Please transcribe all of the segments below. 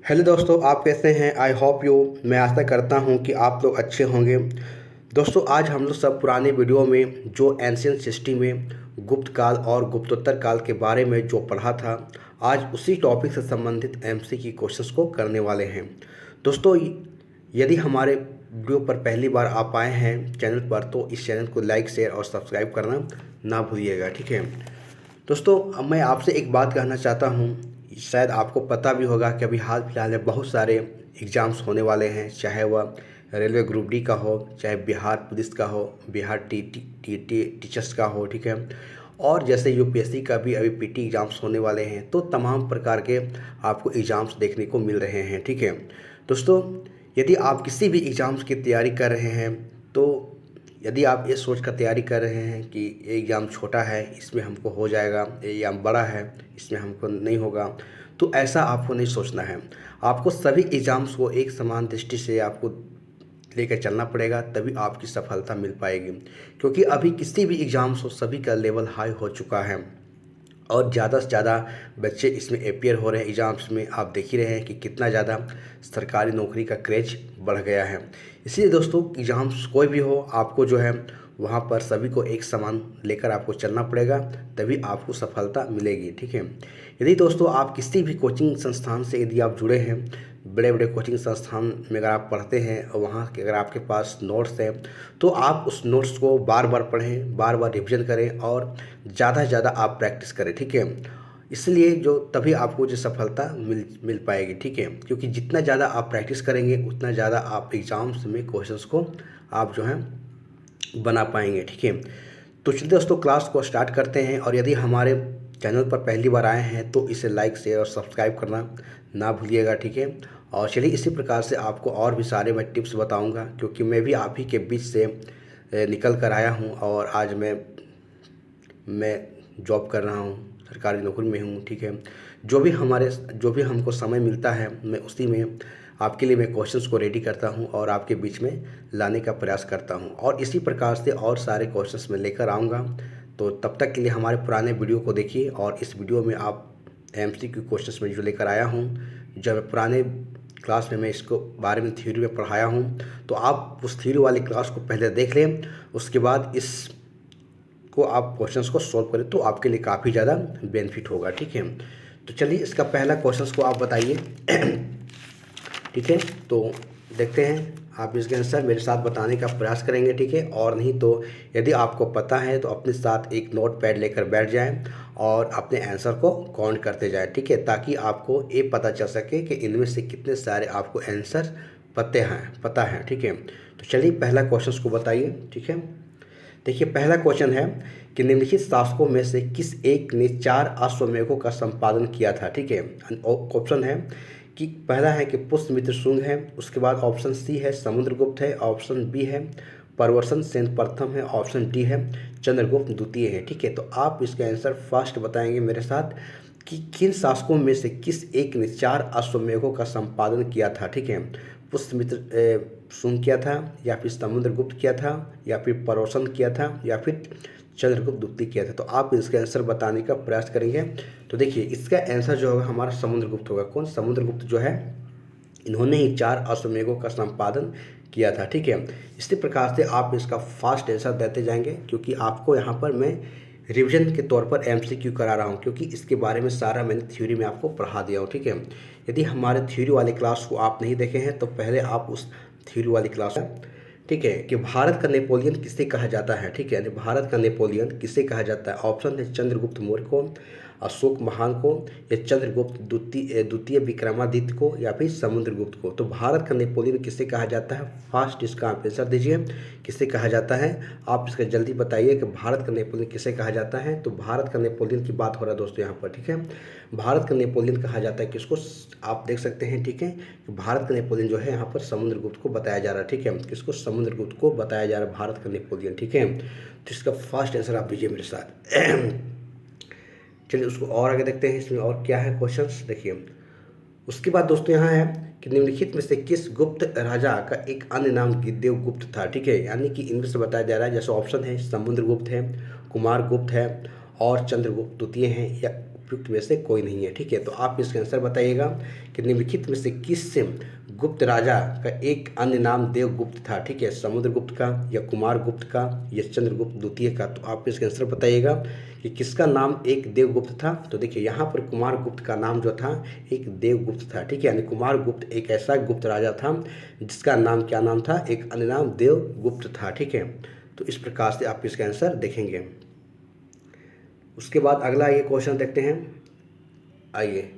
Hello दोस्तों, आप कैसे हैं? I hope you. मैं आशा करता हूं कि आप लोग अच्छे होंगे। दोस्तों, आज हम लोग सब पुराने वीडियो में जो एंशियंट हिस्ट्री में गुप्त काल और गुप्तोत्तर काल के बारे में जो पढ़ा था, आज उसी टॉपिक से संबंधित एमसीक्यू क्वेश्चंस को करने वाले हैं। दोस्तों, यदि हमारे वीडियो पर पहली बार आप आए हैं चैनल पर, तो इस चैनल को लाइक, शेयर और सब्सक्राइब करना ना भूलिएगा, ठीक है। दोस्तों, अब मैं आपसे एक बात कहना चाहता हूँ। शायद आपको पता भी होगा कि अभी हाल फिलहाल में बहुत सारे एग्ज़ाम्स होने वाले हैं, चाहे वह रेलवे ग्रुप डी का हो, चाहे बिहार पुलिस का हो, बिहार टीचर्स का हो, ठीक है। और जैसे यूपीएससी का भी अभी पीटी एग्ज़ाम्स होने वाले हैं, तो तमाम प्रकार के आपको एग्ज़ाम्स देखने को मिल रहे हैं, ठीक है। दोस्तों, यदि आप किसी भी एग्ज़ाम्स की तैयारी कर रहे हैं, तो यदि आप ये सोच कर तैयारी कर रहे हैं कि ये एग्ज़ाम छोटा है, इसमें हमको हो जाएगा, ये एग्ज़ाम बड़ा है, इसमें हमको नहीं होगा, तो ऐसा आपको नहीं सोचना है। आपको सभी एग्ज़ाम्स को एक समान दृष्टि से आपको लेकर चलना पड़ेगा, तभी आपकी सफलता मिल पाएगी। क्योंकि अभी किसी भी एग्ज़ाम्स हो, सभी का लेवल हाई हो चुका है और ज़्यादा से ज़्यादा बच्चे इसमें अपियर हो रहे हैं एग्ज़ाम्स में। आप देख ही रहे हैं कि कितना ज़्यादा सरकारी नौकरी का क्रेज बढ़ गया है। इसलिए दोस्तों, एग्ज़ाम्स कोई भी हो, आपको जो है वहाँ पर सभी को एक समान लेकर आपको चलना पड़ेगा, तभी आपको सफलता मिलेगी, ठीक है। यदि दोस्तों आप किसी भी कोचिंग संस्थान से यदि आप जुड़े हैं, बड़े बड़े कोचिंग संस्थान में अगर आप पढ़ते हैं और वहाँ के अगर आपके पास नोट्स हैं, तो आप उस नोट्स को बार बार पढ़ें, बार बार रिविज़न करें और ज़्यादा से ज़्यादा आप प्रैक्टिस करें, ठीक है। इसलिए जो तभी आपको जो सफलता मिल मिल पाएगी, ठीक है। क्योंकि जितना ज़्यादा आप प्रैक्टिस करेंगे, उतना ज़्यादा आप एग्ज़ाम्स में क्वेश्चंस को आप जो है बना पाएंगे, ठीक है। तो चलिए दोस्तों, क्लास को स्टार्ट करते हैं। और यदि हमारे चैनल पर पहली बार आए हैं, तो इसे लाइक, शेयर और सब्सक्राइब करना ना भूलिएगा, ठीक है। और चलिए, इसी प्रकार से आपको और भी सारे मैं टिप्स बताऊंगा, क्योंकि मैं भी आप ही के बीच से निकल कर आया हूं और आज मैं जॉब कर रहा हूं, सरकारी नौकरी में हूं, ठीक है। जो भी हमको समय मिलता है, मैं उसी में आपके लिए मैं क्वेश्चंस को रेडी करता हूं और आपके बीच में लाने का प्रयास करता हूं। और इसी प्रकार से और सारे क्वेश्चंस मैं लेकर आऊँगा। तो तब तक के लिए हमारे पुराने वीडियो को देखिए, और इस वीडियो में आप एमसीक्यू क्वेश्चंस में जो लेकर आया हूं, जब पुराने क्लास में मैं इसको बारे में थ्योरी में पढ़ाया हूं, तो आप उस थ्योरी वाली क्लास को पहले देख लें, उसके बाद इस को आप क्वेश्चंस को सॉल्व करें, तो आपके लिए काफ़ी ज़्यादा बेनिफिट होगा, ठीक है। तो चलिए, इसका पहला क्वेश्चंस को आप बताइए। ठीक है, तो देखते हैं आप इसके आंसर मेरे साथ बताने का प्रयास करेंगे, ठीक है। और नहीं तो यदि आपको पता है, तो अपने साथ एक नोट पैड लेकर बैठ जाएं और अपने आंसर को काउंट करते जाएं, ठीक है, ताकि आपको ये पता चल सके कि इनमें से कितने सारे आपको आंसर पता है, ठीक है। तो चलिए, पहला क्वेश्चन को बताइए, ठीक है। देखिए, पहला क्वेश्चन है कि निम्नलिखित शासकों में से किस एक ने 4 अश्वमेधों का संपादन किया था, ठीक है। ऑप्शन है कि पहला है कि पुष्यमित्र शुंग है, उसके बाद ऑप्शन सी है समुद्रगुप्त है, ऑप्शन बी है प्रवर्तन सेन प्रथम है, ऑप्शन डी है चंद्रगुप्त द्वितीय है, ठीक है। तो आप इसका आंसर फर्स्ट बताएंगे मेरे साथ कि किन शासकों में से किस एक ने 4 अश्वमेधों का संपादन किया था, ठीक है। पुष्यमित्र शुंग किया था, या फिर समुद्रगुप्त किया था, या फिर प्रवर्तन किया था, या फिर चंद्रगुप्त द्वितीय किया था। तो आप इसका आंसर बताने का प्रयास करेंगे। तो देखिए, इसका आंसर जो होगा हमारा समुद्रगुप्त होगा। कौन? समुद्रगुप्त जो है, इन्होंने ही 4 अश्वमेधों का संपादन किया था, ठीक है। इसी प्रकार से आप इसका फास्ट आंसर देते जाएंगे, क्योंकि आपको यहाँ पर मैं रिवीजन के तौर पर एमसीक्यू करा रहा हूँ, क्योंकि इसके बारे में सारा मैंने थ्योरी में आपको पढ़ा दिया हूँ, ठीक है। यदि हमारे थ्योरी वाले क्लास को आप नहीं देखे हैं, तो पहले आप उस थ्योरी वाली क्लास, ठीक है, कि भारत का नेपोलियन किसे कहा जाता है, ठीक है। भारत का नेपोलियन किसे कहा जाता है? ऑप्शन है चंद्रगुप्त मौर्य को, अशोक महान को, या चंद्रगुप्त द्वितीय विक्रमादित्य को, या फिर समुद्रगुप्त को। तो भारत का नेपोलियन किसे कहा जाता है? फास्ट इसका आप आंसर दीजिए, किसे कहा जाता है? आप इसका जल्दी बताइए कि भारत का नेपोलियन किसे कहा जाता है। तो भारत का नेपोलियन की बात हो रहा है दोस्तों यहाँ पर, ठीक है। भारत का नेपोलियन कहा जाता है किसको? आप देख सकते हैं, ठीक है, कि भारत का नेपोलियन जो है यहाँ पर समुद्रगुप्त को बताया जा रहा है, ठीक है। किसको? समुद्रगुप्त को बताया जा रहा है भारत का नेपोलियन, ठीक है। तो इसका फास्ट आंसर आप दीजिए मेरे साथ। चलिए, उसको और आगे देखते हैं, इसमें और क्या है क्वेश्चंस, देखिए। उसके बाद दोस्तों यहाँ है कि निम्नलिखित में से किस गुप्त राजा का एक अन्य नाम देवगुप्त था, ठीक है। यानी कि इनमें से बताया जा रहा है, जैसे ऑप्शन है समुद्रगुप्त है, कुमारगुप्त है और चंद्रगुप्त द्वितीय है, या उपयुक्त में से कोई नहीं है। ठीक है, तो आप इसका आंसर बताइएगा कि निम्नलिखित में से किस गुप्त राजा का एक अन्य नाम देवगुप्त था। ठीक है, समुद्रगुप्त का या कुमारगुप्त का या चंद्रगुप्त द्वितीय का। तो आप इसका आंसर बताइएगा कि किसका नाम एक देवगुप्त था। तो देखिए यहाँ पर कुमारगुप्त का नाम जो था एक देवगुप्त था। ठीक है, यानी कुमारगुप्त एक ऐसा गुप्त राजा था जिसका नाम क्या नाम था, एक अन्य नाम देवगुप्त था। ठीक है, तो इस प्रकार से आप इसका आंसर देखेंगे। उसके बाद अगला ये क्वेश्चन देखते हैं। आइए,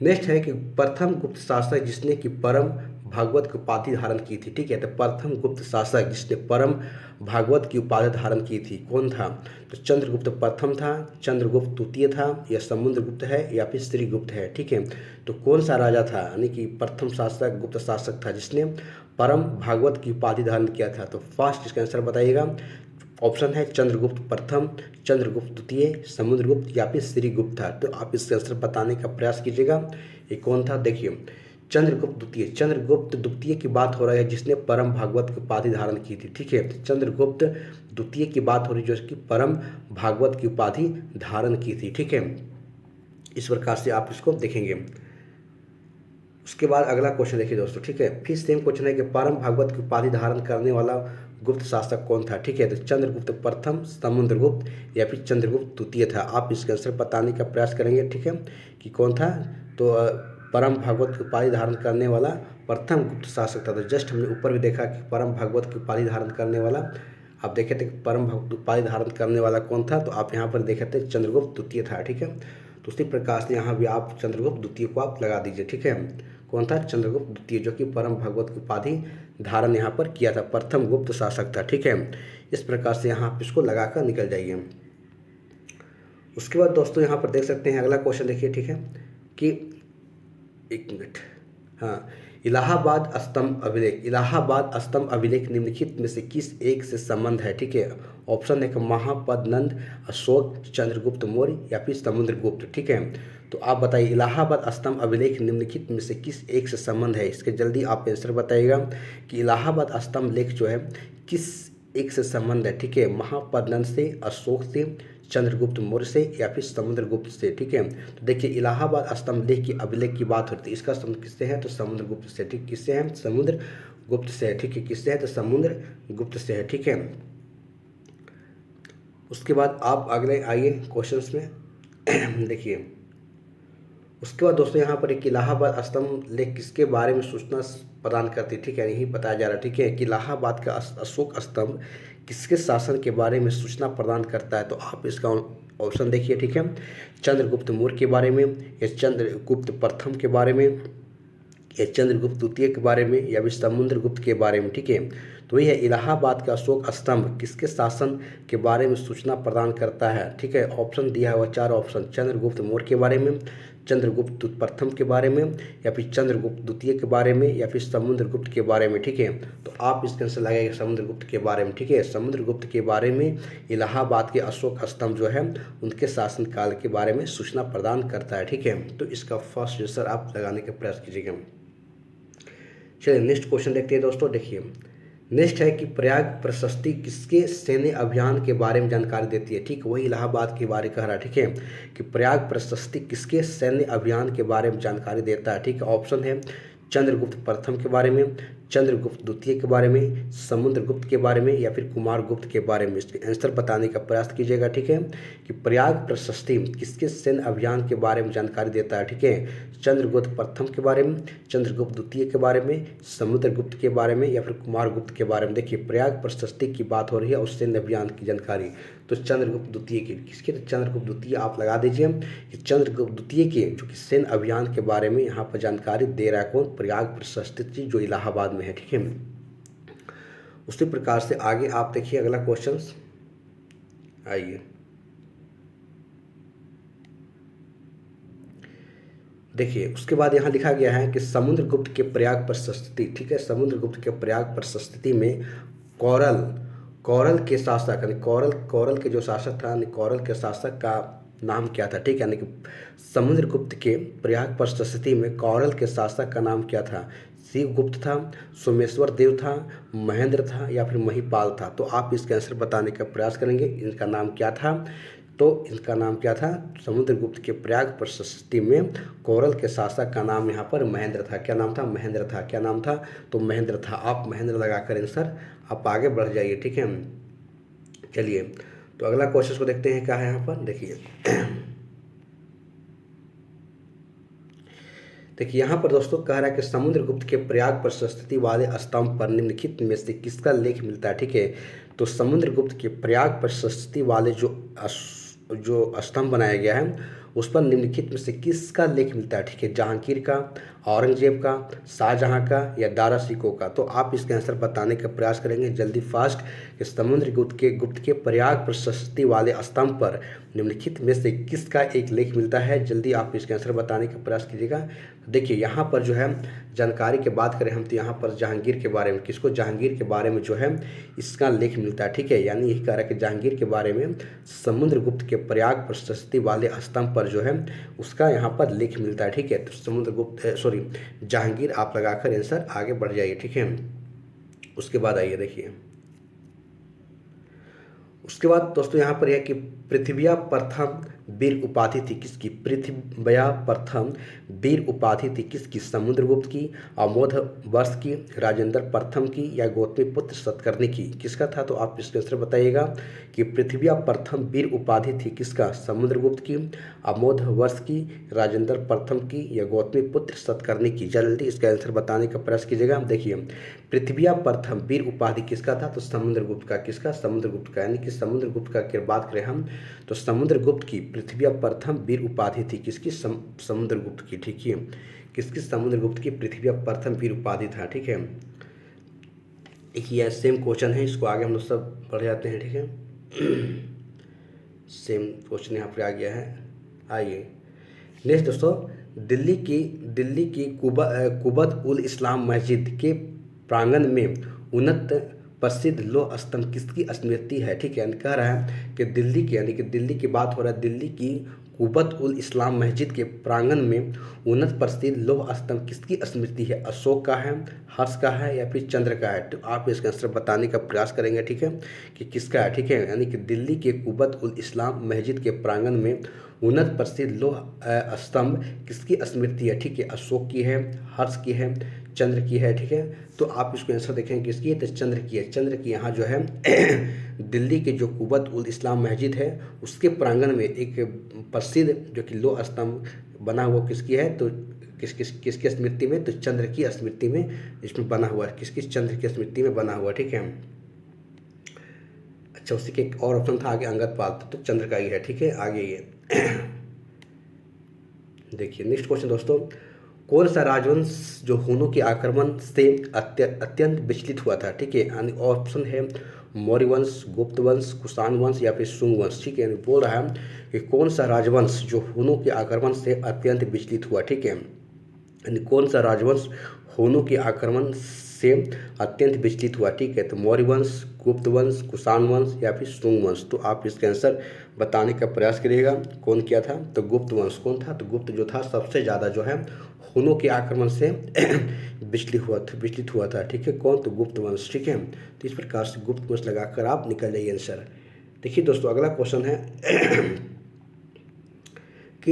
नेक्स्ट है कि प्रथम गुप्त शासक जिसने कि परम भागवत की उपाधि धारण की थी। ठीक है, तो प्रथम गुप्त शासक जिसने परम भागवत की उपाधि धारण की थी कौन था। तो चंद्रगुप्त प्रथम था, चंद्रगुप्त द्वितीय था, या समुद्रगुप्त है, या फिर श्रीगुप्त है। ठीक है, तो कौन सा राजा था, यानी कि प्रथम शासक गुप्त शासक था जिसने परम भागवत की उपाधि धारण किया था। तो फर्स्ट इसका आंसर बताइएगा। ऑप्शन है चंद्रगुप्त प्रथम, चंद्रगुप्त द्वितीय, समुद्रगुप्त या फिर श्रीगुप्त था। तो आप इसका आंसर बताने का प्रयास कीजिएगा ये कौन था। देखिए चंद्रगुप्त द्वितीय, चंद्रगुप्त द्वितीय की बात हो रही है जिसने परम भागवत की उपाधि धारण की थी। ठीक है, तो चंद्रगुप्त द्वितीय की बात हो रही है जो कि परम भागवत की उपाधि धारण की थी। ठीक है, इस प्रकार से आप इसको देखेंगे। उसके बाद अगला क्वेश्चन देखिए दोस्तों। ठीक है, फिर सेम क्वेश्चन है कि परम भागवत की उपाधि धारण करने वाला गुप्त शासक कौन था। ठीक है, तो चंद्रगुप्त प्रथम, समुद्रगुप्त या फिर चंद्रगुप्त द्वितीय था। आप इसका आंसर बताने का प्रयास करेंगे। ठीक है, कि कौन था। तो परम भागवत की उपाधि धारण करने वाला प्रथम गुप्त शासक था। तो जस्ट हमने ऊपर भी देखा कि परम भागवत की उपाधि धारण करने वाला, आप देखे थे कि परम भागवत उपाधि धारण करने वाला कौन था। तो आप यहाँ पर देखे थे चंद्रगुप्त द्वितीय था। ठीक है, तो उसी प्रकार से यहाँ भी आप चंद्रगुप्त द्वितीय को आप लगा दीजिए। ठीक है, कौन था, चंद्रगुप्त द्वितीय, जो कि परम भागवत की उपाधि धारण यहाँ पर किया था, प्रथम गुप्त शासक था। ठीक है, इस प्रकार से यहाँ आप इसको लगाकर निकल जाइए। उसके बाद दोस्तों यहाँ पर देख सकते हैं अगला क्वेश्चन देखिए। ठीक है, कि एक मिनट, हाँ, इलाहाबाद स्तंभ अभिलेख, इलाहाबाद स्तंभ अभिलेख निम्नलिखित में से किस एक से संबंध है। ठीक है, ऑप्शन है कि महापद्नंद, अशोक, चंद्रगुप्त मौर्य या फिर समुद्रगुप्त। ठीक है, तो आप बताइए इलाहाबाद स्तंभ अभिलेख निम्नलिखित में से किस एक से संबंध है। इसके जल्दी आप आंसर बताइएगा कि इलाहाबाद स्तंभ लेख जो है किस एक से संबंध है। ठीक है, महापद्नंद से, अशोक से, चंद्रगुप्त मौर्य से या फिर समुद्रगुप्त से। ठीक है, तो देखिए इलाहाबाद स्तंभ लेख की अभिलेख की बात होती है, इसका संबंध किससे है, तो समुद्रगुप्त से। ठीक, किससे है, समुद्रगुप्त से। ठीक है, किससे है, तो समुद्रगुप्त से है। ठीक है, उसके बाद आप अगले आइए क्वेश्चंस में देखिए। उसके बाद दोस्तों यहाँ पर एक इलाहाबाद स्तंभ लेख किसके बारे में सूचना प्रदान करती है। ठीक है, यही बताया जा रहा है। ठीक है, कि इलाहाबाद का अशोक स्तंभ किसके शासन के बारे में सूचना प्रदान करता है। तो आप इसका ऑप्शन देखिए। ठीक है, चंद्रगुप्त मौर्य के बारे में, या चंद्रगुप्त प्रथम के बारे में, या चंद्रगुप्त द्वितीय के बारे में, या फिर समुद्रगुप्त के बारे में। ठीक है, तो यह है इलाहाबाद का अशोक स्तंभ किसके शासन के बारे में सूचना प्रदान करता है। ठीक है, ऑप्शन दिया हुआ 4 ऑप्शन, चंद्रगुप्त मौर्य के बारे में, चंद्रगुप्त प्रथम के बारे में, या फिर चंद्रगुप्त द्वितीय के बारे में, या फिर समुद्रगुप्त के बारे में। ठीक है, तो आप इसके आंसर लगाइएगा समुद्रगुप्त के बारे में। ठीक है, समुद्रगुप्त के बारे में इलाहाबाद के अशोक स्तंभ जो है उनके शासनकाल के बारे में सूचना प्रदान करता है। ठीक है, तो इसका फर्स्ट आंसर आप लगाने का प्रयास कीजिएगा। चलिए नेक्स्ट क्वेश्चन देखते हैं दोस्तों। देखिए नेक्स्ट है कि प्रयाग प्रशस्ति किसके सैन्य अभियान के बारे में जानकारी देती है। ठीक, वही इलाहाबाद के बारे कह रहा है। ठीक है, कि प्रयाग प्रशस्ति किसके सैन्य अभियान के बारे में जानकारी देता है। ठीक है, ऑप्शन है चंद्रगुप्त प्रथम के बारे में, चंद्रगुप्त द्वितीय के बारे में, समुद्रगुप्त के बारे में, या फिर कुमारगुप्त के बारे में। इसके आंसर बताने का प्रयास कीजिएगा। ठीक है, कि प्रयाग प्रशस्ति किसके सैन्य अभियान के बारे में जानकारी देता है। ठीक है, चंद्रगुप्त प्रथम के बारे में, चंद्रगुप्त द्वितीय के बारे में, समुद्रगुप्त के बारे में, या फिर कुमारगुप्त के बारे में। देखिए प्रयाग प्रशस्ति की बात हो रही है और सैन्य अभियान की जानकारी, तो चंद्रगुप्त द्वितीय की किसके, तो चंद्रगुप्त द्वितीय आप लगा दीजिए कि चंद्रगुप्त द्वितीय के जो कि सैन्य अभियान के बारे में यहाँ पर जानकारी दे रहा है कौन, प्रयाग प्रशस्ति जो इलाहाबाद में है। ठीक है, उसी प्रकार से आगे आप देखिए अगला क्वेश्चन। आइए देखिए, उसके बाद यहाँ लिखा गया है कि समुद्रगुप्त के प्रयाग प्रशस्ति। ठीक है, समुद्रगुप्त के प्रयाग प्रशस्ति में कौरल के शासक यानी कौरल के जो शासक था, यानी कौरल के शासक का नाम क्या था। ठीक है, यानी कि समुद्रगुप्त के प्रयाग प्रशस्ति में कौरल के शासक का नाम क्या था, शिवगुप्त था, सोमेश्वर देव था, महेंद्र था, या फिर महिपाल था। तो आप इसके आंसर बताने का प्रयास करेंगे। इनका नाम क्या था, तो इनका नाम क्या था? समुद्रगुप्त के प्रयाग प्रशस्ति में कोरल के शासक का नाम यहाँ पर महेंद्र था। क्या नाम था? महेंद्र था। क्या नाम था? तो महेंद्र था। आप महेंद्र लगाकर आंसर आप आगे बढ़ जाइए, ठीक है। चलिए तो अगला क्वेश्चन को देखते हैं क्या है यहाँ पर। देखिए यहाँ पर दोस्तों कह रहा है कि समुद्रगुप्त के प्रयाग प्रशस्ति वाले स्तंभ पर निम्नलिखित में से किसका लेख मिलता है, ठीक है। तो समुद्रगुप्त के प्रयाग प्रशस्ति वाले जो स्तंभ बनाया गया है उस पर निम्नलिखित में से किसका लेख मिलता है, ठीक है। जहांगीर का, औरंगजेब का, शाहजहां का या दारा शिकोह का। तो आप इसका आंसर बताने का प्रयास करेंगे जल्दी फास्ट कि गुप्त के प्रयाग प्रशस्ति वाले स्तंभ पर निम्नलिखित में से किसका एक लेख मिलता है। जल्दी आप इसका आंसर बताने का प्रयास कीजिएगा। देखिए यहाँ पर जो है जानकारी की बात करें हम तो यहाँ पर जहांगीर के बारे में, किसको? जहांगीर के बारे में जो है इसका लेख मिलता है, ठीक है। यानी यही कह रहा है कि जहांगीर के बारे में समुद्रगुप्त के प्रयाग प्रशस्ति वाले स्तंभ पर जो है उसका यहाँ पर लेख मिलता है, ठीक है। तो जहांगीर आप लगाकर आंसर आगे बढ़ जाइए, ठीक है। उसके बाद आइए देखिए, उसके बाद दोस्तों यहाँ पर यह कि पृथ्विया प्रथम वीर उपाधि थी किसकी? पृथ्विया प्रथम वीर उपाधि थी किसकी? समुद्रगुप्त की, अमोध वर्ष की, राजेंद्र प्रथम की या गौतमीपुत्र सतकर्णी की। किसका था? तो आप इसका आंसर बताइएगा कि पृथ्विया प्रथम वीर उपाधि थी किसका? समुद्रगुप्त की, अमोध वर्ष की, राजेंद्र प्रथम की या गौतमीपुत्र सतकर्णी की। जल्दी इसका आंसर बताने का प्रयास कीजिएगा। देखिए पृथ्विया प्रथम वीर उपाधि किसका था? तो समुद्रगुप्त का। किसका? समुद्रगुप्त का। यानी कि समुद्रगुप्त का की बात करें हम तो समुद्रगुप्त की पृथ्विया प्रथम वीर उपाधि थी किसकी? समुद्रगुप्त की, ठीक है। किसकी? समुद्रगुप्त की पृथ्विया प्रथम वीर उपाधि था, ठीक है। एक ये सेम क्वेश्चन है, इसको आगे हम लोग सब बढ़ जाते हैं, ठीक है। सेम क्वेश्चन यहाँ पर आ गया है। आइए नेक्स्ट दोस्तों, दिल्ली की कुबत उल इस्लाम मस्जिद के प्रांगण में उन्नत प्रसिद्ध लौह स्तंभ किसकी स्मृति है, ठीक है। कह रहा है कि दिल्ली की बात हो रहा है, दिल्ली की कुबत उल इस्लाम मस्जिद के प्रांगण में उन्नत प्रसिद्ध लौह स्तंभ किसकी स्मृति है? अशोक का है, हर्ष का है या फिर चंद्र का है। तो आप इसका आंसर बताने का प्रयास करेंगे, ठीक है, कि किसका है, ठीक है। यानी कि दिल्ली के कुबत उल इस्लाम मस्जिद के प्रांगण में उन्नत प्रसिद्ध लौह स्तंभ किसकी स्मृति है, ठीक है। अशोक की है, हर्ष की है, चंद्र की है, ठीक है। तो आप इसको आंसर देखेंगे किसकी है? तो चंद्र की है। चंद्र की यहाँ जो है दिल्ली के जो कुबत उल इस्लाम मस्जिद है उसके प्रांगण में एक प्रसिद्ध जो कि लौह स्तंभ बना हुआ किसकी है? तो किसकी स्मृति में? तो चंद्र की स्मृति में इसमें बना हुआ है। किसकी? चंद्र की स्मृति में बना हुआ, ठीक है। अच्छा उसी के एक और ऑप्शन था आगे अंगद पाल, तो चंद्र का ही है, ठीक है। आगे ये देखिए नेक्स्ट क्वेश्चन दोस्तों, कौन सा राजवंश जो हुनों के आक्रमण से अत्यंत विचलित हुआ था, ठीक है। ऑप्शन है मौर्य वंश, गुप्त वंश, कुषाण वंश या फिर शुंग वंश, ठीक है। बोल रहा है कि कौन सा राजवंश जो हुनों के आक्रमण से अत्यंत विचलित हुआ, ठीक है। यानी कौन सा राजवंश हुनों के आक्रमण से अत्यंत विचलित हुआ, ठीक है। तो मौर्य वंश, गुप्त वंश, कुषाण वंश या फिर शुंग वंश। तो आप इसका आंसर बताने का प्रयास करिएगा कौन किया था। तो गुप्त वंश। कौन था? तो गुप्त जो था सबसे ज़्यादा जो है हुनों के आक्रमण से विचलित हुआ था, ठीक है। कौन? तो गुप्त वंश, ठीक है। तो इस प्रकार से गुप्त वंश लगाकर आप निकल जाइए आंसर। देखिए दोस्तों अगला क्वेश्चन है कि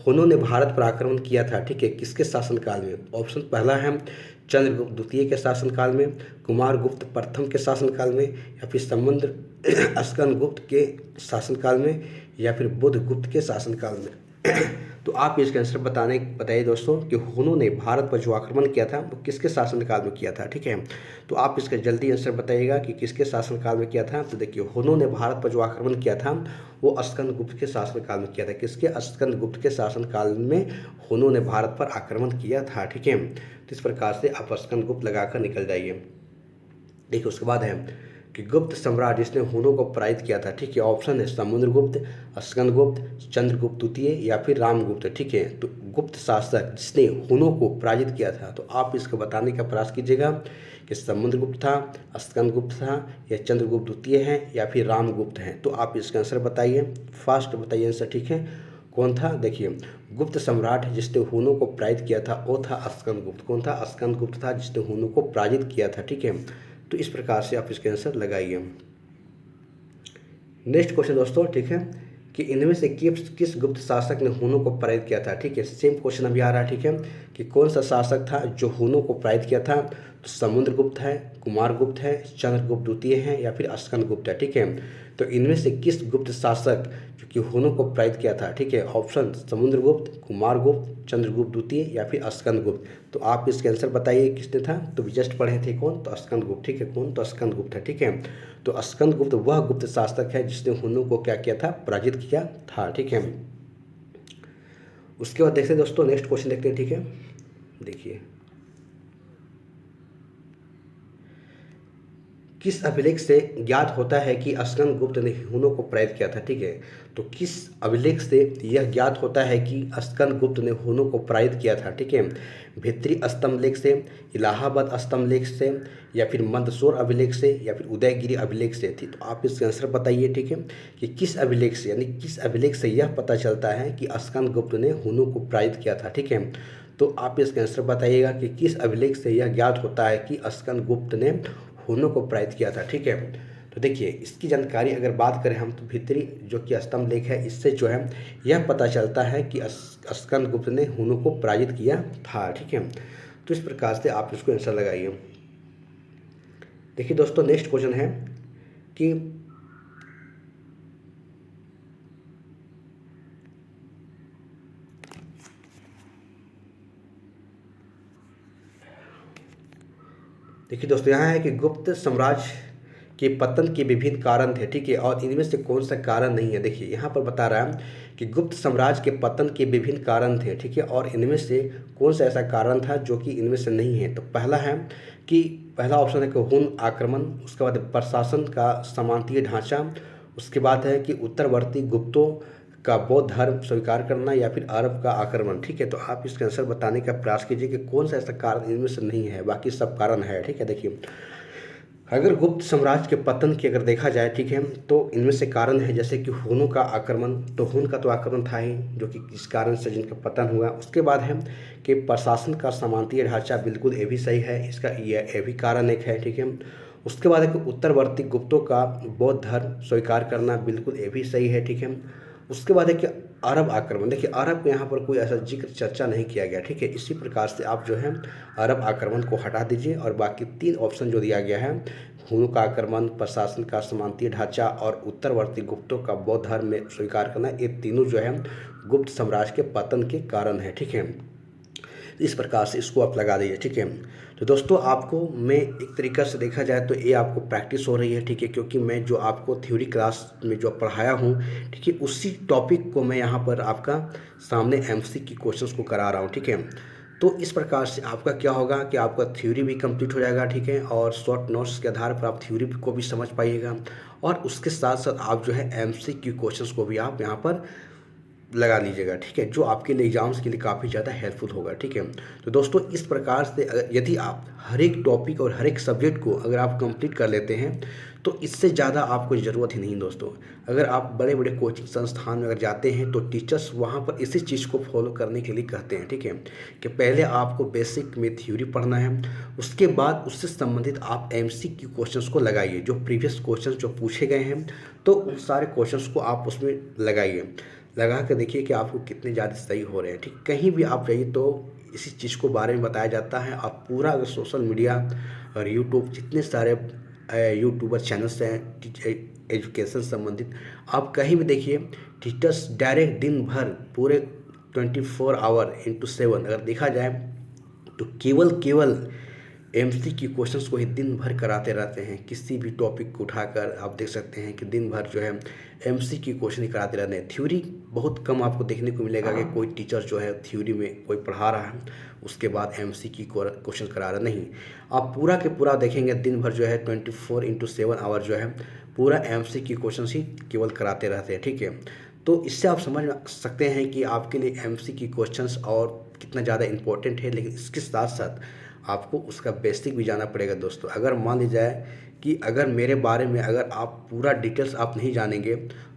हुनों ने भारत पर आक्रमण किया था, ठीक है, किसके शासनकाल में? ऑप्शन पहला है चंद्रगुप्त द्वितीय के शासनकाल में, कुमारगुप्त प्रथम के शासनकाल में या फिर स्कंदगुप्त के शासनकाल में या फिर बुधगुप्त के शासनकाल में। तो आप इसका आंसर बताइए दोस्तों कि हुनों ने भारत पर जो आक्रमण किया था वो किसके शासनकाल में किया था, ठीक है। तो आप इसका जल्दी आंसर बताइएगा कि किसके शासनकाल में किया था। तो देखिए हुनों ने भारत पर जो आक्रमण किया था वो स्कंदगुप्त के शासनकाल में किया था। किसके? स्कंदगुप्त के शासनकाल में हुनों ने भारत पर आक्रमण किया था, ठीक है। तो इस प्रकार से आप स्कंदगुप्त लगाकर निकल जाइए। देखिए उसके बाद है कि गुप्त सम्राट जिसने हुनों को पराजित किया था, ठीक है। ऑप्शन है समुद्रगुप्त, स्कंदगुप्त, चंद्रगुप्त द्वितीय या फिर रामगुप्त, ठीक है। तो गुप्त शासक जिसने हुनों को पराजित किया था, तो आप इसको बताने का प्रयास कीजिएगा कि समुद्रगुप्त था, स्कंदगुप्त था या चंद्रगुप्त द्वितीय है या फिर रामगुप्त हैं। तो आप इसका आंसर बताइए, फास्ट बताइए आंसर, ठीक है। कौन था? देखिए गुप्त सम्राट जिसने हुनों को पराजित किया था वो था स्कंदगुप्त। कौन था? स्कंदगुप्त था जिसने हुनों को पराजित किया था, ठीक है। तो इस प्रकार से आप इसके आंसर लगाइए। नेक्स्ट क्वेश्चन दोस्तों, ठीक है, कि इनमें से किस गुप्त शासक ने हुनों को पराजित किया था। ठीक है, सेम क्वेश्चन अभी आ रहा है। ठीक है, कि कौन सा शासक था जो हुनों को पराजित किया था। तो समुद्रगुप्त है, कुमारगुप्त है, चंद्रगुप्त द्वितीय है या फिर स्कंदगुप्त है। ठीक है, तो इनमें से किस गुप्त शासक जो कि हुनों को पराजित किया था। ठीक है, ऑप्शन समुद्रगुप्त, कुमारगुप्त, चंद्रगुप्त द्वितीय या फिर स्कंदगुप्त। तो आप इसके आंसर बताइए किसने था। तो जस्ट पढ़े थे कौन, तो स्कंदगुप्त। ठीक है, कौन, तो स्कंदगुप्त है। ठीक है, तो स्कंदगुप्त वह गुप्त शासक है जिसने हुनों को क्या किया था, पराजित किया था। ठीक है, उसके बाद देखते हैं दोस्तों, नेक्स्ट क्वेश्चन देखते हैं। ठीक है, देखिए, किस अभिलेख से ज्ञात होता है कि स्कंदगुप्त ने हुनों को पराजित किया था। ठीक है, तो किस अभिलेख से यह ज्ञात होता है कि स्कंदगुप्त ने हुनों को पराजित किया था। ठीक है, भित्री स्तंभ लेख से, इलाहाबाद स्तंभ लेख से या फिर मंदसौर अभिलेख से या फिर उदयगिरी अभिलेख से थी। तो आप इसका आंसर बताइए। ठीक है, कि किस अभिलेख से, यानी किस अभिलेख से यह पता चलता है कि स्कंदगुप्त ने हुनों को पराजित किया था। ठीक है, तो आप इसका आंसर बताइएगा कि किस अभिलेख से यह ज्ञात होता है कि स्कंदगुप्त ने हुनों को पराजित किया था। ठीक है, तो देखिए, इसकी जानकारी अगर बात करें हम, तो भित्री जो कि स्तंभ लेख है, इससे जो है यह पता चलता है कि स्कंदगुप्त ने हुनों को पराजित किया था। ठीक है, तो इस प्रकार से आप इसको आंसर लगाइए। देखिए दोस्तों, नेक्स्ट क्वेश्चन है कि देखिए दोस्तों, यहाँ है कि गुप्त साम्राज्य के पतन के विभिन्न कारण थे। ठीक है, और इनमें से कौन सा कारण नहीं है। देखिए, यहाँ पर बता रहा है कि गुप्त साम्राज्य के पतन के विभिन्न कारण थे। ठीक है, और इनमें से कौन सा ऐसा कारण था जो कि इनमें से नहीं है। तो पहला है कि पहला ऑप्शन है कि हुन आक्रमण, उसके बाद प्रशासन का सामंतीय ढांचा, उसके बाद है कि उत्तरवर्ती गुप्तों का बौद्ध धर्म स्वीकार करना या फिर अरब का आक्रमण। ठीक है, तो आप इसका आंसर बताने का प्रयास कीजिए कि कौन सा ऐसा कारण इनमें से नहीं है, बाकी सब कारण है। ठीक है, देखिए, अगर गुप्त साम्राज्य के पतन की अगर देखा जाए, ठीक है, तो इनमें से कारण है जैसे कि हुनों का आक्रमण। तो हुन का तो आक्रमण था ही, जो कि इस कारण से जिनका पतन हुआ। उसके बाद है कि प्रशासन का सामंतीय ढांचा, बिल्कुल ये भी सही है, इसका ये भी कारण एक है। ठीक है, उसके बाद है कि उत्तरवर्ती गुप्तों का बौद्ध धर्म स्वीकार करना, बिल्कुल ये भी सही है। ठीक है, उसके बाद है कि अरब आक्रमण। देखिए, अरब में यहाँ पर कोई ऐसा जिक्र चर्चा नहीं किया गया। ठीक है, इसी प्रकार से आप जो है अरब आक्रमण को हटा दीजिए और बाकी तीन ऑप्शन जो दिया गया है, हुनों का आक्रमण, प्रशासन का सामंतीय ढांचा और उत्तरवर्ती गुप्तों का बौद्ध धर्म में स्वीकार करना, ये तीनों जो है गुप्त साम्राज्य के पतन के कारण है। ठीक है, इस प्रकार से इसको आप लगा दीजिए। ठीक है, तो दोस्तों, आपको मैं एक तरीक़ा से देखा जाए तो ये आपको प्रैक्टिस हो रही है। ठीक है, क्योंकि मैं जो आपको थ्योरी क्लास में जो पढ़ाया हूँ, ठीक है, उसी टॉपिक को मैं यहाँ पर आपका सामने एमसीक्यू क्वेश्चंस को करा रहा हूँ। ठीक है, तो इस प्रकार से आपका क्या होगा कि आपका थ्योरी भी कंप्लीट हो जाएगा। ठीक है, और शॉर्ट नोट्स के आधार पर आप थ्योरी को भी समझ पाइएगा और उसके साथ साथ आप जो है एमसीक्यू क्वेश्चंस को भी आप यहाँ पर लगा लीजिएगा। ठीक है, जो आपके लिए एग्जाम्स के लिए काफ़ी ज़्यादा हेल्पफुल होगा। ठीक है, तो दोस्तों, इस प्रकार से यदि आप हर एक टॉपिक और हर एक सब्जेक्ट को अगर आप कंप्लीट कर लेते हैं तो इससे ज़्यादा आपको ज़रूरत ही नहीं दोस्तों। अगर आप बड़े बड़े कोचिंग संस्थान में अगर जाते हैं तो टीचर्स वहाँ पर इसी चीज़ को फॉलो करने के लिए कहते हैं। ठीक है, कि पहले आपको बेसिक में थ्योरी पढ़ना है, उसके बाद उससे संबंधित आप एमसीक्यू क्वेश्चंस को लगाइए। जो प्रीवियस क्वेश्चंस जो पूछे गए हैं तो उन सारे क्वेश्चंस को आप उसमें लगाइए, लगा कर देखिए कि आपको कितने ज़्यादा सही हो रहे हैं। ठीक, कहीं भी आप जाइए तो इसी चीज़ को बारे में बताया जाता है। आप पूरा अगर सोशल मीडिया और यूट्यूब, जितने सारे यूट्यूबर चैनल्स हैं एजुकेशन संबंधित, आप कहीं भी देखिए, टीचर्स डायरेक्ट दिन भर पूरे 24 आवर इंटू 7 अगर देखा जाए तो केवल एमसीक्यू क्वेश्चंस को ही दिन भर कराते रहते हैं। किसी भी टॉपिक को उठाकर आप देख सकते हैं कि दिन भर जो है एमसीक्यू क्वेश्चन ही कराते रहते हैं। थ्योरी बहुत कम आपको देखने को मिलेगा कि कोई टीचर जो है थ्योरी में कोई पढ़ा रहा है उसके बाद एमसीक्यू क्वेश्चन करा रहा नहीं। आप पूरा के पूरा देखेंगे दिन भर जो है 24/7 आवर जो है पूरा एमसीक्यू क्वेश्चन ही केवल कराते रहते हैं। ठीक है, तो इससे आप समझ सकते हैं कि आपके लिए एमसीक्यू क्वेश्चंस और कितना ज़्यादा इम्पोर्टेंट है। लेकिन इसके साथ साथ आपको उसका बेसिक भी जाना पड़ेगा दोस्तों। अगर मान लीजिए जाए कि अगर मेरे बारे में अगर आप पूरा डिटेल्स आप नहीं जानेंगे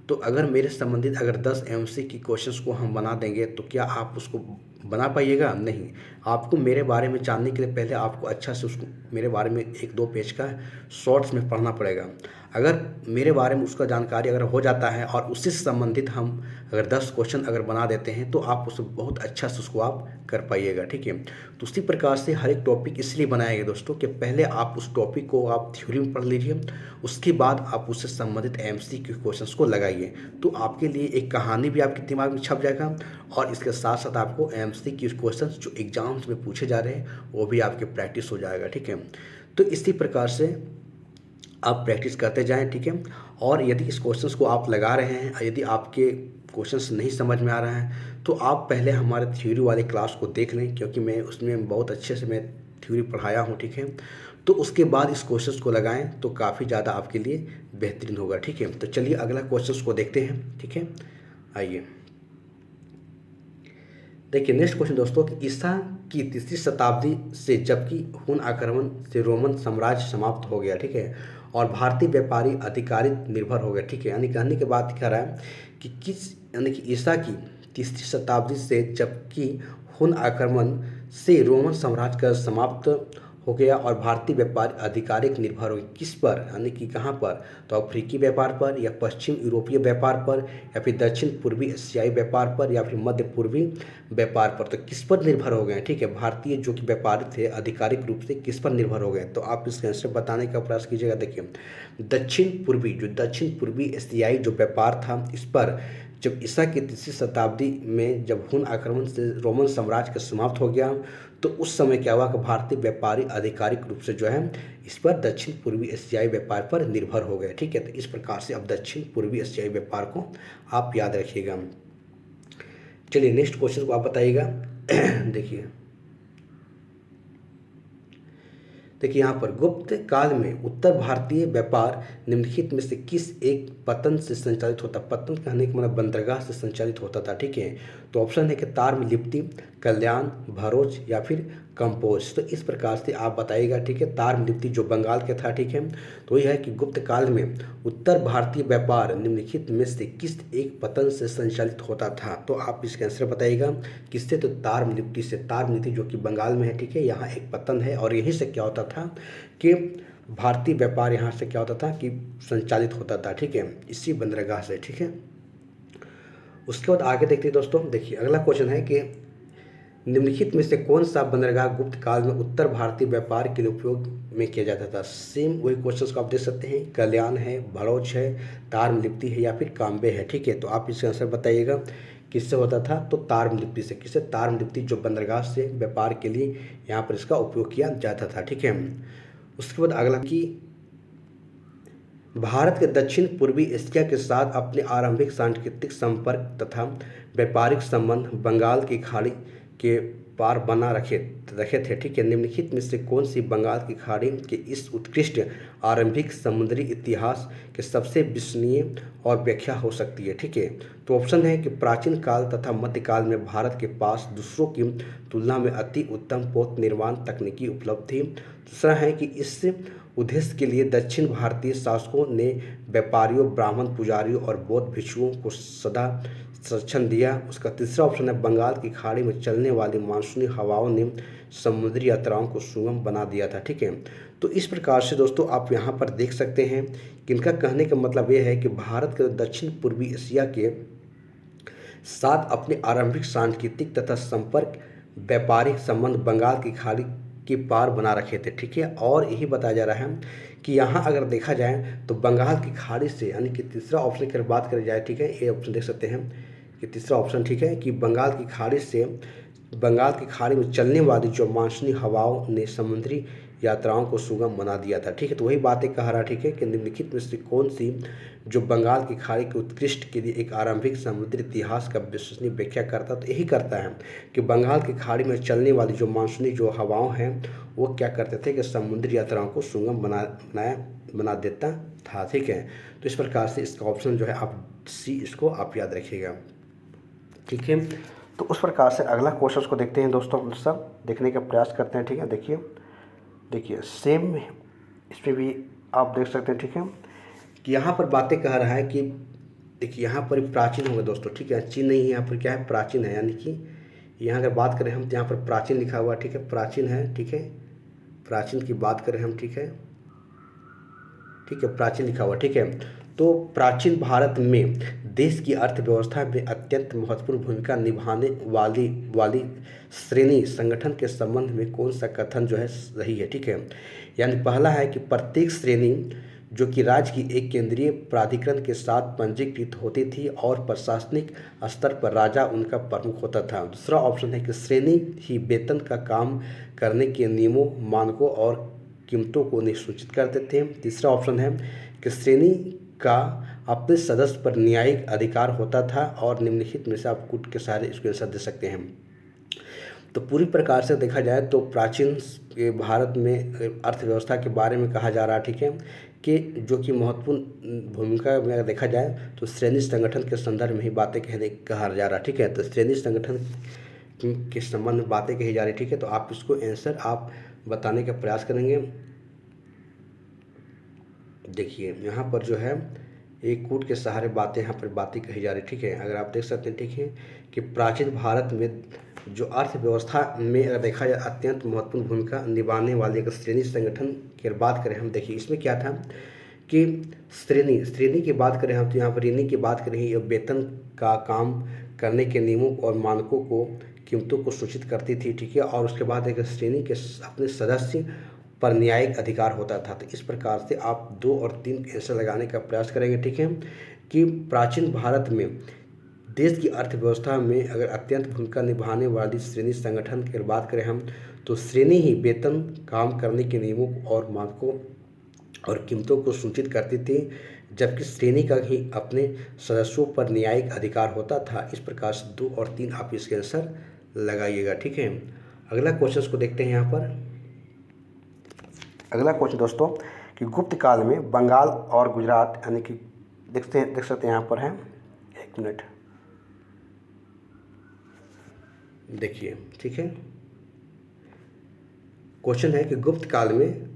तो अगर मेरे संबंधित अगर 10 एमसीक्यू क्वेश्चंस को हम बना देंगे तो क्या आप उसको बना पाइएगा? नहीं। आपको मेरे बारे में जानने के लिए पहले आपको अच्छा से उसको मेरे बारे में 1-2 पेज का शॉर्ट्स में पढ़ना पड़ेगा। अगर मेरे बारे में उसका जानकारी अगर हो जाता है और उससे संबंधित हम अगर 10 क्वेश्चन अगर बना देते हैं तो आप उसे बहुत अच्छा से उसको आप कर पाइएगा, ठीक है। तो उसी प्रकार से हर एक टॉपिक इसलिए बनाया गया दोस्तों कि पहले आप उस टॉपिक को आप थ्योरी में पढ़ लीजिए, उसके बाद आप उससे संबंधित एमसीक्यू क्वेश्चंस को लगाइए, तो आपके लिए एक कहानी भी आपके दिमाग में छप जाएगा और इसके साथ साथ आपको एमसीक्यू क्वेश्चंस जो एग्जाम्स में पूछे जा रहे हैं वो भी आपके प्रैक्टिस हो जाएगा, ठीक है। तो इसी प्रकार से आप प्रैक्टिस करते जाएं, ठीक है। और यदि इस क्वेश्चंस को आप लगा रहे हैं, यदि आपके क्वेश्चंस नहीं समझ में आ रहा है तो आप पहले हमारे थ्योरी वाले क्लास को देख लें, क्योंकि मैं उसमें बहुत अच्छे से मैं थ्योरी पढ़ाया हूँ, ठीक है। तो उसके बाद इस क्वेश्चंस को लगाएं तो काफ़ी ज़्यादा आपके लिए बेहतरीन होगा, ठीक है। तो चलिए अगला क्वेश्चंस को देखते हैं, ठीक है। आइए देखिए नेक्स्ट क्वेश्चन दोस्तों कि ईसा की तीसरी शताब्दी से जबकि हुन आक्रमण से रोमन साम्राज्य समाप्त हो गया, ठीक है, और भारतीय व्यापारी अधिकारित निर्भर हो गए, ठीक है। यानी कहने के बाद कह रहा है कि किस यानी कि ईसा की तीसरी शताब्दी से जबकि हुन आक्रमण से रोमन साम्राज्य का समाप्त हो गया और भारतीय व्यापार आधिकारिक निर्भर हो गए किस पर, यानी कि कहाँ पर, तो अफ्रीकी व्यापार पर या पश्चिम यूरोपीय व्यापार पर या फिर दक्षिण पूर्वी एशियाई व्यापार पर या फिर मध्य पूर्वी व्यापार पर, तो किस पर निर्भर हो गए, ठीक है। भारतीय जो कि व्यापारी थे आधिकारिक रूप से किस पर निर्भर हो गए, तो आप इसका आंसर बताने का प्रयास कीजिएगा। देखिए दक्षिण पूर्वी एशियाई जो व्यापार था इस पर जब ईसा की तीसरी शताब्दी में जब हुन आक्रमण से रोमन साम्राज्य का समाप्त हो गया तो उस समय क्या हुआ कि भारतीय व्यापारी आधिकारिक रूप से जो है इस पर दक्षिण पूर्वी एशियाई व्यापार पर निर्भर हो गए, ठीक है। तो इस प्रकार से अब दक्षिण पूर्वी एशियाई व्यापार को आप याद रखिएगा। चलिए नेक्स्ट क्वेश्चन को आप बताइएगा। देखिए यहाँ पर गुप्त काल में उत्तर भारतीय व्यापार निम्नलिखित में से किस एक पतन से संचालित होता, पतन कहने का मतलब बंदरगाह से संचालित होता था, ठीक है। तो ऑप्शन है कि तार लिप्ति, कल्याण, भरोच या फिर कंपोज। तो इस प्रकार से आप बताइएगा, ठीक है। तार लिप्ति जो बंगाल के था, ठीक है। तो यह है कि गुप्त काल में उत्तर भारतीय व्यापार निम्नलिखित में से किस एक पतन से संचालित होता था, तो आप इसका आंसर बताइएगा किससे, तो तार लिप्ति से। तार लिप्ति जो कि बंगाल में है, ठीक है, यहाँ एक पतन है और यहीं से क्या होता था कि भारतीय व्यापार यहाँ से क्या होता था कि संचालित होता था, ठीक है, इसी बंदरगाह से, ठीक है। उसके बाद आगे देखते हैं दोस्तों। देखिए अगला क्वेश्चन है कि निम्नलिखित में से कौन सा बंदरगाह गुप्त काल में उत्तर भारतीय व्यापार के लिए उपयोग में किया जाता था। सेम वही क्वेश्चंस को आप देख सकते हैं, कल्याण है, भरोच है, तार लिप्ति है या फिर काम्बे है, ठीक है। तो आप इसका आंसर बताइएगा किससे होता था, तो तार लिप्ति से। किससे, तार लिप्ति जो बंदरगाह से व्यापार के लिए यहाँ पर इसका उपयोग किया जाता था, ठीक है। उसके बाद अगला कि भारत के दक्षिण पूर्वी एशिया के साथ अपने आरंभिक सांस्कृतिक संपर्क तथा व्यापारिक संबंध बंगाल की खाड़ी के पार बना रखे थे, ठीक है। निम्नलिखित में से कौन सी बंगाल की खाड़ी के इस उत्कृष्ट आरंभिक समुद्री इतिहास के सबसे विश्वसनीय और व्याख्या हो सकती है, ठीक है। तो ऑप्शन है कि प्राचीन काल तथा मध्यकाल में भारत के पास दूसरों की तुलना में अति उत्तम पोत निर्माण तकनीकी उपलब्ध थी। दूसरा है कि इस उद्देश्य के लिए दक्षिण भारतीय शासकों ने व्यापारियों, ब्राह्मण पुजारियों और बौद्ध भिक्षुओं को सदा संरक्षण दिया। उसका तीसरा ऑप्शन है बंगाल की खाड़ी में चलने वाली मानसूनी हवाओं ने समुद्री यात्राओं को सुगम बना दिया था, ठीक है। तो इस प्रकार से दोस्तों आप यहाँ पर देख सकते हैं कि इनका कहने का मतलब ये है कि भारत के दक्षिण पूर्वी एशिया के साथ अपने आरंभिक सांस्कृतिक तथा संपर्क व्यापारिक संबंध बंगाल की खाड़ी के पार बना रखे थे, ठीक है। और यही बताया जा रहा है कि यहाँ अगर देखा जाए तो बंगाल की खाड़ी से, यानी कि तीसरा ऑप्शन की बात करी जाए, ठीक है, ये ऑप्शन देख सकते हैं कि तीसरा ऑप्शन, ठीक है, कि बंगाल की खाड़ी से, बंगाल की खाड़ी में चलने वाली जो मानसूनी हवाओं ने समुद्री यात्राओं को सुगम बना दिया था, ठीक है। तो वही बातें कह रहा, ठीक है, कि निम्नलिखित में से कौन सी जो बंगाल की खाड़ी के उत्कृष्ट के लिए एक आरंभिक समुद्री इतिहास का विश्वसनीय व्याख्या करता, तो यही करता है कि बंगाल की खाड़ी में चलने वाली जो मानसूनी जो हवाओं हैं वो क्या करते थे कि समुद्री यात्राओं को सुगम बना देता था, ठीक है। तो इस प्रकार से इसका ऑप्शन जो है आप सी, इसको आप याद रखिएगा, ठीक है। तो उस प्रकार से अगला क्वेश्चन को देखते हैं दोस्तों, हम सब देखने का प्रयास करते हैं, ठीक है। देखिए सेम इसमें भी आप देख सकते हैं, ठीक है, कि यहाँ पर बातें कह रहा है कि देखिए यहाँ पर प्राचीन होगा दोस्तों, ठीक है, चीन नहीं है, यहाँ पर क्या है, प्राचीन है। यानी कि यहाँ अगर बात करें हम तो यहाँ पर प्राचीन लिखा हुआ, ठीक है, प्राचीन है, ठीक है, प्राचीन की बात करें हम, ठीक है। ठीक है, प्राचीन लिखा हुआ, ठीक है। तो प्राचीन भारत में देश की अर्थव्यवस्था में अत्यंत महत्वपूर्ण भूमिका निभाने वाली श्रेणी संगठन के संबंध में कौन सा कथन जो है सही है, ठीक है। यानी पहला है कि प्रत्येक श्रेणी जो कि राज्य की एक केंद्रीय प्राधिकरण के साथ पंजीकृत होती थी और प्रशासनिक स्तर पर राजा उनका प्रमुख होता था। दूसरा ऑप्शन है कि श्रेणी ही वेतन का काम करने के नियमों, मानकों और कीमतों को निश्चित करते थे। तीसरा ऑप्शन है कि श्रेणी का अपने सदस्य पर न्यायिक अधिकार होता था। और निम्नलिखित में से आप कूट के सारे इसको आंसर दे सकते हैं। तो पूरी प्रकार से देखा जाए तो प्राचीन भारत में अर्थव्यवस्था के बारे में कहा जा रहा है, ठीक है, कि जो कि महत्वपूर्ण भूमिका में अगर देखा जाए तो श्रेणी संगठन के संदर्भ में ही बातें कहा जा रहा है, ठीक है। तो श्रेणी संगठन के संबंध में बातें कही जा रही है, ठीक है। तो आप इसको आंसर आप बताने का प्रयास करेंगे। देखिए यहाँ पर जो है एक कूट के सहारे बातें यहाँ पर बातें कही जा रही, ठीक है। अगर आप देख सकते हैं, ठीक है, कि प्राचीन भारत में जो अर्थव्यवस्था में अगर देखा जाए अत्यंत महत्वपूर्ण भूमिका निभाने वाले अगर श्रेणी संगठन की बात करें हम, देखिए इसमें क्या था कि श्रेणी की बात करें हम तो यहाँ पर ऋणी की बात करें, ये वेतन का काम करने के नियमों और मानकों को, कीमतों को सूचित करती थी, ठीक है। और उसके बाद एक श्रेणी के अपने सदस्य पर न्यायिक अधिकार होता था। तो इस प्रकार से आप 2 और 3 आंसर लगाने का प्रयास करेंगे, ठीक है, कि प्राचीन भारत में देश की अर्थव्यवस्था में अगर अत्यंत भूमिका निभाने वाली श्रेणी संगठन की बात करें हम तो श्रेणी ही वेतन, काम करने के नियमों और मानकों और कीमतों को सूचित करती थी, जबकि श्रेणी का ही अपने सदस्यों पर न्यायिक अधिकार होता था। इस प्रकार से 2 और 3 आप इसके आंसर लगाइएगा, ठीक है। अगला क्वेश्चन को देखते हैं यहाँ पर। अगला क्वेश्चन दोस्तों कि गुप्त काल में बंगाल और गुजरात यानी कि देख सकते हैं यहाँ पर है, 1 मिनट देखिए, ठीक है। क्वेश्चन है कि गुप्त काल में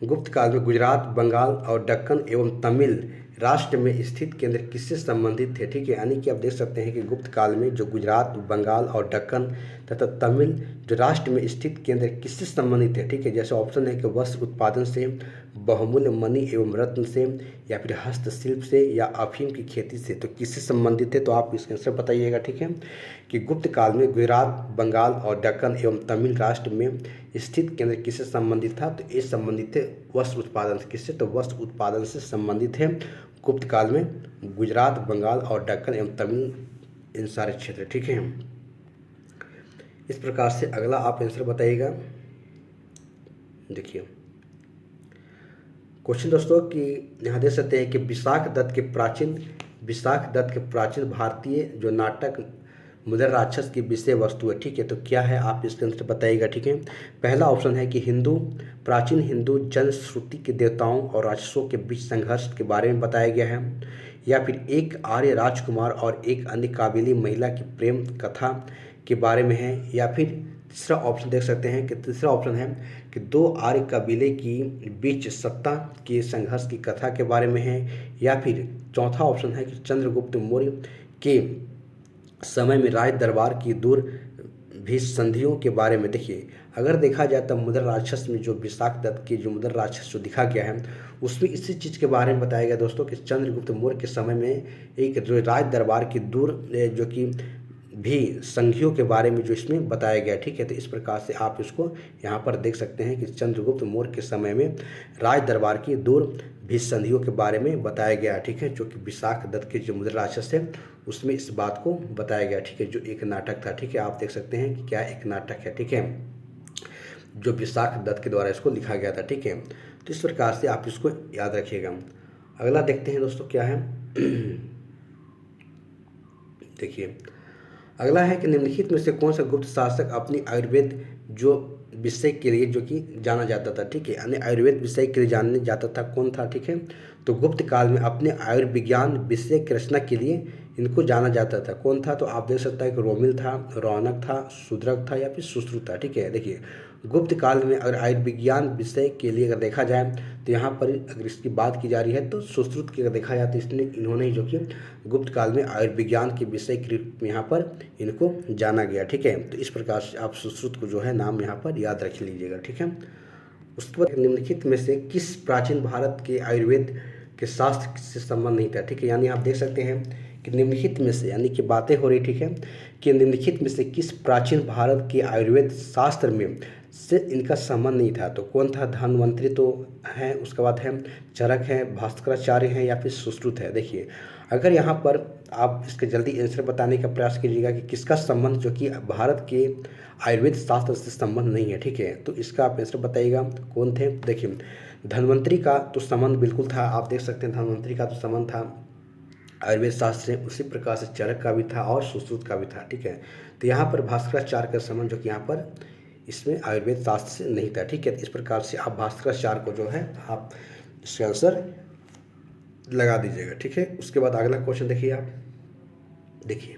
गुजरात, बंगाल और दक्कन एवं तमिल राष्ट्र में स्थित केंद्र किससे संबंधित थे, ठीक है। यानी कि आप देख सकते हैं कि गुप्त काल में जो गुजरात, बंगाल और दक्कन तथा तमिल जो राष्ट्र में स्थित केंद्र किससे संबंधित है, ठीक है। जैसे ऑप्शन है कि वस्त्र उत्पादन से, बहुमूल्य मणि एवं रत्न से, या फिर हस्तशिल्प से, या अफीम की खेती से। तो किससे संबंधित है, तो आप इसका आंसर बताइएगा, ठीक है, कि गुप्त काल में गुजरात, बंगाल और दक्कन एवं तमिल राष्ट्र में स्थित केंद्र किससे संबंधित था। तो ये संबंधित है वस्त्र उत्पादन से। किससे, तो वस्त्र उत्पादन से संबंधित है गुप्त काल में गुजरात, बंगाल और दक्कन एवं तमिल इन सारे क्षेत्र, ठीक है। इस प्रकार से अगला आप आंसर बताइएगा। देखिए क्वेश्चन दोस्तों कि यहाँ देख सकते हैं कि विशाख दत्त के प्राचीन भारतीय जो नाटक मुद्रा राक्षस की विषय वस्तु है, ठीक है। तो क्या है, आप इसके आंसर बताइएगा, ठीक है। पहला ऑप्शन है कि प्राचीन हिंदू जनश्रुति के देवताओं और राक्षसों के बीच संघर्ष के बारे में बताया गया है, या फिर एक आर्य राजकुमार और एक अन्य काबिली महिला की प्रेम कथा के बारे में है, या फिर तीसरा ऑप्शन देख सकते हैं कि तीसरा ऑप्शन है कि 2 आर्य कबीले की बीच सत्ता के संघर्ष की कथा के बारे में है, या फिर चौथा ऑप्शन है कि चंद्रगुप्त मौर्य के समय में राज दरबार की दूर भी संधियों के बारे में। देखिए अगर देखा जाए तो मुद्रा राक्षस में जो विशाख दत्त की जो मुद्रा राक्षस जो दिखा गया है उसमें इसी चीज़ के बारे में बताया गया दोस्तों कि चंद्रगुप्त मौर्य के समय में एक जो राज दरबार की दूर जो कि भी संधियों के बारे में जो इसमें बताया गया, ठीक है। तो इस प्रकार से आप इसको यहाँ पर देख सकते हैं कि चंद्रगुप्त मौर्य के समय में राज दरबार की दूर भी संधियों के बारे में बताया गया, ठीक है, जो कि विशाख दत्त के जो मुद्रा राक्षस है उसमें इस बात को बताया गया, ठीक है, जो एक नाटक था, ठीक है। आप देख सकते हैं कि क्या एक नाटक है, ठीक है, जो विशाख दत्त के द्वारा इसको लिखा गया था, ठीक है। तो इस प्रकार से आप इसको याद रखिएगा। अगला देखते हैं दोस्तों क्या है। देखिए अगला है कि निम्नलिखित में से कौन सा गुप्त शासक अपनी आयुर्वेद जो विषय के लिए जो कि जाना जाता था, ठीक है, यानी आयुर्वेद विषय के लिए जाने जाता था, कौन था, ठीक है। तो गुप्त काल में अपने आयुर्विज्ञान विषय की रचना के लिए इनको जाना जाता था, कौन था, तो आप देख सकते हैं कि रोमिल था, रौनक था, शूद्रक था, या फिर सुश्रुत था, ठीक है। देखिए गुप्त काल में अगर आयुर्विज्ञान विषय के लिए अगर देखा जाए तो यहाँ पर अगर इसकी बात की जा रही है तो सुश्रुत की अगर देखा जाए तो इन्होंने जो कि गुप्त काल में आयुर्विज्ञान के विषय के रूप में यहाँ पर इनको जाना गया, ठीक है। तो इस प्रकार से आप सुश्रुत को जो है नाम यहाँ पर याद रख लीजिएगा, ठीक है। उसके बाद निम्नलिखित में से किस प्राचीन भारत के आयुर्वेद के शास्त्र से संबंध नहीं था, ठीक है। यानी आप देख सकते हैं कि निम्नलिखित में से, यानी कि बातें हो रही, ठीक है, कि निम्नलिखित में से किस प्राचीन भारत के आयुर्वेद शास्त्र में से इनका संबंध नहीं था। तो कौन था? धन्वंतरि तो है, उसके बाद है चरक है, भास्कराचार्य है, या फिर सुश्रुत है। देखिए, अगर यहाँ पर आप इसके जल्दी आंसर बताने का प्रयास कीजिएगा कि किसका संबंध जो कि भारत के आयुर्वेद शास्त्र से संबंध नहीं है, ठीक है, तो इसका आप आंसर बताइएगा कौन थे। देखिए, धन्वंतरि का तो संबंध बिल्कुल था, आप देख सकते हैं धन्वंतरि का तो संबंध था आयुर्वेद शास्त्र से, उसी प्रकार से चरक का भी था और सुश्रुत का भी था, ठीक है। तो यहाँ पर भास्कराचार्य का संबंध जो कि यहाँ पर इसमें आयुर्वेद शास्त्र से नहीं था, ठीक है। इस प्रकार से आप भास्कराचार्य को जो है आप इसका आंसर लगा दीजिएगा, ठीक है। उसके बाद अगला क्वेश्चन देखिए आप, देखिए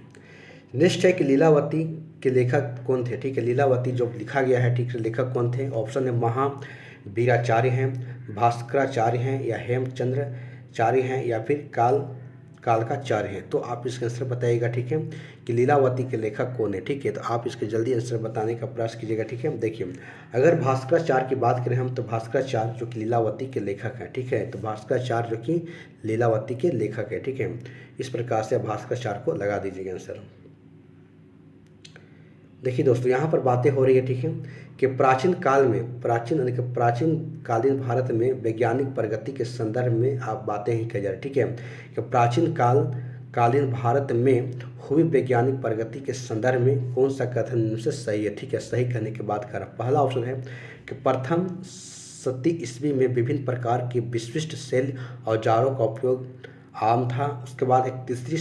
नेक्स्ट है कि लीलावती के लेखक कौन थे, ठीक है। लीलावती जो लिखा गया है, ठीक है, लेखक कौन थे? ऑप्शन है महावीराचार्य हैं, भास्कराचार्य हैं, या हेमचंद्राचार्य हैं, या फिर कालकाचार्य हैं। तो आप इसका आंसर बताइएगा, ठीक है, कि लीलावती के लेखक कौन है, ठीक है। तो आप इसके जल्दी आंसर बताने का प्रयास कीजिएगा, ठीक है। देखिए, अगर भास्कराचार्य की बात करें हम, तो भास्कराचार्य जो कि लीलावती के लेखक हैं, ठीक है। तो भास्कराचार्य जो कि लीलावती के लेखक है, ठीक है। इस प्रकार से भास्कराचार्य को लगा दीजिएगा आंसर। देखिए दोस्तों, यहाँ पर बातें हो रही है, ठीक है, कि प्राचीन काल में, प्राचीन कालीन भारत में वैज्ञानिक प्रगति के संदर्भ में आप बातें ही कही जा रही, ठीक है, कि कालीन भारत में हुई वैज्ञानिक प्रगति के संदर्भ में कौन सा कथन इनसे सही है, ठीक है। सही कहने की बात कर रहा, पहला ऑप्शन है कि प्रथम शती ईस्वी में विभिन्न प्रकार के विशिष्ट शैल औजारों का उपयोग आम था। उसके बाद एक तीसरी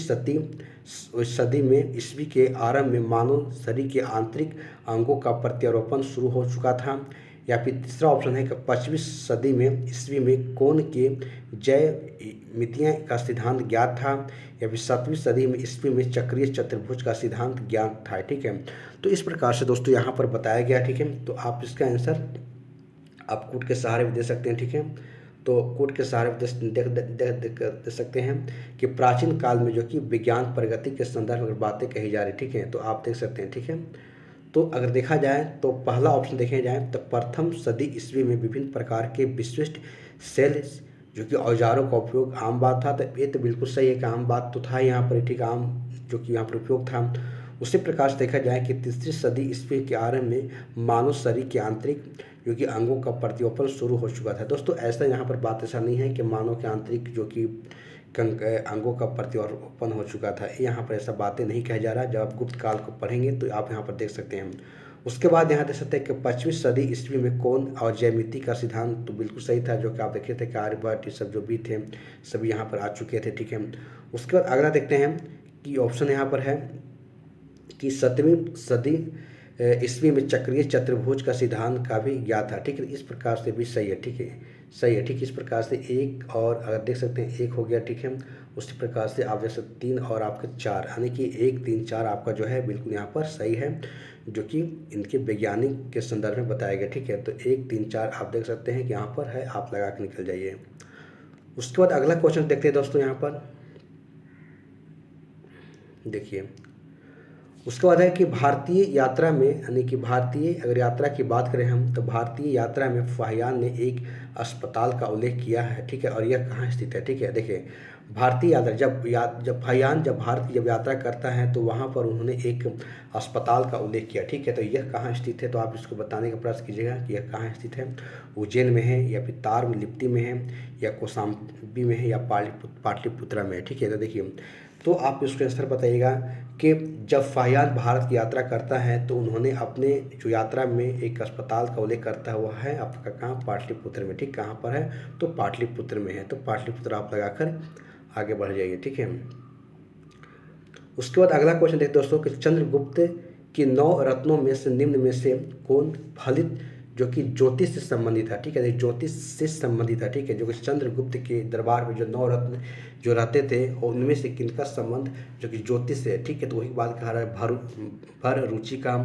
सदी में ईस्वी के आरंभ में मानव शरीर के आंतरिक अंगों का प्रत्यारोपण शुरू हो चुका था। या फिर तीसरा ऑप्शन है कि 25वीं सदी में ईस्वी में कोण के ज्यामितियों का सिद्धांत ज्ञात था। या फिर 7वीं सदी में ईस्वी में चक्रीय चतुर्भुज का सिद्धांत ज्ञात था, ठीक है। तो इस प्रकार से दोस्तों यहाँ पर बताया गया, ठीक है। तो आप इसका आंसर आप कूट के सहारे भी दे सकते हैं, ठीक है। तो कूट के सहारे दे सकते हैं कि प्राचीन काल में जो कि विज्ञान प्रगति के संदर्भ में बातें कही जा रही, ठीक है। तो आप देख सकते हैं, ठीक है। तो अगर देखा जाए तो पहला ऑप्शन देखे जाए तो प्रथम सदी ईस्वी में विभिन्न प्रकार के विशिष्ट शैल जो कि औजारों का उपयोग आम बात था। तो ये तो बिल्कुल सही है कि आम बात तो था यहाँ पर, ठीक, आम जो कि यहाँ पर उपयोग था। उसी प्रकार से देखा जाए कि तीसरी सदी ईस्वी के आरंभ में मानव शरीर के आंतरिक जो कि अंगों का प्रत्यारोपण शुरू हो चुका था। दोस्तों ऐसा यहाँ पर बात ऐसा नहीं है कि मानव के आंतरिक जो कि अंगों का प्रत्यारोपण हो चुका था, यहाँ पर ऐसा बातें नहीं कहा जा रहा। जब आप गुप्त काल को पढ़ेंगे तो आप यहाँ पर देख सकते हैं। उसके बाद यहाँ देख सकते हैं कि 25वीं सदी ईस्वी में कोण और ज्यामिति का सिद्धांत तो बिल्कुल सही था, जो कि आप देखे थे कि आर्यभट्ट ये सब जो भी थे सभी यहाँ पर आ चुके थे, ठीक है। उसके बाद अगला देखते हैं कि ऑप्शन यहाँ पर है कि 7वीं सदी ईस्वी में चक्रीय चतुर्भुज का सिद्धांत का भी ज्ञात था, ठीक है। इस प्रकार से भी सही है, ठीक है, सही है, ठीक। इस प्रकार से एक और अगर देख सकते हैं एक हो गया, ठीक है। उसी प्रकार से आप देख सकते 3 और आपके 4, यानी कि 1 3 4 आपका जो है बिल्कुल यहाँ पर सही है, जो कि इनके वैज्ञानिक के संदर्भ में बताया गया, ठीक है। तो 1 3 4 आप देख सकते हैं कि यहाँ पर है, आप लगा के निकल जाइए। उसके बाद अगला क्वेश्चन देखते हैं दोस्तों, यहाँ पर देखिए। उसके बाद है कि भारतीय यात्रा में, यानी कि भारतीय अगर यात्रा की बात करें हम, तो भारतीय यात्रा में फाहियान ने एक अस्पताल का उल्लेख किया है, ठीक है। और यह कहाँ स्थित है, ठीक है। देखिए, भारतीय यात्रा जब फाहियान जब भारत की यात्रा करता है तो वहाँ पर उन्होंने एक अस्पताल का उल्लेख किया, ठीक है। तो यह कहाँ स्थित है, तो आप इसको बताने का प्रयास कीजिएगा कि यह कहाँ स्थित है। उज्जैन में है, या फिर तार लिप्ति में है, या कौशाम्बी में है, या पाटलिपुत्रा में है, ठीक है। तो देखिए, तो आप इसको आंसर बताइएगा कि जब फाहियान भारत की यात्रा करता है तो उन्होंने अपने जो यात्रा में एक अस्पताल का उल्लेख करता है, वह है आपका कहाँ, पाटलिपुत्र में, ठीक। कहाँ पर है, तो पाटलिपुत्र में है। तो पाटलिपुत्र आप लगाकर आगे बढ़ जाइए, ठीक है। उसके बाद अगला क्वेश्चन देखते दोस्तों कि चंद्रगुप्त की 9 रत्नों में से निम्न में से कौन फलित जो कि ज्योतिष से संबंधित था, ठीक है। ज्योतिष से संबंधित था, ठीक है। जो कि चंद्रगुप्त के दरबार में जो 9 रत्न जो रहते थे और उनमें से किनका संबंध जो कि ज्योतिष से है, ठीक है। तो वही बात कह रहा है, भर रुचि का,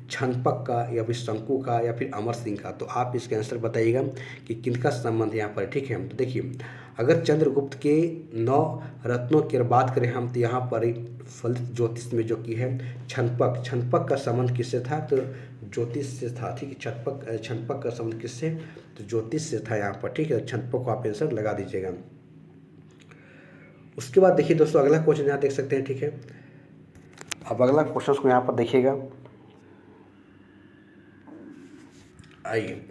छनपक का, या फिर शंकु का, या फिर अमर सिंह का। तो आप इसका आंसर बताइएगा कि किनका संबंध यहाँ पर, ठीक है। तो देखिए, अगर चंद्रगुप्त के 9 रत्नों की बात करें हम, तो यहाँ पर फलित ज्योतिष में जो कि है छनपक का संबंध किससे था, तो ज्योतिष से था। ठीक है, छनपक का संबंध किससे, तो ज्योतिष से था यहाँ पर। ठीक है, छनपक को आप आंसर लगा दीजिएगा। उसके बाद देखिए दोस्तों, अगला क्वेश्चन यहाँ देख सकते हैं। ठीक है, अब अगला क्वेश्चन को यहाँ पर देखिएगा। आइए,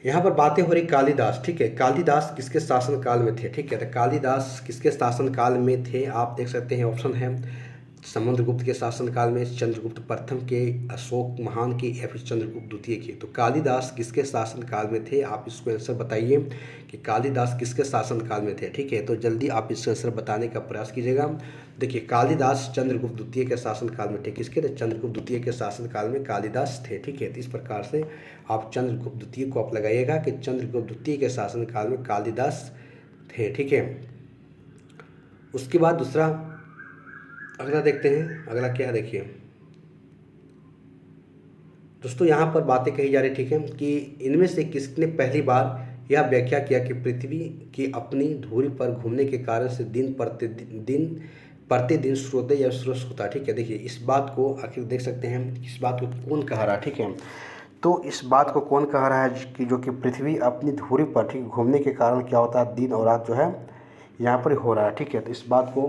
यहाँ पर बातें हो रही कालिदास। ठीक है, कालिदास किसके शासन काल में थे। ठीक है, तो कालिदास किसके शासन काल में थे, आप देख सकते हैं ऑप्शन है समुद्रगुप्त के शासनकाल में, चंद्रगुप्त प्रथम के, अशोक महान के, या फिर चंद्रगुप्त द्वितीय के। तो कालिदास किसके शासनकाल में थे, आप इसको आंसर बताइए कि कालिदास किसके शासनकाल में थे। ठीक है, तो जल्दी आप इसका आंसर बताने का प्रयास कीजिएगा। देखिए, कालिदास चंद्रगुप्त द्वितीय के शासनकाल में थे। किसके थे, चंद्रगुप्त द्वितीय के शासनकाल में कालिदास थे। ठीक है, तो इस प्रकार से आप चंद्रगुप्त द्वितीय को आप लगाइएगा कि चंद्रगुप्त द्वितीय के शासनकाल में कालिदास थे। ठीक है, उसके बाद दूसरा अगला देखते हैं। अगला क्या है, देखिए दोस्तों, यहाँ पर बातें कही जा रही। ठीक है, कि इनमें से किसने पहली बार यह व्याख्या किया कि पृथ्वी की अपनी धुरी पर घूमने के कारण से दिन प्रतिदिन सूर्योदय या सूर्यास्त होता है। ठीक है, देखिए इस बात को आखिर देख सकते हैं, इस बात को कौन कह रहा है। ठीक है, तो इस बात को कौन कह रहा है कि जो कि पृथ्वी अपनी धुरी पर ठीक घूमने के कारण क्या होता है, दिन और रात जो है यहाँ पर हो रहा है। ठीक है, तो इस बात को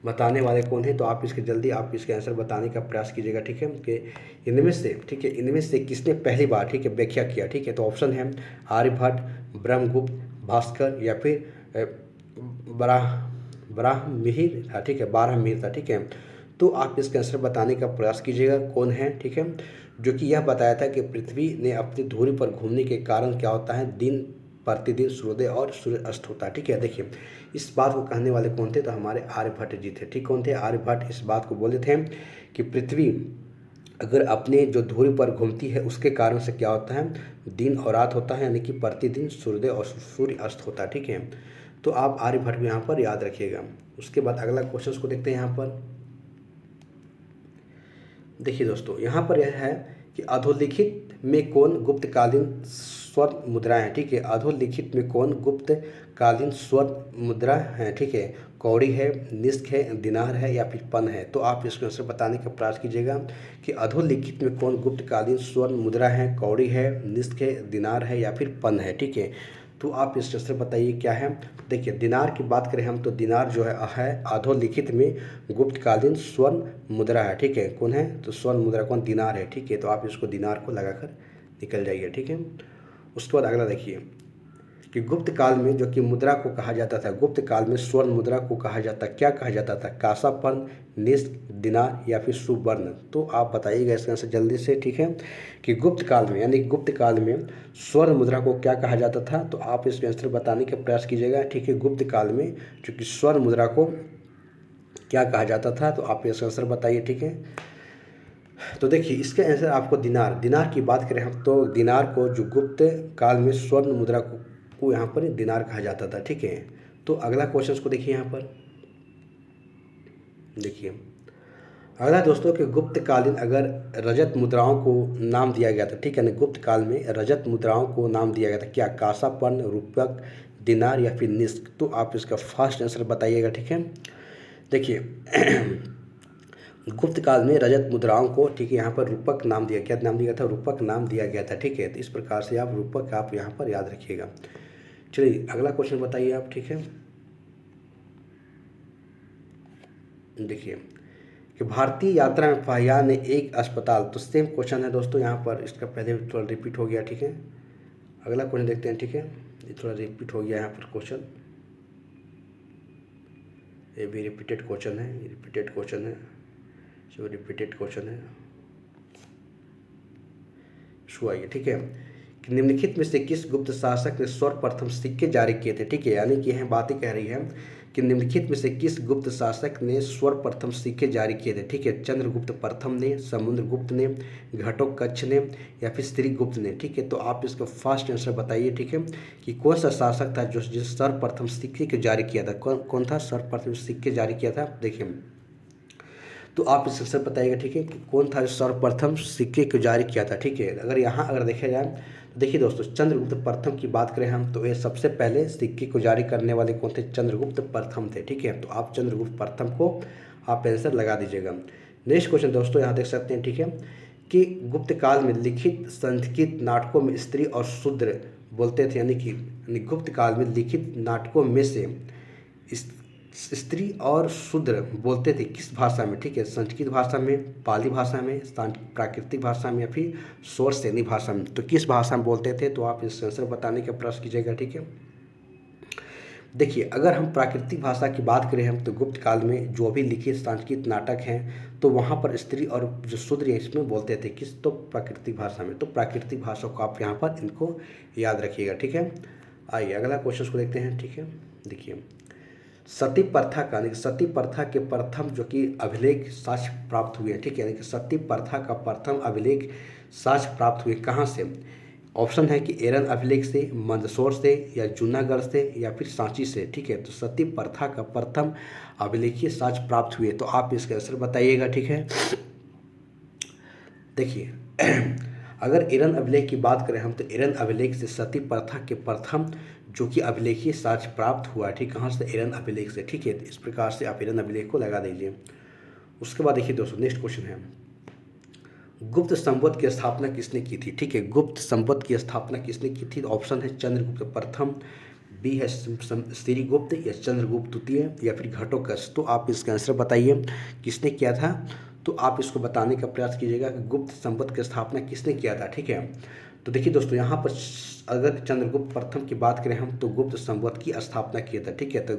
बताने वाले कौन है, तो आप इसके जल्दी आप इसके आंसर बताने का प्रयास कीजिएगा। ठीक है, कि इनमें से, ठीक है, इनमें से किसने पहली बार, ठीक है, व्याख्या किया। ठीक है, तो ऑप्शन है आर्यभट्ट, ब्रह्मगुप्त, भास्कर, या फिर बारहमिहिर था। ठीक है, बारहमिहिर था। ठीक है, तो आप इसके आंसर बताने का प्रयास कीजिएगा कौन है। ठीक है, जो कि यह बताया था कि पृथ्वी ने अपनी धुरी पर घूमने के कारण क्या होता है, दिन प्रतिदिन सूर्योदय और सूर्य अस्त होता है। ठीक है, देखिए इस बात को कहने वाले कौन थे, तो हमारे आर्यभट्ट जी थे। ठीक, कौन थे, आर्यभट्ट इस बात को बोले थे कि पृथ्वी अगर अपने जो धुरी पर घूमती है उसके कारण से क्या होता है, दिन और रात होता है, यानी कि प्रतिदिन सूर्योदय और सूर्य अस्त होता है। ठीक है, तो आप आर्यभट्ट को यहाँ पर याद रखिएगा। उसके बाद अगला क्वेश्चन को देखते हैं। यहाँ पर देखिए दोस्तों, यहाँ पर यह है कि अधोलिखित में कौन गुप्तकालीन स्वर्ण मुद्राएं हैं। ठीक है, अधोलिखित में कौन गुप्तकालीन स्वर्ण मुद्रा है। ठीक है, कौड़ी है, निस्क है, दिनार है, या फिर पन है। तो आप इसको आंसर बताने का प्रयास कीजिएगा कि अधोलिखित में कौन गुप्तकालीन स्वर्ण मुद्रा है, कौड़ी है, निस्क है, दिनार है, या फिर पन है। ठीक है, तो आप इसका आंसर बताइए क्या है। देखिए, दिनार की बात करें हम, तो दिनार जो है अधोलिखित में गुप्तकालीन स्वर्ण मुद्रा है। ठीक है, कौन है, तो स्वर्ण मुद्रा कौन, दिनार है। ठीक है, तो आप इसको दिनार को लगाकर निकल जाइए। ठीक है, उसके बाद अगला देखिए कि गुप्त काल में जो कि मुद्रा को कहा जाता था, गुप्त काल में स्वर्ण मुद्रा को कहा जाता, क्या कहा जाता था, कांसापर्ण, निस्क, दिनार, या फिर सुवर्ण। तो आप बताइएगा इसका आंसर जल्दी से। ठीक है, कि गुप्त काल में, यानी गुप्त काल में स्वर्ण मुद्रा को क्या कहा जाता था, तो आप इसका आंसर बताने का प्रयास कीजिएगा। ठीक है, गुप्त काल में जो कि स्वर्ण मुद्रा को क्या कहा जाता था, तो आप इसका आंसर बताइए। ठीक है, तो देखिए इसका आंसर आपको दिनार की बात करें हम, तो दिनार को जो गुप्त काल में स्वर्ण मुद्रा को यहाँ पर दिनार कहा जाता था। ठीक है, तो अगला क्वेश्चन को देखिए। यहाँ पर देखिए अगला दोस्तों कि गुप्त कालीन अगर रजत मुद्राओं को नाम दिया गया था। ठीक है ना, गुप्त काल में रजत मुद्राओं को नाम दिया गया था, क्या, कांसापर्ण, रूपक, दिनार, या फिर निस्क। तो आप इसका फर्स्ट आंसर बताइएगा। ठीक है, देखिए गुप्त काल में रजत मुद्राओं को, ठीक है, यहाँ पर रूपक नाम दिया, क्या नाम दिया था, रूपक नाम दिया गया था। ठीक है, तो इस प्रकार से आप रूपक आप यहाँ पर याद रखिएगा। चलिए अगला क्वेश्चन बताइए आप। ठीक है, देखिए कि भारतीय यात्रा में फाहियान ने एक अस्पताल, तो सेम क्वेश्चन है दोस्तों, यहाँ पर इसका पहले थोड़ा रिपीट हो गया। ठीक है, अगला क्वेश्चन देखते हैं। ठीक है, ये थोड़ा रिपीट हो गया यहाँ पर क्वेश्चन, ये भी रिपीटेड क्वेश्चन है, ये रिपीटेड क्वेश्चन है, जो रिपीटेड क्वेश्चन है शो आइए। ठीक है, कि निम्नलिखित में से किस गुप्त शासक ने सर्वप्रथम सिक्के जारी किए थे। ठीक है, यानी कि यह बातें कह रही है कि निम्नलिखित में से किस गुप्त शासक ने सर्वप्रथम सिक्के जारी किए थे। ठीक है, चंद्रगुप्त प्रथम ने, समुद्रगुप्त ने, घटोत्कच ने, या फिर स्त्रीगुप्त ने। ठीक है, तो आप इसका फर्स्ट आंसर बताइए। ठीक है, कि कौन सा शासक था जो जिस सर्वप्रथम सिक्के को जारी किया था, कौन था सर्वप्रथम सिक्के जारी किया था। देखिए तो आप इस आंसर बताइएगा। ठीक है, कि कौन था जो सर्वप्रथम सिक्के को जारी किया था। ठीक है, अगर यहाँ अगर देखा जाए देखिए दोस्तों, चंद्रगुप्त प्रथम की बात करें हम तो ये सबसे पहले सिक्के को जारी करने वाले कौन थे? चंद्रगुप्त प्रथम थे। ठीक है, तो आप चंद्रगुप्त प्रथम को आप आंसर लगा दीजिएगा। नेक्स्ट क्वेश्चन दोस्तों यहाँ देख सकते हैं, ठीक है, कि गुप्त काल में लिखित संस्कृत नाटकों में स्त्री और शूद्र बोलते थे, यानी गुप्त काल में लिखित नाटकों में से स्त्री और शूद्र बोलते थे किस भाषा में? ठीक है, संस्कृत भाषा में, पाली भाषा में, प्राकृतिक भाषा में या फिर स्वर्ण सैनी भाषा में। तो किस भाषा में बोलते थे? तो आप इस आंसर बताने का प्रयास कीजिएगा। ठीक है, देखिए अगर हम प्राकृतिक भाषा की बात करें हम तो गुप्त काल में जो भी लिखित संस्कृत नाटक हैं तो वहाँ पर स्त्री और जो शूद्र हैं इसमें बोलते थे किस? तो प्राकृतिक भाषा में। तो प्राकृतिक भाषा को आप यहाँ पर इनको याद रखिएगा। ठीक है, आइए अगला क्वेश्चन को देखते हैं। ठीक है, देखिए सती प्रथा का, यानी कि सती प्रथा के प्रथम जो कि अभिलेख साक्ष्य प्राप्त हुए हैं। ठीक है, यानी कि सती प्रथा का प्रथम अभिलेख साक्ष्य प्राप्त हुए कहाँ से? ऑप्शन है कि एरन अभिलेख से, मंदसौर से, या जूनागढ़ से, या फिर सांची से। ठीक है, तो सती प्रथा का प्रथम अभिलेखीय साक्ष्य प्राप्त हुए, तो आप इसका आंसर बताइएगा। ठीक है, देखिए अगर एरन अभिलेख की बात करें हम तो एरन अभिलेख से सती प्रथा के प्रथम जो कि अभिलेखीय साक्ष्य प्राप्त हुआ। ठीक, कहाँ से? एरन अभिलेख से। ठीक है, तो इस प्रकार से आप एरन अभिलेख को लगा दीजिए। उसके बाद देखिए दोस्तों नेक्स्ट क्वेश्चन है, गुप्त संवत की स्थापना किसने की थी? ठीक है, गुप्त संवत की स्थापना किसने की थी? ऑप्शन है चंद्रगुप्त प्रथम, बी है श्रीगुप्त, या चंद्रगुप्त द्वितीय, या फिर घटोत्कच। तो आप इसका आंसर बताइए किसने किया था? तो आप इसको बताने का प्रयास कीजिएगा कि गुप्त संवत की स्थापना किसने किया था। ठीक है, तो देखिए दोस्तों यहाँ पर अगर चंद्रगुप्त प्रथम की बात करें हम तो गुप्त संवत की स्थापना किया था। ठीक है, तो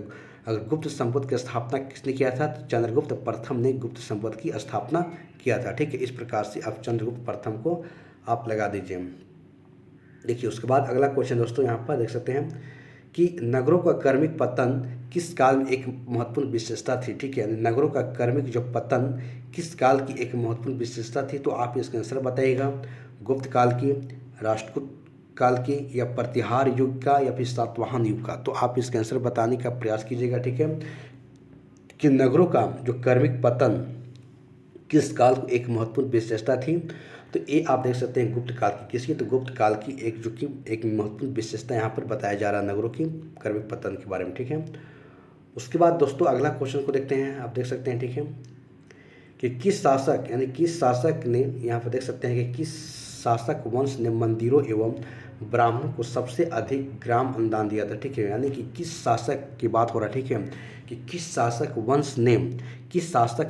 अगर गुप्त संवत की स्थापना किसने किया था? तो चंद्रगुप्त प्रथम ने गुप्त संवत की स्थापना किया था। ठीक है, इस प्रकार से आप चंद्रगुप्त प्रथम को आप लगा दीजिए। देखिए उसके बाद अगला क्वेश्चन दोस्तों यहाँ पर देख सकते हैं कि नगरों का क्रमिक पतन किस काल में एक महत्वपूर्ण विशेषता थी? ठीक है, नगरों का क्रमिक जो पतन किस काल की एक महत्वपूर्ण विशेषता थी? तो आप इसका आंसर बताइएगा। गुप्त काल की, राष्ट्रकूट काल की, या प्रतिहार युग का, या फिर सातवाहन युग का। तो आप इसका आंसर बताने का प्रयास कीजिएगा। ठीक है, कि नगरों का जो क्रमिक पतन किस काल को एक महत्वपूर्ण विशेषता थी? तो ये आप देख सकते हैं गुप्त काल की। किसकी? तो गुप्त काल की एक जो कि एक महत्वपूर्ण विशेषता यहाँ पर बताया जा रहा है नगरों की क्रमिक पतन के बारे में। ठीक है, उसके बाद दोस्तों अगला क्वेश्चन को देखते हैं। आप देख सकते हैं, ठीक है, कि किस शासक, यानी किस शासक ने, यहाँ पर देख सकते हैं कि किस शासक वंश ने मंदिरों एवं ब्राह्मणों को सबसे अधिक ग्राम अनुदान दिया था। ठीक है, यानी कि किस शासक की बात हो रहा है। ठीक है, कि किस शासक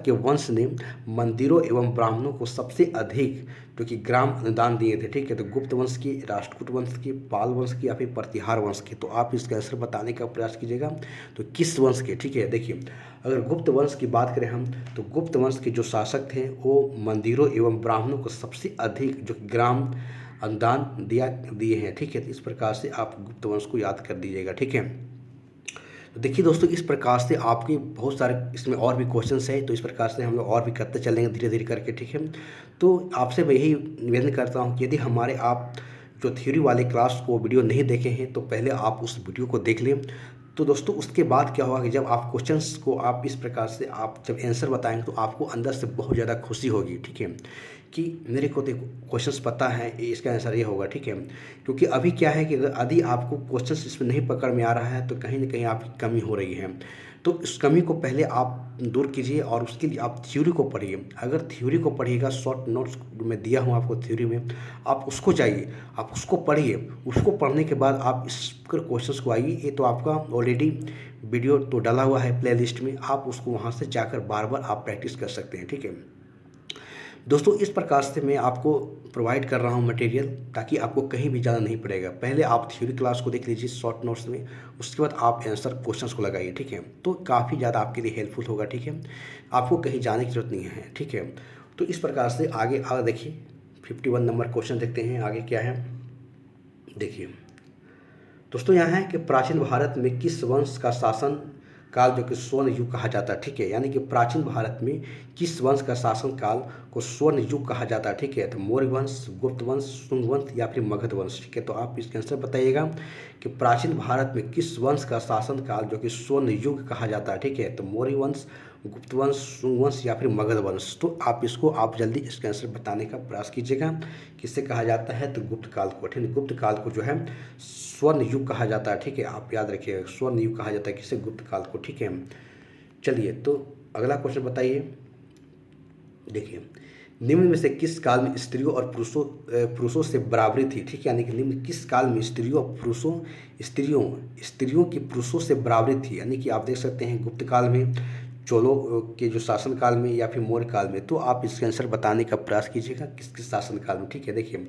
के वंश ने मंदिरों एवं ब्राह्मणों को सबसे अधिक जो कि ग्राम अनुदान दिए थे। ठीक है, तो गुप्त वंश की, राष्ट्रकूट वंश की, पाल वंश की, या फिर प्रतिहार वंश की। तो आप इसका आंसर बताने का प्रयास कीजिएगा। तो किस वंश के? ठीक है, देखिए अगर गुप्त वंश की बात करें हम तो गुप्त वंश के जो शासक थे वो मंदिरों एवं ब्राह्मणों को सबसे अधिक जो ग्राम अनुदान दिए हैं। ठीक है, तो इस प्रकार से आप गुप्त वंश को याद कर दीजिएगा। ठीक है, तो देखिए दोस्तों इस प्रकार से आपके बहुत सारे इसमें और भी क्वेश्चंस हैं, तो इस प्रकार से हम लोग और भी करते चलेंगे धीरे धीरे करके। ठीक है, तो आपसे मैं यही निवेदन करता हूँ कि यदि हमारे आप जो थ्योरी वाले क्लास को वीडियो नहीं देखे हैं तो पहले आप उस वीडियो को देख लें। तो दोस्तों उसके बाद क्या होगा कि जब आप क्वेश्चंस को आप इस प्रकार से आप जब आंसर बताएंगे तो आपको अंदर से बहुत ज़्यादा खुशी होगी। ठीक है, कि मेरे को तो क्वेश्चंस पता है इसका आंसर ये होगा। ठीक है, क्योंकि अभी क्या है कि यदि आपको क्वेश्चंस इसमें नहीं पकड़ में आ रहा है तो कहीं ना कहीं आपकी कमी हो रही है। तो इस कमी को पहले आप दूर कीजिए और उसके लिए आप थ्योरी को पढ़िए। अगर थ्योरी को पढ़िएगा, शॉर्ट नोट्स मैं दिया हूँ आपको थ्योरी में, आप उसको जाइए, आप उसको पढ़िए। उसको पढ़ने के बाद आप इस क्वेश्चंस को आइए। ये तो आपका ऑलरेडी वीडियो तो डाला हुआ है प्ले लिस्ट में, आप उसको वहाँ से जाकर बार बार आप प्रैक्टिस कर सकते हैं। ठीक है दोस्तों, इस प्रकार से मैं आपको प्रोवाइड कर रहा हूं मटेरियल ताकि आपको कहीं भी जाना नहीं पड़ेगा। पहले आप थ्योरी क्लास को देख लीजिए शॉर्ट नोट्स में, उसके बाद आप आंसर क्वेश्चंस को लगाइए। ठीक है, तो काफ़ी ज़्यादा आपके लिए हेल्पफुल होगा। ठीक है, आपको कहीं जाने की जरूरत नहीं है। ठीक है, तो इस प्रकार से आगे देखिए 51 नंबर क्वेश्चन देखते हैं आगे क्या है। देखिए दोस्तों यहाँ है कि प्राचीन भारत में किस वंश का शासन काल जो कि स्वर्ण युग कहा जाता है। ठीक है, यानी कि प्राचीन भारत में किस वंश का शासन काल को स्वर्ण युग कहा जाता है। ठीक है, तो मौर्य वंश, गुप्त वंश, शुंग वंश, या फिर मगध वंश। ठीक है, तो आप इसके आंसर बताइएगा कि प्राचीन भारत में किस वंश का शासन काल जो कि स्वर्ण युग कहा जाता है। ठीक है, तो मौर्य वंश, गुप्त वंश, शुंग वंश या फिर मगध वंश। तो आप जल्दी इसका आंसर बताने का प्रयास कीजिएगा। किससे कहा जाता है? तो गुप्त काल को। ठीक है, गुप्त काल को जो है स्वर्ण युग कहा जाता है। ठीक है, आप याद रखिएगा, स्वर्ण युग कहा जाता है किसे? गुप्त काल को। ठीक है, चलिए तो अगला क्वेश्चन बताइए। देखिए, निम्न में से किस काल में स्त्रियों और पुरुषों से बराबरी थी? ठीक है, यानी कि निम्न किस काल में स्त्रियों और स्त्रियों की पुरुषों से बराबरी थी? यानी कि आप देख सकते हैं गुप्त काल में, चोलों के जो शासन काल में, या फिर मौर्य काल में। तो आप इसके आंसर बताने का प्रयास कीजिएगा किस किस शासन काल में। ठीक है, देखिए,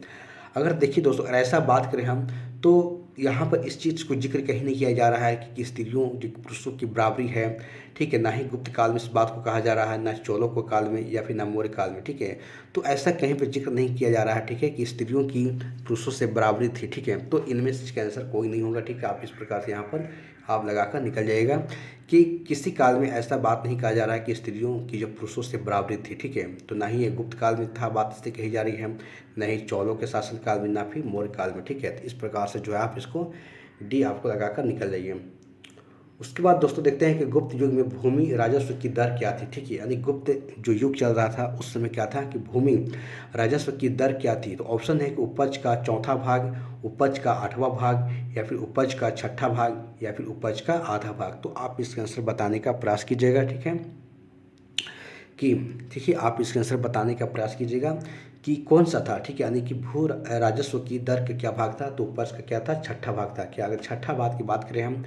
अगर देखिए दोस्तों, अगर ऐसा बात करें हम, तो यहाँ पर इस चीज़ को जिक्र कहीं नहीं किया जा रहा है कि स्त्रियों जो पुरुषों की बराबरी है। ठीक है, ना ही गुप्त काल में इस बात को कहा जा रहा है, ना चोलों को काल में या फिर ना मौर्य काल में। ठीक है, तो ऐसा कहीं पर जिक्र नहीं किया जा रहा है। ठीक है, कि स्त्रियों की पुरुषों से बराबरी थी। ठीक है, तो इनमें से इसका आंसर कोई नहीं होगा। ठीक है, आप इस प्रकार से यहाँ पर आप लगाकर निकल जाएगा कि किसी काल में ऐसा बात नहीं कहा जा रहा है कि स्त्रियों की जो पुरुषों से बराबरी थी। ठीक है, तो ना ही ये गुप्त काल में था बात इससे कही जा रही है, न ही चौलों के शासन काल में, ना फिर मौर्य काल में। ठीक है, तो इस प्रकार से जो है आप इसको डी आपको लगाकर निकल जाइए। उसके बाद दोस्तों देखते हैं कि गुप्त युग में भूमि राजस्व की दर क्या थी। ठीक है, यानी गुप्त जो युग चल रहा था उस समय क्या था कि भूमि राजस्व की दर क्या थी? तो ऑप्शन है कि उपज का चौथा भाग, उपज का आठवां भाग, या फिर उपज का छठा भाग, या फिर उपज का आधा भाग। तो आप इसका आंसर बताने का प्रयास कीजिएगा। ठीक है, कि ठीक है, आप इसका आंसर बताने का प्रयास कीजिएगा कि कौन सा था। ठीक है, यानी कि भू राजस्व की दर का क्या भाग था? तो उपज का क्या था? छठा भाग था। क्या अगर छठा भाग की बात करें हम,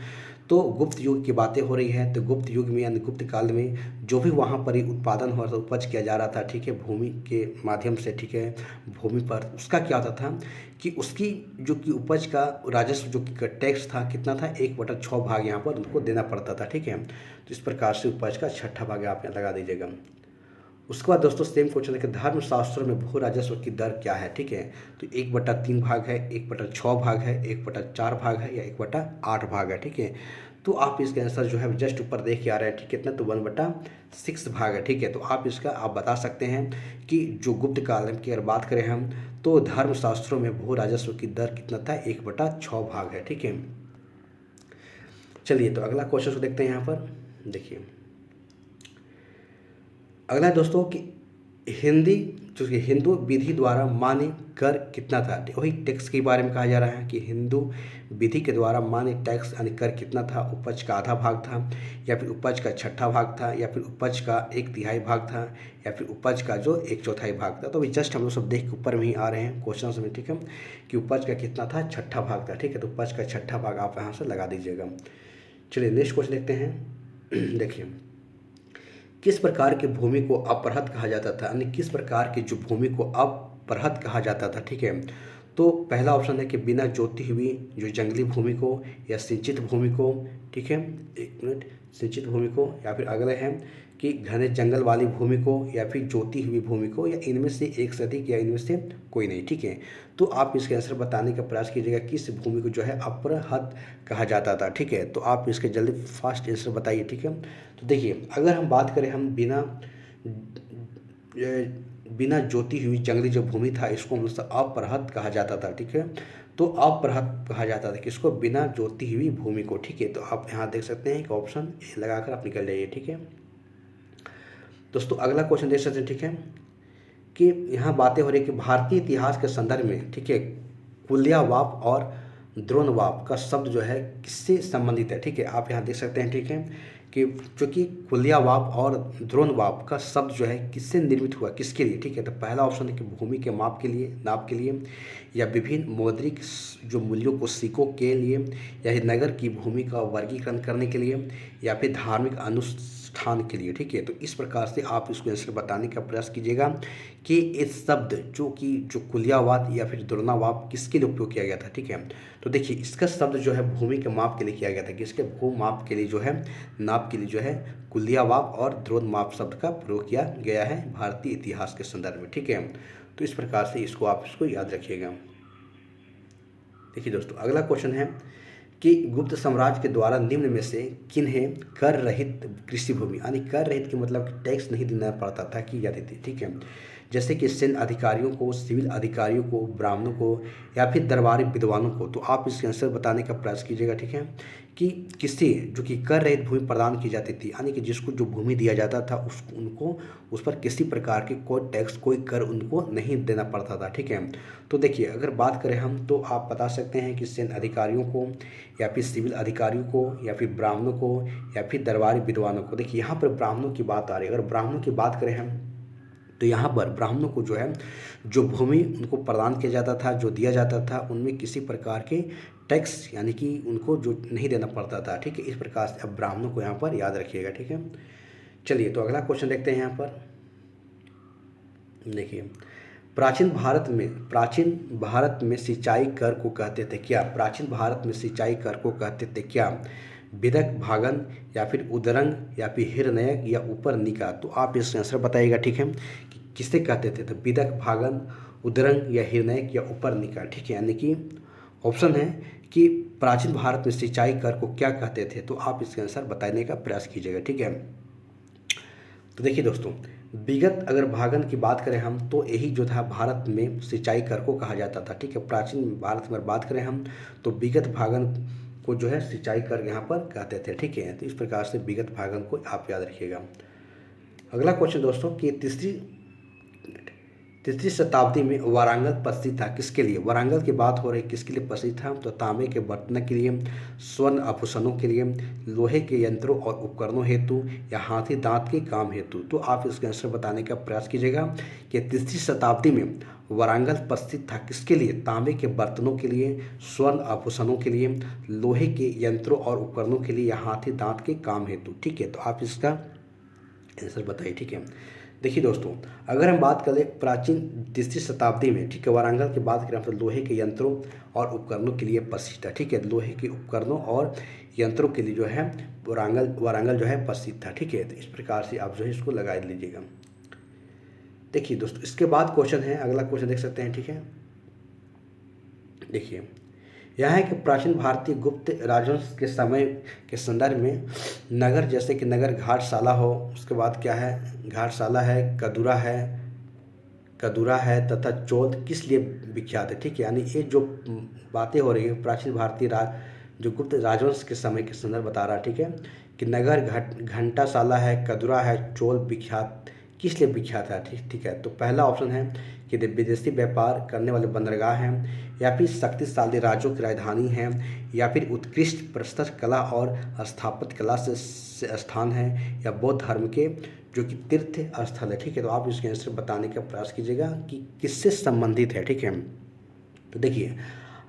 तो गुप्त युग की बातें हो रही है। तो गुप्त युग में यानी गुप्त काल में जो भी वहाँ पर ही उत्पादन हो रहा था, उपज किया जा रहा था, ठीक है, भूमि के माध्यम से। ठीक है, भूमि पर उसका क्या होता था कि उसकी जो कि उपज का राजस्व जो कि टैक्स था कितना था? 1/6 भाग यहाँ पर उनको देना पड़ता था। ठीक है, तो इस प्रकार से उपज का छठा भाग आप यहाँ लगा दीजिएगा। उसके बाद दोस्तों सेम क्वेश्चन है कि धर्मशास्त्रों में भू राजस्व की दर क्या है? ठीक है, तो 1/3 भाग है, 1/6 भाग है, 1/4 भाग है, या 1/8 भाग है। ठीक है, तो आप इसका आंसर जो है जस्ट ऊपर देख के आ रहे हैं। ठीक है, कितना? तो 1/6 भाग है। ठीक है, तो आप इसका आप बता सकते हैं कि जो गुप्त काल की अगर बात करें हम, तो धर्मशास्त्रों में भू राजस्व की दर कितना था? 1/6 भाग है। ठीक है, चलिए तो अगला क्वेश्चन देखते हैं यहाँ पर। देखिए, अगला है दोस्तों कि हिंदी जो कि हिंदू विधि द्वारा मान्य कर कितना था? वही टैक्स के बारे में कहा जा रहा है कि हिंदू विधि के द्वारा मान्य टैक्स यानी कर कितना था? उपज का आधा भाग था, या फिर उपज का छठा भाग था, या फिर उपज का 1/3 भाग था, या फिर उपज का जो 1/4 भाग था। तो अभी जस्ट हम लोग सब देख के ऊपर में ही आ रहे हैं क्वेश्चन में। ठीक है, कि उपज का कितना था? छठा भाग था। ठीक है, तो उपज का छठा भाग आप यहाँ से लगा दीजिएगा। चलिए नेक्स्ट क्वेश्चन देखते हैं। देखिए, किस प्रकार की भूमि को अपरहत कहा जाता था? यानी किस प्रकार की जो भूमि को अपरहत कहा जाता था? ठीक है, तो पहला ऑप्शन है कि बिना जोती हुई जो जंगली भूमि को, या सिंचित भूमि को। ठीक है, एक मिनट, सिंचित भूमि को, या फिर अगले हैं कि घने जंगल वाली भूमि को, या फिर जोती हुई भूमि को, या इनमें से एक से अधिक, या इनमें से कोई नहीं। ठीक है, तो आप इसके आंसर बताने का प्रयास कीजिएगा किस भूमि को जो है अपरहत कहा जाता था। ठीक है, तो आप इसके जल्दी फास्ट आंसर बताइए। ठीक है, तो देखिए, अगर हम बात करें हम बिना जोती हुई जंगली जो भूमि था, इसको मतलब अपरहत कहा जाता था। ठीक है, तो अपरहत कहा जाता था किसको? बिना जोती हुई भूमि को। ठीक है, तो आप यहाँ देख सकते हैं कि ऑप्शन ए लगाकर आप निकल जाइए। ठीक है दोस्तों, अगला क्वेश्चन देख सकते हैं। ठीक है, कि यहाँ बातें हो रही है कि भारतीय इतिहास के संदर्भ में, ठीक है, कुल्यवाप और द्रोणवाप का शब्द जो है किससे संबंधित है? ठीक है, आप यहाँ देख सकते हैं। ठीक है, कि चूँकि कुल्यवाप और द्रोणवाप का शब्द जो है किससे निर्मित हुआ, किसके लिए? ठीक है, तो पहला ऑप्शन है कि भूमि के नाप के लिए, या विभिन्न मौद्रिक जो मूल्यों को सिक्कों के लिए, या फिर नगर की भूमि का वर्गीकरण करने के लिए, या फिर धार्मिक अनुष्ठान के लिए। ठीक है, तो इस प्रकार से आप इसको आंसर बताने का प्रयास कीजिएगा कि इस शब्द जो कुलियावात या फिर द्रोणावाप किसके लिए उपयोग किया गया था। ठीक है, तो देखिए, इसका शब्द जो है भूमि के माप के लिए किया गया था। किसके? भू माप के लिए जो है, नाप के लिए जो है कुलियावाप और द्रोणमाप शब्द का प्रयोग किया गया है भारतीय इतिहास के संदर्भ में। ठीक है, तो इस प्रकार से इसको याद रखिएगा। देखिए दोस्तों, अगला क्वेश्चन है कि गुप्त साम्राज्य के द्वारा निम्न में से किन्हें कर रहित कृषि भूमि, यानी कर रहित के मतलब टैक्स नहीं देना पड़ता था, की जाती थी। ठीक है, जैसे कि सैन्य अधिकारियों को, सिविल अधिकारियों को, ब्राह्मणों को या फिर दरबारी विद्वानों को। तो आप इसके आंसर बताने का प्रयास कीजिएगा, ठीक है। कि किससे जो कि कर रहित भूमि प्रदान की जाती थी, यानी कि जिसको जो भूमि दिया जाता था उसको उनको उस पर किसी प्रकार के कोई टैक्स, कोई कर उनको नहीं देना पड़ता था, ठीक है। तो देखिए अगर बात करें हम तो आप बता सकते हैं कि सैन्य अधिकारियों को या फिर सिविल अधिकारियों को या फिर ब्राह्मणों को या फिर दरबारी विद्वानों को। देखिए यहाँ पर ब्राह्मणों की बात आ रही है। अगर ब्राह्मणों की बात करें हम तो यहाँ पर ब्राह्मणों को जो है जो भूमि उनको प्रदान किया जाता था, जो दिया जाता था, उनमें किसी प्रकार के टैक्स यानी कि उनको जो नहीं देना पड़ता था, ठीक है। इस प्रकार से अब ब्राह्मणों को यहाँ पर याद रखिएगा, ठीक है। चलिए तो अगला क्वेश्चन देखते हैं। यहाँ पर देखिए प्राचीन भारत में सिंचाई कर को कहते थे क्या? प्राचीन भारत में सिंचाई कर को कहते थे क्या? विदक भागन या फिर उदरंग या फिर हिरण्यक या ऊपर निका। तो आप इसका आंसर बताइएगा, ठीक है, कि किसे कहते थे? तो विदक भागन, उदरंग या हिरण्यक या ऊपर निका, ठीक है। यानी कि ऑप्शन है कि प्राचीन भारत में सिंचाई कर को क्या कहते थे। तो आप इसका आंसर बताने का प्रयास कीजिएगा, ठीक है। तो देखिए दोस्तों, विगत अगर भागन की बात करें हम तो यही जो था भारत में सिंचाई कर को कहा जाता था, ठीक है। प्राचीन भारत में बात करें हम तो विगत भागन को जो है सिंचाई कर यहाँ पर कहते थे, ठीक है। तो इस प्रकार से विगत भागन को आप याद रखिएगा। अगला क्वेश्चन दोस्तों कि तीसरी शताब्दी में वारंगल प्रसिद्ध था किसके लिए? वारंगल की बात हो रही, किसके लिए प्रसिद्ध था? तो तांबे के बर्तन के लिए, स्वर्ण आभूषणों के लिए, लोहे के यंत्रों और उपकरणों हेतु या हाथी दांत के काम हेतु। तो आप इसका आंसर बताने का प्रयास कीजिएगा कि तीसरी शताब्दी में वारंगल प्रसिद्ध था किसके लिए? तांबे के बर्तनों के लिए, स्वर्ण आभूषणों के लिए, लोहे के यंत्रों और उपकरणों के लिए या हाथी दांत के काम हेतु, ठीक है। तो आप इसका आंसर बताइए, ठीक है। देखिए दोस्तों, अगर हम बात करें प्राचीन तीसरी शताब्दी में, ठीक है, वारंगल की बात करें तो लोहे के यंत्रों और उपकरणों के लिए प्रसिद्ध है, ठीक है। लोहे के उपकरणों और यंत्रों के लिए जो है वारंगल जो है प्रसिद्ध था, ठीक है। तो इस प्रकार से आप जो है इसको लगा लीजिएगा। देखिए दोस्तों, इसके बाद क्वेश्चन है, अगला क्वेश्चन देख सकते हैं, ठीक है। देखिए यह है कि प्राचीन भारतीय गुप्त राजवंश के समय के संदर्भ में नगर, जैसे कि नगर घाटशाला हो, उसके बाद क्या है, घाटशाला है, कदूरा है तथा चौथ किस लिए विख्यात है, ठीक है। यानी ये जो बातें हो रही है प्राचीन भारतीय जो गुप्त राजवंश के समय के संदर्भ बता रहा है, ठीक है, कि नगर घंटाशाला है, कदूरा है, चोल विख्यात किस लिए विख्यात है, ठीक है। तो पहला ऑप्शन है कि विदेशी व्यापार करने वाले बंदरगाह हैं, या फिर शक्तिशाली राज्यों की राजधानी है, या फिर उत्कृष्ट प्रस्तर कला और स्थापत्य कला से स्थान है, या बौद्ध धर्म के जो कि तीर्थ स्थल है, ठीक है। तो आप इसके आंसर बताने का प्रयास कीजिएगा कि किससे संबंधित है, ठीक है। तो देखिए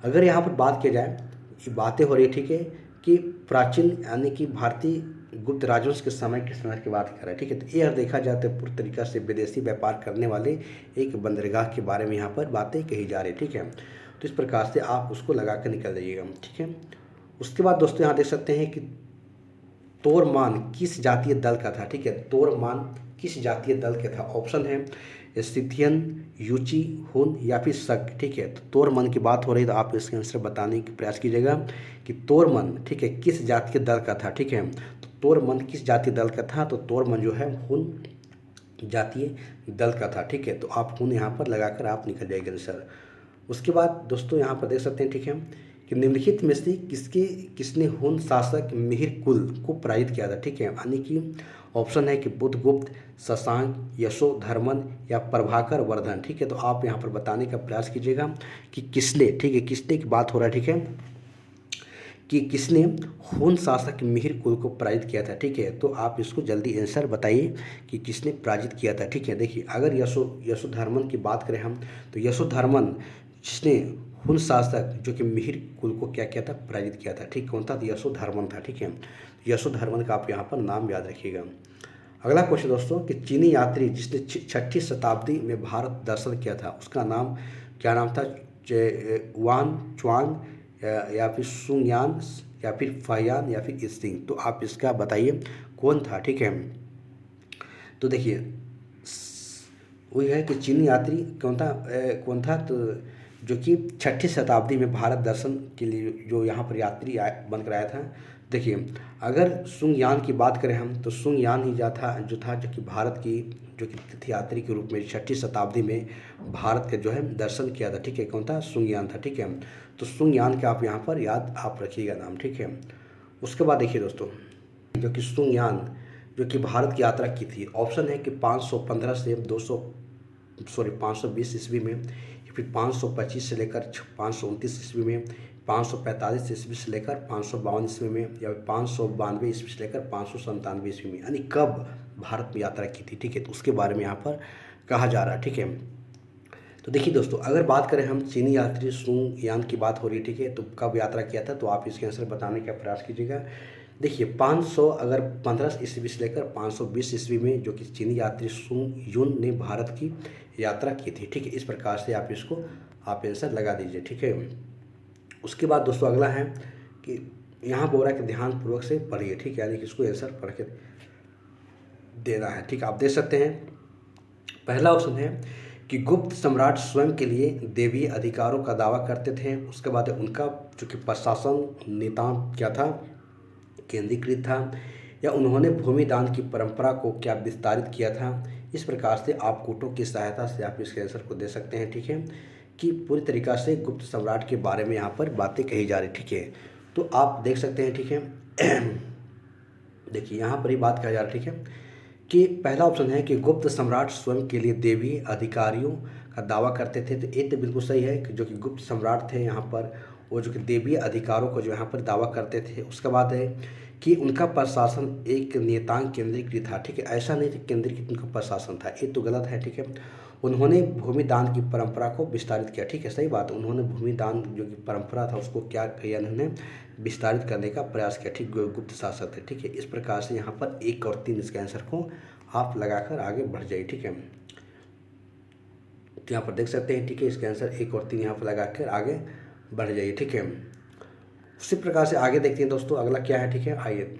अगर यहाँ पर बात की जाए, ये बातें हो रही है, ठीक है, कि प्राचीन यानी कि भारतीय गुप्त राजवंश के समय की बात कर रहा है, ठीक है। तो ये अगर देखा जाए तो पूरी तरीका से विदेशी व्यापार करने वाले एक बंदरगाह के बारे में यहाँ पर बातें कही जा रही है, ठीक है। तो इस प्रकार से आप उसको लगा कर निकल जाइएगा, ठीक है। उसके बाद दोस्तों यहाँ देख सकते हैं कि तोरमान किस जातीय दल का था, ठीक है। तोरमान किस जातीय दल के था? ऑप्शन है स्थितियन, यूची, हुन या फिर शक, ठीक है। तो तोरमन की बात हो रही है तो आप इसके आंसर बताने की प्रयास कीजिएगा कि तोरमन, ठीक है, किस जातीय दल का था, ठीक है। तो तोरमन किस जातीय दल का था? तो तोरमन जो है हुन जातीय दल का था, ठीक है। तो आप हुन यहाँ पर लगाकर आप निकल जाएंगे आंसर। उसके बाद दोस्तों यहाँ पर देख सकते हैं, ठीक है, कि निम्नलिखित में से किसने हुन शासक मिहिर कुल को पराजित किया था, ठीक है। यानी कि ऑप्शन है कि बुद्धगुप्त, शशांक, यशोधर्मन या प्रभाकर वर्धन, ठीक है। तो आप यहाँ पर बताने का प्रयास कीजिएगा कि किसने, ठीक है, किसने की बात हो रहा है, ठीक है, कि किसने हुन शासक मिहिर कुल को पराजित किया था, ठीक है। तो आप इसको जल्दी आंसर बताइए कि किसने पराजित किया था, ठीक है। देखिए अगर यशोधर्मन की बात करें हम तो यशोधर्मन जिसने हुन शासक जो कि मिहिर कुल को क्या किया था, पराजित किया था, ठीक। कौन था? तो यशोधर्मन था, ठीक है। यशोधर्मन का आप यहाँ पर नाम याद रखिएगा। अगला क्वेश्चन दोस्तों कि चीनी यात्री जिसने 6ठी शताब्दी में भारत दर्शन किया था उसका नाम क्या नाम था? वान च्वांग या फिर सुंगयान या फिर फहयान या फिर इसिंग। तो आप इसका बताइए कौन था, ठीक है। तो देखिए वही है कि चीनी यात्री कौन था? तो जो कि 6ठी शताब्दी में भारत दर्शन के लिए जो यहाँ पर यात्री बनकर आया था, देखिए, अगर सुंगयान की बात करें हम, तो सुंगयान ही जो कि भारत की जो कि तीर्थयात्री के रूप में 6ठी शताब्दी में भारत के जो है दर्शन किया था, ठीक है। कौन था? सुंगयान था, ठीक है। तो सुंगयान का आप यहाँ पर याद आप रखिएगा नाम, ठीक है। उसके बाद देखिए दोस्तों, जो कि सुंगयान जो कि भारत की यात्रा की थी, ऑप्शन है कि 515 से 520 ईस्वी में, या फिर 525 से लेकर 529 ईस्वी में, 545 ईस्वी से लेकर 552 ईस्वी में, या 592 ईस्वी से लेकर 597 ईस्वी में, यानी कब भारत में यात्रा की थी, ठीक है। तो उसके बारे में यहाँ पर कहा जा रहा है, ठीक है। तो देखिए दोस्तों, अगर बात करें हम चीनी यात्री सुंगयान की बात हो रही है, ठीक है। तो कब यात्रा किया था, तो आप इसके आंसर बताने का प्रयास कीजिएगा। देखिए 500 अगर 15 ईस्वी से लेकर 520 ईस्वी में जो कि चीनी यात्री सुंगयुन ने भारत की यात्रा की थी, ठीक है। इस प्रकार से आप इसको आप आंसर लगा दीजिए, ठीक है। उसके बाद दोस्तों अगला है कि यहाँ बोल रहा है कि ध्यानपूर्वक से पढ़िए, ठीक है, यानी कि इसको आंसर पढ़ के देना है, ठीक है। आप देख सकते हैं, पहला ऑप्शन है कि गुप्त सम्राट स्वयं के लिए देवी अधिकारों का दावा करते थे। उसके बाद उनका जो कि प्रशासन नितांत क्या था, केंद्रीकृत था, या उन्होंने भूमि दान की परंपरा को क्या विस्तारित किया था। इस प्रकार से आप कोटों की सहायता से आप इसके आंसर को दे सकते हैं, ठीक है, कि पूरी तरीक़ा से गुप्त सम्राट के बारे में यहाँ पर बातें कही जा रही, ठीक है। तो आप देख सकते हैं, ठीक है। देखिए यहाँ पर ही बात कहा जा रहा है, ठीक है, कि पहला ऑप्शन है कि गुप्त सम्राट स्वयं के लिए देवी अधिकारियों का दावा करते थे। तो ये तो बिल्कुल सही है कि जो कि गुप्त सम्राट थे यहाँ पर, वो जो कि देवी अधिकारों को जो यहाँ पर दावा करते थे। उसके बाद है कि उनका प्रशासन एक नियतांक केंद्रीकृत था, ठीक है। ऐसा नहीं था केंद्रीकृत उनका प्रशासन था, ये तो गलत है, ठीक है। उन्होंने भूमि दान की परंपरा को विस्तारित किया, ठीक है, सही बात। उन्होंने भूमि दान जो कि परंपरा था उसको क्या किया, उन्होंने विस्तारित करने का प्रयास किया, ठीक, गुप्त शासक थे, ठीक है। इस प्रकार से यहाँ पर 1 और 3 इसके आंसर को आप लगाकर आगे बढ़ जाइए, ठीक है। तो यहाँ पर देख सकते हैं, ठीक है, इसके आंसर 1 और 3 यहाँ पर लगा कर आगे बढ़ जाइए, ठीक है। उसी प्रकार से आगे देखते हैं दोस्तों, अगला क्या है, ठीक है, आइए।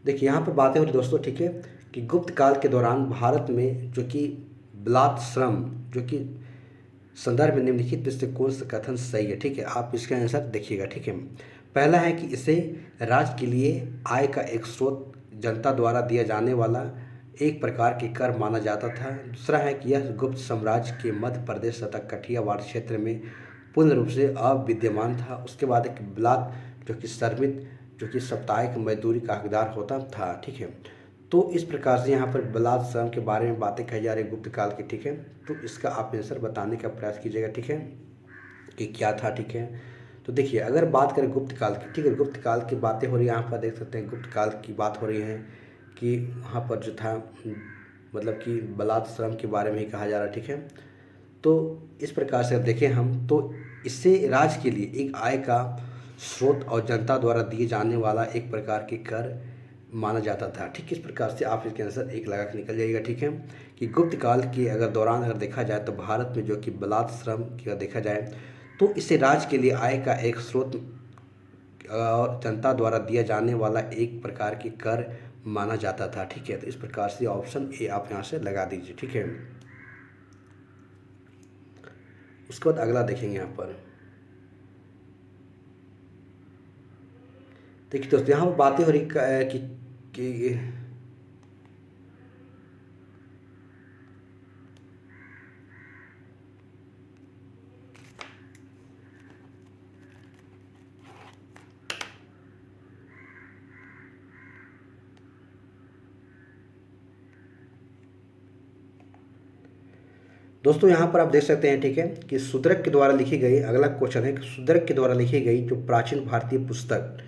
देखिए यहाँ पर बातें हो रही दोस्तों, ठीक है, कि गुप्त काल के दौरान भारत में जो कि बलात् श्रम जो कि संदर्भ में निम्नलिखित में से कौन सा कथन सही है, ठीक है। आप इसका आंसर देखिएगा, ठीक है। पहला है कि इसे राज्य के लिए आय का एक स्रोत, जनता द्वारा दिया जाने वाला एक प्रकार के कर माना जाता था। दूसरा है कि यह गुप्त साम्राज्य के मध्य प्रदेश तथा कठियावाड़ क्षेत्र में पूर्ण रूप से अविद्यमान था। उसके बाद एक बलात् जो कि श्रमिक जो कि साप्ताहिक मजदूरी का हकदार होता था, ठीक है। तो इस प्रकार से यहाँ पर बलात् श्रम के बारे में बातें कही जा रही है गुप्त काल की, ठीक है। तो इसका आप आंसर बताने का प्रयास कीजिएगा, ठीक है, कि क्या था, ठीक है। तो देखिए अगर बात करें गुप्त काल की, ठीक है, गुप्त काल की बातें हो रही है, यहाँ पर देख सकते हैं गुप्त काल की बात हो रही है कि वहाँ पर जो था मतलब कि बलात् श्रम के बारे में ही कहा जा रहा है, ठीक है। तो इस प्रकार से देखें हम, तो इससे राज्य के लिए एक आय का स्रोत और जनता द्वारा दिए जाने वाला एक प्रकार के कर माना जाता था, ठीक। इस प्रकार से आप इसके आंसर 1 लगा के निकल जाइएगा, ठीक है, कि गुप्त काल के दौरान अगर देखा जाए तो भारत में जो कि बलात् श्रम की देखा जाए तो इससे राज्य के लिए आय का एक स्रोत और जनता द्वारा दिया जाने वाला एक प्रकार के कर माना जाता था, ठीक है। तो इस प्रकार से ऑप्शन ए आप यहाँ से लगा दीजिए, ठीक है। उसके बाद अगला देखेंगे यहाँ पर। देखिए दोस्तों यहाँ पर बातें हो रही कि दोस्तों यहाँ पर आप देख सकते हैं, ठीक है, कि शूद्रक के द्वारा लिखी गई, अगला क्वेश्चन है कि शूद्रक के द्वारा लिखी गई जो प्राचीन भारतीय पुस्तक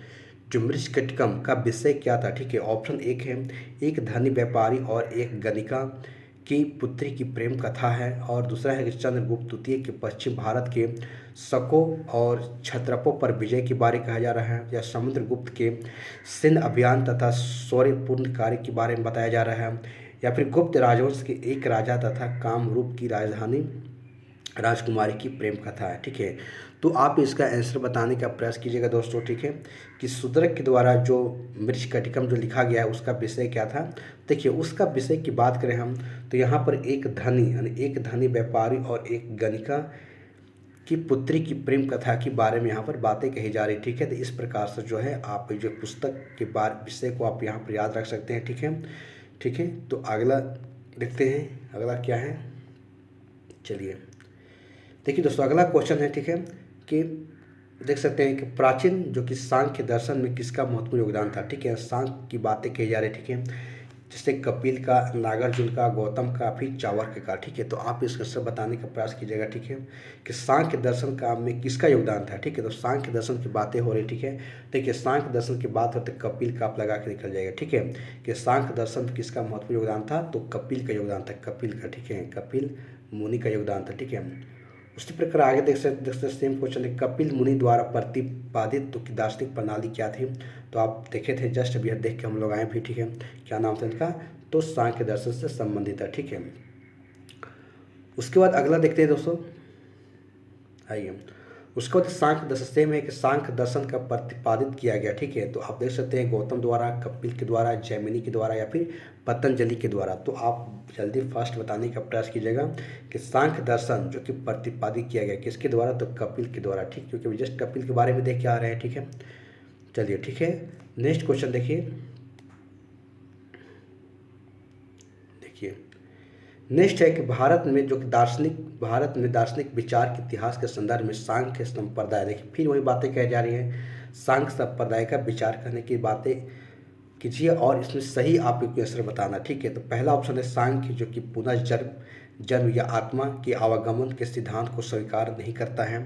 जो मृच्छकटिकम का विषय क्या था, ठीक है। ऑप्शन 1 है एक धनी व्यापारी और एक गणिका की पुत्री की प्रेम कथा है, और दूसरा है कि चंद्रगुप्त द्वितीय के पश्चिम भारत के शकों और क्षत्रपों पर विजय के बारे कहा जा रहा है, या समुद्रगुप्त के सिंध अभियान तथा शौर्यपूर्ण कार्य के बारे में बताया जा रहा है, या फिर गुप्त राजवंश के एक राजा तथा कामरूप की राजधानी राजकुमारी की प्रेम कथा है, ठीक है। तो आप इसका आंसर बताने का प्रयास कीजिएगा दोस्तों, ठीक है, कि शूद्रक के द्वारा जो मृच्छकटिकम जो लिखा गया है उसका विषय क्या था। देखिए उसका विषय की बात करें हम तो यहाँ पर एक धनी यानी एक धनी व्यापारी और एक गणिका की पुत्री की प्रेम कथा के बारे में यहाँ पर बातें कही जा रही, ठीक है। तो इस प्रकार से जो है आप जो पुस्तक के बारे विषय को आप यहाँ पर याद रख सकते हैं, ठीक है। ठीक है, तो अगला देखते हैं, अगला क्या है। चलिए देखिए दोस्तों, अगला क्वेश्चन है, ठीक है, कि देख सकते हैं कि प्राचीन जो कि सांख्य दर्शन में किसका महत्वपूर्ण योगदान था, ठीक है। सांख्य की बातें कही जा रही, ठीक है, जैसे कपिल का, नागार्जुन का, गौतम का, फिर चाणक्य का, ठीक है। तो आप इसका सब बताने का प्रयास कीजिएगा, ठीक है, कि सांख्य दर्शन का में किसका योगदान था, ठीक है। तो सांख्य दर्शन की बातें हो रही, ठीक है। देखिए सांख्य दर्शन की बात होते कपिल का आप लगा के निकल जाएगा, ठीक है, कि सांख्य दर्शन में किसका महत्वपूर्ण योगदान था, तो कपिल का योगदान था, कपिल का, ठीक है, कपिल मुनि का योगदान था, ठीक है। उसी प्रकार आगे देख सकते सेम क्वेश्चन है, कपिल मुनि द्वारा प्रतिपादित तो की दार्शनिक प्रणाली क्या थी। तो आप देखे थे जस्ट अभी देख के हम लोग आए भी, ठीक है, क्या नाम था इनका, तो सांख्य दर्शन से संबंधित है, ठीक है। उसके बाद अगला देखते हैं दोस्तों, आइए। उसके बाद सांख्य दर्शन सेम है कि सांख्य दर्शन का प्रतिपादित किया गया, ठीक है। तो आप देख सकते हैं गौतम द्वारा, कपिल के द्वारा, जैमिनी के द्वारा या फिर पतंजलि के द्वारा। तो आप जल्दी फास्ट बताने का प्रयास कीजिएगा कि सांख्य दर्शन जो कि प्रतिपादित किया गया किसके द्वारा, तो कपिल के द्वारा, ठीक, क्योंकि जस्ट कपिल के बारे में देख के आ रहे हैं, ठीक है। चलिए ठीक है, नेक्स्ट क्वेश्चन देखिए, नेक्स्ट है कि भारत में दार्शनिक विचार के इतिहास के संदर्भ में सांख्य संप्रदाय, देखिए फिर वही बातें कही जा रही हैं, सांख्य संप्रदाय का विचार करने की बातें कीजिए और इसमें सही आप आंसर बताना, ठीक है। तो पहला ऑप्शन है सांख्य जो कि जन्म या आत्मा के आवागमन के सिद्धांत को स्वीकार नहीं करता है।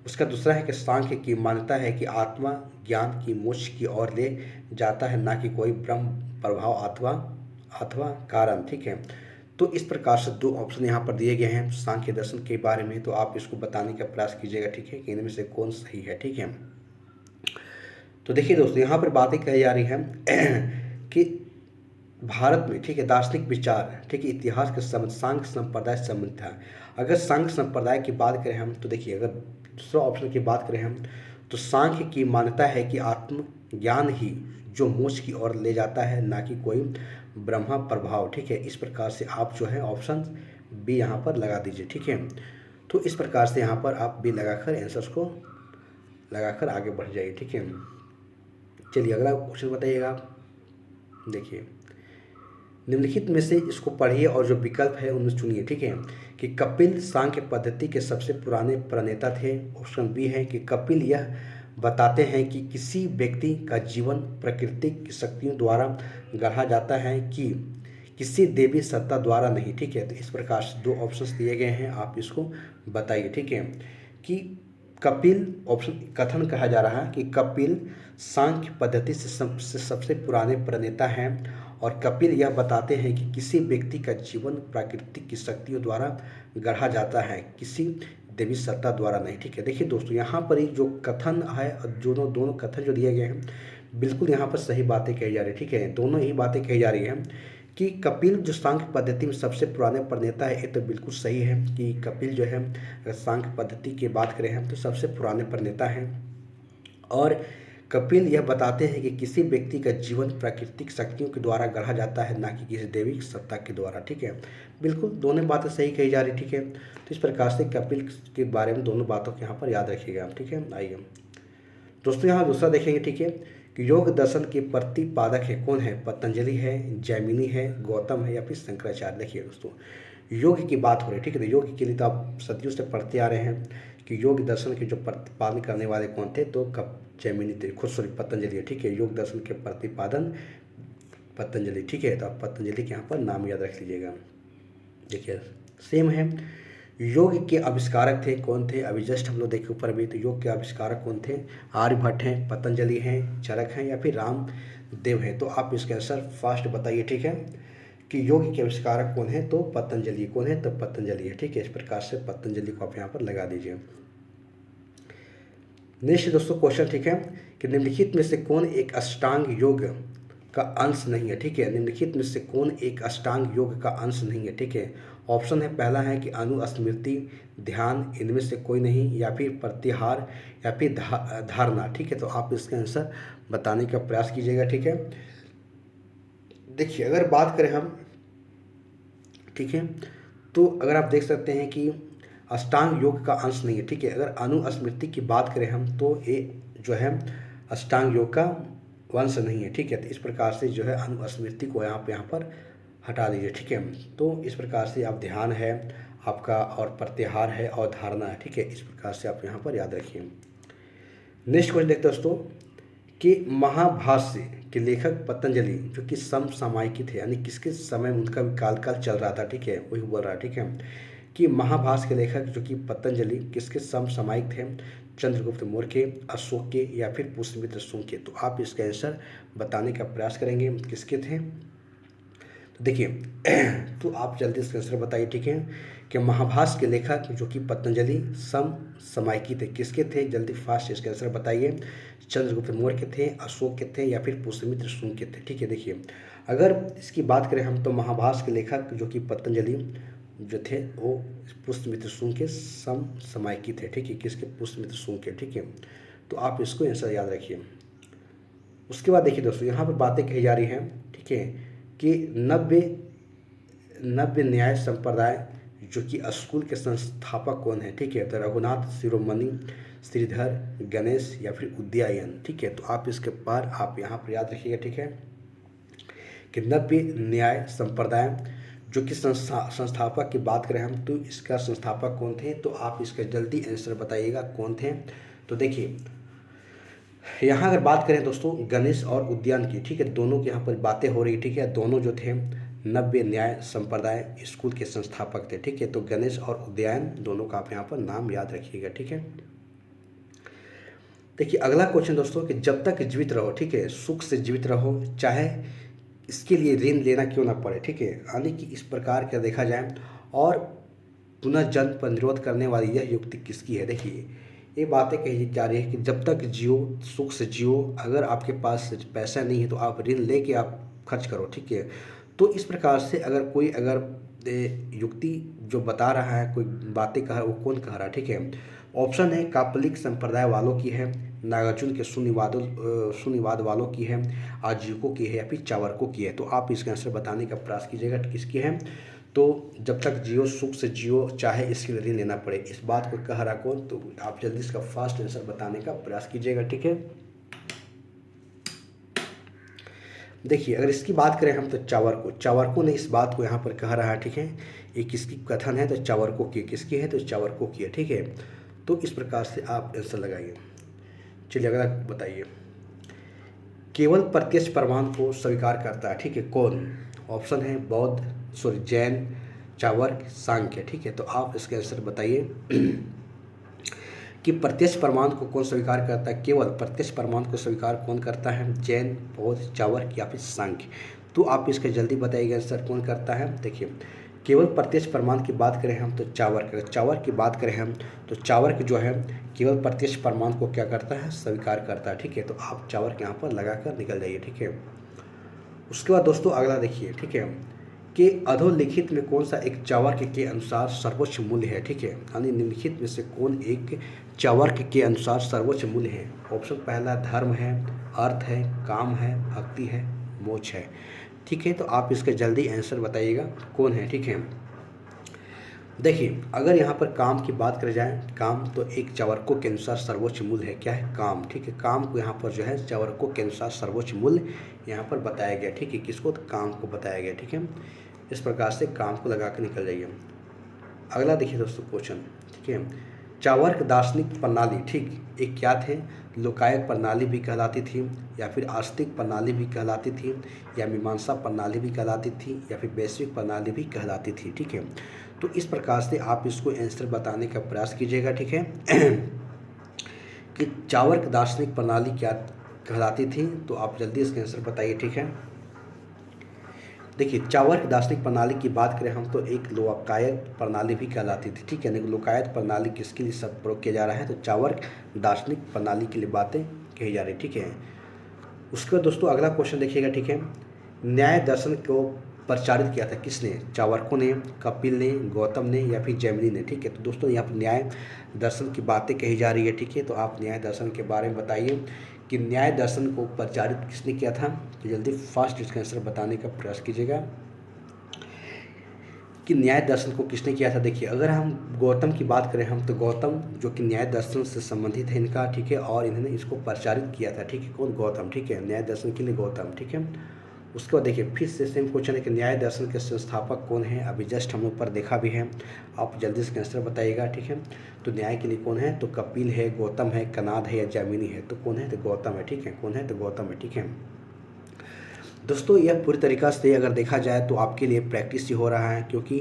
उसका दूसरा है कि सांख्य की मान्यता है कि आत्मा ज्ञान की मोक्ष की ओर ले जाता है, ना कि कोई ब्रह्म प्रभाव अथवा कारण, ठीक है। तो इस प्रकार से दो ऑप्शन यहाँ पर दिए गए हैं सांख्य दर्शन के बारे में। तो आप इसको बताने का प्रयास कीजिएगा, ठीक है, कि इनमें से कौन सही है, ठीक है। तो देखिए दोस्तों, यहाँ पर बातें कही जा रही हैं कि भारत में, ठीक है, दार्शनिक विचार, ठीक है, इतिहास के संबंध सांख्य संप्रदाय से संबंधित था। अगर सांख्य संप्रदाय की बात करें हम, तो देखिए अगर दूसरा ऑप्शन की बात करें हम, तो सांख्य की मान्यता है कि आत्मज्ञान ही जो मोक्ष की ओर ले जाता है, ना कि कोई ब्रह्मा प्रभाव, ठीक है। इस प्रकार से आप जो है ऑप्शन बी यहाँ पर लगा दीजिए, ठीक है। तो इस प्रकार से यहाँ पर आप बी लगाकर आंसर्स को लगाकर आगे बढ़ जाइए, ठीक है। चलिए अगला क्वेश्चन बताइएगा। देखिए निम्नलिखित में से इसको पढ़िए और जो विकल्प है उनमें चुनिए, ठीक है, कि कपिल सांख्य पद्धति के सबसे पुराने प्रणेता थे। ऑप्शन बी है कि कपिल यह बताते हैं कि किसी व्यक्ति का जीवन प्रकृति की शक्तियों द्वारा गढ़ा जाता है कि किसी देवी सत्ता द्वारा नहीं, ठीक है। तो इस प्रकार से दो ऑप्शंस दिए गए हैं, आप इसको बताइए, ठीक है, कि कपिल ऑप्शन कथन कहा जा रहा है कि कपिल सांख्य पद्धति से सबसे पुराने प्रणेता हैं और कपिल यह बताते हैं कि किसी व्यक्ति का जीवन प्राकृतिक की शक्तियों द्वारा गढ़ा जाता है, किसी देवी सत्ता द्वारा नहीं, ठीक है। देखिए दोस्तों, यहाँ पर ही जो कथन है, दोनों कथन जो दिए गए हैं बिल्कुल यहाँ पर सही बातें कही जा रही है, ठीक है। दोनों ही बातें कही जा रही हैं कि कपिल जो सांख्य पद्धति में सबसे पुराने प्रणेता है, ये तो बिल्कुल सही है कि कपिल जो है अगर सांख्य पद्धति की बात करें हम तो सबसे पुराने प्रणेता हैं। और कपिल यह बताते हैं कि किसी व्यक्ति का जीवन प्राकृतिक शक्तियों के द्वारा गढ़ा जाता है, ना कि किसी दैविक सत्ता के द्वारा, ठीक है। बिल्कुल दोनों बातें सही कही जा रही, ठीक है। तो इस प्रकार से कपिल के बारे में दोनों बातों को यहाँ पर याद रखिएगा आप, ठीक है। आइए दोस्तों यहाँ दूसरा देखेंगे, ठीक है, कि योग दर्शन के प्रतिपादक है कौन है, पतंजलि है, जैमिनी है, गौतम है या फिर शंकराचार्य। देखिए दोस्तों, योग की बात हो रही है, ठीक है। तो योग के लिए तो आप सदियों से पढ़ते आ रहे हैं कि योग दर्शन के जो प्रतिपादन करने वाले कौन थे, तो जैमिनी थे, खुद सॉरी पतंजलि है, ठीक है। योग दर्शन के प्रतिपादन पतंजलि, ठीक है। तो आप पतंजलि के यहाँ पर नाम याद रख लीजिएगा। देखिए सेम है, योग के आविष्कारक थे कौन थे, अभी जस्ट हम लोग देखे ऊपर भी, तो योग के आविष्कारक कौन थे, आर्यभट्ट हैं, पतंजलि हैं, चरक हैं या फिर रामदेव हैं। तो आप इसके आंसर फास्ट बताइए, ठीक है, कि योग के आविष्कारक कौन है, तो पतंजलि कौन है, तो पतंजलि है, ठीक है। इस प्रकार से पतंजलि को आप यहाँ पर लगा दीजिए। नेक्स्ट दोस्तों क्वेश्चन, ठीक है, कि निम्नलिखित में से कौन एक अष्टांग योग का अंश नहीं है, ठीक है। निम्नलिखित में से कौन एक अष्टांग योग का अंश नहीं है, ठीक है। ऑप्शन है, पहला है कि अनुस्मृति, ध्यान, इनमें से कोई नहीं, या फिर प्रत्याहार या फिर धारणा, ठीक है। तो आप इसका आंसर बताने का प्रयास कीजिएगा, ठीक है। देखिए अगर बात करें हम, ठीक है, तो अगर आप देख सकते हैं कि अष्टांग योग का अंश नहीं है, ठीक है। अगर अनुस्मृति की बात करें हम तो ये जो है अष्टांग योग का वंश नहीं है, ठीक है। तो इस प्रकार से जो है अनुस्मृति को यहाँ पर हटा दीजिए, ठीक है। तो इस प्रकार से आप ध्यान है आपका और प्रत्याहार है और धारणा है, ठीक है। इस प्रकार से आप यहाँ पर याद रखिए। नेक्स्ट क्वेश्चन देखते हैं दोस्तों कि महाभाष्य के लेखक पतंजलि जो कि समसामयिक थे, यानी किसके समय में उनका काल चल रहा था, ठीक है, वही बोल रहा है, ठीक है। कि महाभाष्य के लेखक जो कि पतंजलि किसके समसामयिक थे, चंद्रगुप्त मौर्य के, अशोक के या फिर पुष्यमित्र शुंग के। तो आप इसका आंसर बताने का प्रयास करेंगे किसके थे। तो देखिए तो आप जल्दी इसका आंसर बताइए, ठीक है। कि महाभाष्य के लेखक जो कि पतंजलि समसामयिकी थे, किसके थे, जल्दी फास्ट इसका आंसर बताइए। चंद्रगुप्त मौर्य के थे, अशोक के थे या फिर पुष्यमित्र शुंग के थे, ठीक है। देखिए अगर इसकी बात करें हम तो महाभाष्य के लेखक जो कि पतंजलि जो थे वो पुष्यमित्र शुंग के समसामयिकी थे, ठीक है, किसके, पुष्यमित्र शुंग के, ठीक है। तो आप इसको आंसर याद रखिए। उसके बाद देखिए दोस्तों यहाँ पर बातें कही जा रही हैं, ठीक है, कि नव्य न्याय संप्रदाय जो कि स्कूल के संस्थापक कौन है, ठीक है। तो रघुनाथ शिरोमणि, श्रीधर, गणेश या फिर उदयायन, ठीक है। तो आप इसके पार आप यहाँ पर याद रखिएगा, ठीक है, कि नव्य न्याय संप्रदाय जो कि संस्थापक की बात करें हम तो इसका संस्थापक कौन थे। तो आप इसका जल्दी आंसर बताइएगा कौन थे। तो देखिए यहाँ अगर बात करें दोस्तों गणेश और उद्यान की, ठीक है, दोनों की यहाँ पर बातें हो रही, ठीक है। दोनों जो थे नव्य न्याय संप्रदाय स्कूल के संस्थापक थे, ठीक है। तो गणेश और उद्यान दोनों का आप यहाँ पर नाम याद रखिएगा, ठीक है। देखिए अगला क्वेश्चन दोस्तों कि जब तक जीवित रहो, ठीक है, सुख से जीवित रहो, चाहे इसके लिए ऋण लेना क्यों ना पड़े, ठीक है। यानी कि इस प्रकार का देखा जाए और पुनः जन्म पर निरोध करने वाली यह युक्ति किसकी है। देखिए ये बातें कही जा रही है कि जब तक जियो सुख से जियो, अगर आपके पास पैसा नहीं है तो आप ऋण लेके आप खर्च करो, ठीक है। तो इस प्रकार से अगर कोई युक्ति जो बता रहा है, कोई बातें कह रहा है, वो कौन कह रहा है, ठीक है। ऑप्शन है कापलिक संप्रदाय वालों की है, नागार्जुन के शून्यवाद वालों की है, आजीविकों की है या फिर चावरकों की है। तो आप इसका आंसर बताने का प्रयास कीजिएगा किसकी है। तो जब तक जियो सुख से जियो, चाहे इसके लिए ऋण लेना पड़े, इस बात को कह रहा कौन। तो आप जल्दी इसका फास्ट आंसर बताने का प्रयास कीजिएगा, ठीक है। देखिए अगर इसकी बात करें हम तो चावरकों ने इस बात को यहाँ पर कह रहा है, ठीक है। ये किसकी कथन है तो चावरकों की, किसकी है तो चावरकों की है, ठीक है। तो इस प्रकार से आप आंसर लगाइए। चलिए अगला बताइए। केवल प्रत्यक्ष प्रमाण को स्वीकार करता है, ठीक है, कौन। ऑप्शन है बौद्ध, जैन, चावर्क, सांख्य, ठीक है। तो आप इसके आंसर बताइए कि प्रत्यक्ष प्रमाण को कौन स्वीकार करता है। केवल प्रत्यक्ष प्रमाण को स्वीकार कौन करता है, जैन, बौद्ध, चावर्क या फिर सांख्य। तो आप इसके जल्दी बताइएगा आंसर कौन करता है। देखिए केवल प्रत्यक्ष प्रमाण की बात करें हम तो चावर्क, अगर चावर्क की बात करें हम तो चावर्क जो है केवल प्रत्यक्ष प्रमाण को क्या करता है, स्वीकार करता है, ठीक है। तो आप चावर्क यहाँ पर लगा कर निकल जाइए, ठीक है। उसके बाद दोस्तों अगला देखिए, ठीक है, कि अधोलिखित में कौन सा एक चावर्क के अनुसार सर्वोच्च मूल्य है, ठीक है। यानी निम्नलिखित में से कौन एक चावर्क के अनुसार सर्वोच्च मूल्य है। ऑप्शन पहला धर्म है, अर्थ है, काम है, भक्ति है, मोक्ष है, ठीक है। तो आप इसका जल्दी आंसर बताइएगा कौन है, ठीक है। देखिए अगर यहाँ पर काम की बात करी जाए, काम तो एक चावर्कों के अनुसार सर्वोच्च मूल्य है, क्या है, काम, ठीक है। काम को यहाँ पर जो है चावर्कों के अनुसार सर्वोच्च मूल्य यहाँ पर बताया गया, ठीक है। किसको, तो काम को बताया गया, ठीक है। इस प्रकार से काम को लगा कर निकल जाइए। अगला देखिए दोस्तों क्वेश्चन, ठीक है, चावर्क दार्शनिक प्रणाली, ठीक, एक क्या थे, लोकायत प्रणाली भी कहलाती थी या फिर आस्तिक प्रणाली भी कहलाती थी या मीमांसा प्रणाली भी कहलाती थी या फिर वैश्विक प्रणाली भी कहलाती थी, ठीक है। तो इस प्रकार से आप इसको आंसर बताने का प्रयास कीजिएगा, ठीक है। कि चावर्क दार्शनिक प्रणाली क्या कहलाती थी। तो आप जल्दी इसका आंसर बताइए, ठीक है। देखिए चावर्क दार्शनिक प्रणाली की बात करें हम तो एक लोकायत प्रणाली भी कहलाती थी, ठीक है। लोकायत प्रणाली किसके लिए सब प्रयोग किया जा रहा है तो चावर्क दार्शनिक प्रणाली के लिए बातें कही जा रही, ठीक है। उसके बाद दोस्तों अगला क्वेश्चन देखिएगा, ठीक है, न्याय दर्शन को प्रचारित किया था किसने, चावर्कों ने, कपिल ने, गौतम ने या फिर जैमिनी ने, ठीक है। तो दोस्तों यहाँ पर न्याय दर्शन की बातें कही जा रही है, ठीक है। तो आप न्याय दर्शन के बारे में बताइए कि न्याय दर्शन को प्रचारित किसने किया था। तो जल्दी फास्ट इसका आंसर बताने का प्रयास कीजिएगा। कि न्याय दर्शन को किसने किया था। देखिए अगर हम गौतम की बात करें हम, तो गौतम जो कि न्याय दर्शन से संबंधित है इनका, ठीक है, और इन्होंने इसको प्रचारित किया था, ठीक है, कौन, गौतम, ठीक है, न्याय दर्शन के लिए गौतम, ठीक है। उसके बाद देखिए फिर से सेम क्वेश्चन है कि न्याय दर्शन के संस्थापक कौन है, अभी जस्ट हम ऊपर देखा भी है, आप जल्दी से आंसर बताइएगा, ठीक है। तो न्याय के लिए कौन है, तो कपिल है, गौतम है, कनाद है या जैमिनी है, तो कौन है, तो गौतम है, ठीक है, कौन है, तो गौतम है, ठीक है। दोस्तों यह पूरी तरीक़ा से अगर देखा जाए तो आपके लिए प्रैक्टिस ही हो रहा है, क्योंकि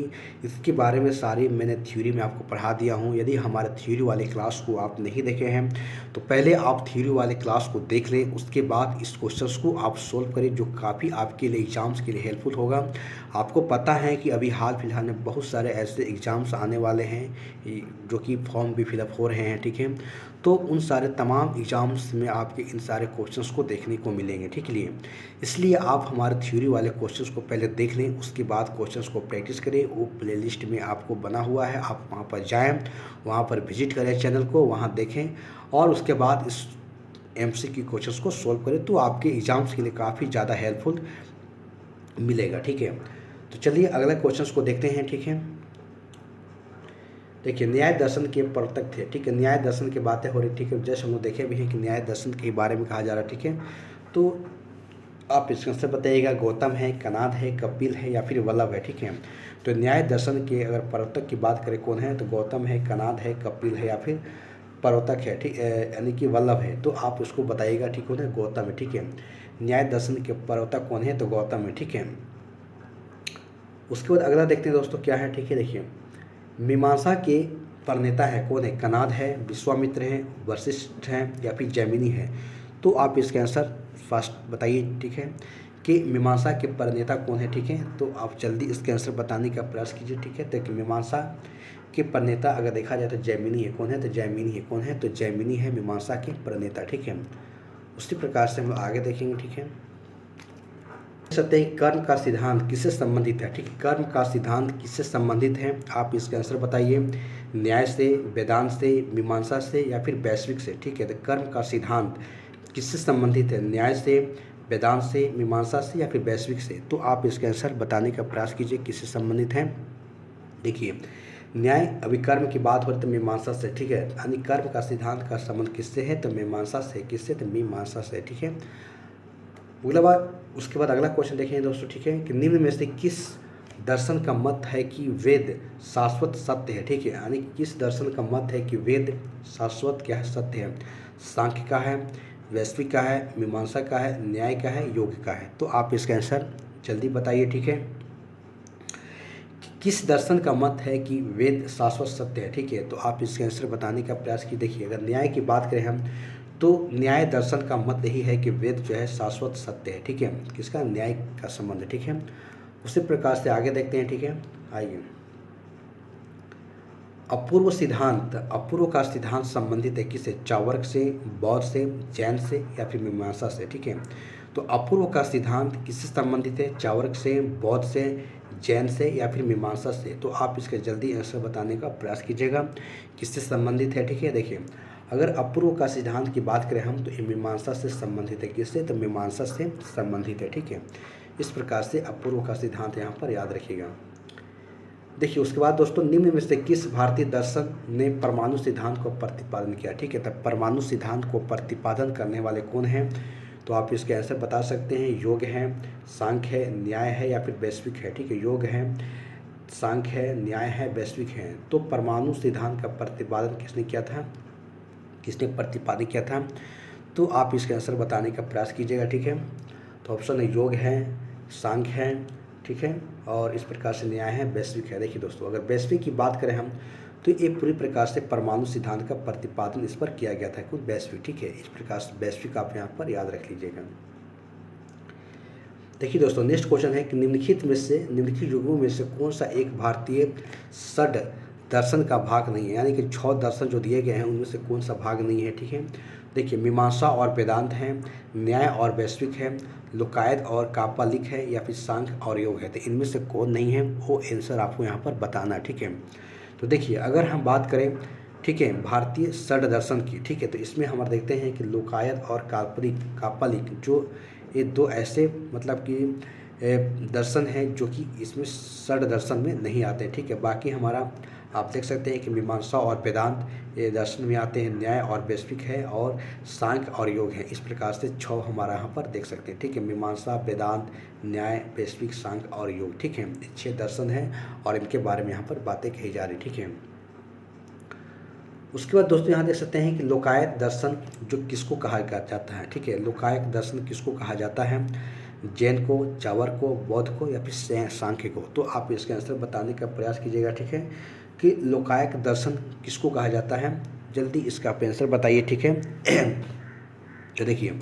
इसके बारे में सारी मैंने थ्योरी में आपको पढ़ा दिया हूँ। यदि हमारे थ्योरी वाले क्लास को आप नहीं देखे हैं तो पहले आप थ्योरी वाले क्लास को देख लें, उसके बाद इस क्वेश्चंस को आप सोल्व करें, जो काफ़ी आपके लिए एग्ज़ाम्स के लिए हेल्पफुल होगा। आपको पता है कि अभी हाल फिलहाल में बहुत सारे ऐसे एग्ज़ाम्स आने वाले हैं जो कि फॉर्म भी फिलअप हो रहे हैं, ठीक है। तो उन सारे तमाम एग्ज़ाम्स में आपके इन सारे क्वेश्चंस को देखने को मिलेंगे, ठीक है। इसलिए आप हमारे थ्योरी वाले क्वेश्चंस को पहले देख लें, उसके बाद क्वेश्चंस को प्रैक्टिस करें। वो प्लेलिस्ट में आपको बना हुआ है, आप वहाँ पर जाएं, वहाँ पर विजिट करें चैनल को, वहाँ देखें और उसके बाद इस एमसीक्यू क्वेश्चंस को सोल्व करें, तो आपके एग्ज़ाम्स के लिए काफ़ी ज़्यादा हेल्पफुल मिलेगा, ठीक है। तो चलिए अगले क्वेश्चंस को देखते हैं, ठीक है। देखिए न्याय दर्शन के प्रवर्तक थे, ठीक है, न्याय दर्शन की बातें हो रही, ठीक है, जैसे हम लोग देखे भी हैं कि न्याय दर्शन के बारे में कहा जा रहा है, ठीक है। तो आप इसका आंसर बताइएगा, गौतम है, कनाद है, कपिल है या फिर वल्लभ है, ठीक है। तो न्याय दर्शन के अगर प्रवर्तक की बात करें कौन है, तो गौतम है, कनाद है, कपिल है या फिर प्रवर्तक है, ठीक, यानी कि वल्लभ है। तो आप उसको बताइएगा, ठीक है, गौतम है, ठीक है। न्याय दर्शन के प्रवर्तक कौन है, तो गौतम है, ठीक है। उसके बाद अगला देखते हैं दोस्तों क्या है, ठीक है। देखिए मीमांसा के प्रणेता है कौन है, कनाद है, विश्वामित्र है, वशिष्ठ हैं या फिर जैमिनी है। तो आप इसके आंसर फर्स्ट बताइए, ठीक है, कि मीमांसा के प्रणेता कौन है, ठीक है। तो आप जल्दी इसके आंसर बताने का प्रयास कीजिए, ठीक है। तो मीमांसा के प्रणेता अगर देखा जाए तो जैमिनी है, कौन है, तो जैमिनी है, कौन है, तो जैमिनी है मीमांसा के प्रणेता, ठीक है। उसी प्रकार से हम आगे देखेंगे, ठीक है। सकते हैं कर्म का सिद्धांत किससे संबंधित है, ठीक है, कर्म का सिद्धांत किससे संबंधित है, आप इसका आंसर बताइए। न्याय से, वेदांत से, मीमांसा से या फिर वैश्विक से, ठीक है। तो कर्म का सिद्धांत किससे संबंधित है, न्याय से, वेदांत से, मीमांसा से या फिर वैश्विक से। तो आप इसका आंसर बताने का प्रयास कीजिए किससे संबंधित है। देखिए न्याय, अभी कर्म की बात हो रही तो मीमांसा से, ठीक है, यानी कर्म का सिद्धांत का संबंध किससे है, तो मीमांसा से, किससे, तो मीमांसा से, ठीक है। उसके बाद अगला क्वेश्चन देखेंगे दोस्तों, ठीक है, कि निम्न में से किस दर्शन का मत है कि वेद शाश्वत सत्य है, ठीक है, यानी किस दर्शन का मत है कि वेद शाश्वत क्या है, सत्य है। सांख्य का है, वैश्विक का है, मीमांसा का है, न्याय का है, योग का है। तो आप इसका आंसर जल्दी बताइए, ठीक है। किस दर्शन का मत है कि वेद शाश्वत सत्य है, ठीक है। तो आप इसके आंसर बताने का प्रयास की। देखिए अगर न्याय की बात करें हम, तो न्याय दर्शन का मत यही है कि वेद जो है शाश्वत सत्य है, ठीक है, किसका, न्याय का संबंध है, ठीक है। उसी प्रकार से आगे देखते हैं, ठीक है, आइए। अपूर्व सिद्धांत, अपूर्व का सिद्धांत संबंधित है किससे, चार्वाक से, बौद्ध से, जैन से या फिर मीमांसा से, ठीक है। तो अपूर्व का सिद्धांत किससे संबंधित है, चार्वाक से, बौद्ध से, जैन से या फिर मीमांसा से। तो आप इसके जल्दी आंसर बताने का प्रयास कीजिएगा किससे संबंधित है, ठीक है। देखिए अगर अपूर्व का सिद्धांत की बात करें हम, तो ये मीमांसा से संबंधित है, किससे, तो मीमांसा से संबंधित है, ठीक है। इस प्रकार से अपूर्व का सिद्धांत यहाँ पर याद रखिएगा। देखिए उसके बाद दोस्तों, निम्न में से किस भारतीय दर्शन ने परमाणु सिद्धांत को प्रतिपादन किया, ठीक है। तब परमाणु सिद्धांत को प्रतिपादन करने वाले कौन हैं, तो आप इसके आंसर बता सकते हैं। योग है, सांख्य है, न्याय है या फिर वैश्विक है, ठीक है। योग है, सांख्य है, न्याय है, वैश्विक है। तो परमाणु सिद्धांत का प्रतिपादन किसने किया था, किसने प्रतिपादन किया था, तो आप इसके आंसर बताने का प्रयास कीजिएगा, ठीक है। तो ऑप्शन है योग है, सांख्य है, ठीक है, और इस प्रकार से न्याय है, वैश्विक है। देखिए दोस्तों अगर वैश्विक की बात करें हम, तो ये पूरी प्रकार से परमाणु सिद्धांत का प्रतिपादन इस पर किया गया था, खुद वैश्विक, ठीक है। इस प्रकार से वैश्विक आप यहाँ पर याद रख लीजिएगा। देखिए दोस्तों नेक्स्ट क्वेश्चन है कि निम्नलिखित युगों में से कौन सा एक भारतीय षड दर्शन का भाग नहीं है, यानी कि 6 दर्शन जो दिए गए हैं उनमें से कौन सा भाग नहीं है, ठीक है। देखिए मीमांसा और वेदांत है, न्याय और वैश्विक है, लोकायत और कापालिक है या फिर सांख्य और योग है। तो इनमें से कौन नहीं है, वो आंसर आपको यहाँ पर बताना है, ठीक है। तो देखिए अगर हम बात करें, ठीक है, भारतीय षड दर्शन की, ठीक है, तो इसमें हम देखते हैं कि लोकायत और कापालिक जो ये दो ऐसे मतलब कि दर्शन हैं जो कि इसमें षड दर्शन में नहीं आते, ठीक है। बाकी हमारा आप देख सकते हैं कि मीमांसा और वेदांत ये दर्शन में आते हैं, न्याय और वैश्विक है, और सांख्य और योग है। इस प्रकार से 6 हमारा यहाँ पर देख सकते हैं, ठीक है। मीमांसा, वेदांत, न्याय, वैश्विक, सांख्य और योग, ठीक है। 6 दर्शन हैं और इनके बारे में यहाँ पर बातें कही जा रही, ठीक है। उसके बाद दोस्तों यहाँ देख सकते हैं कि लोकायत दर्शन जो किसको कहा जाता है, ठीक है। लोकायत दर्शन किसको कहा जाता है? जैन को, चावर को, बौद्ध को या फिर सांख्य को। तो आप इसके आंसर बताने का प्रयास कीजिएगा, ठीक है, कि लोकायत दर्शन किसको कहा जाता है। जल्दी इसका आप आंसर बताइए, ठीक है। तो देखिए,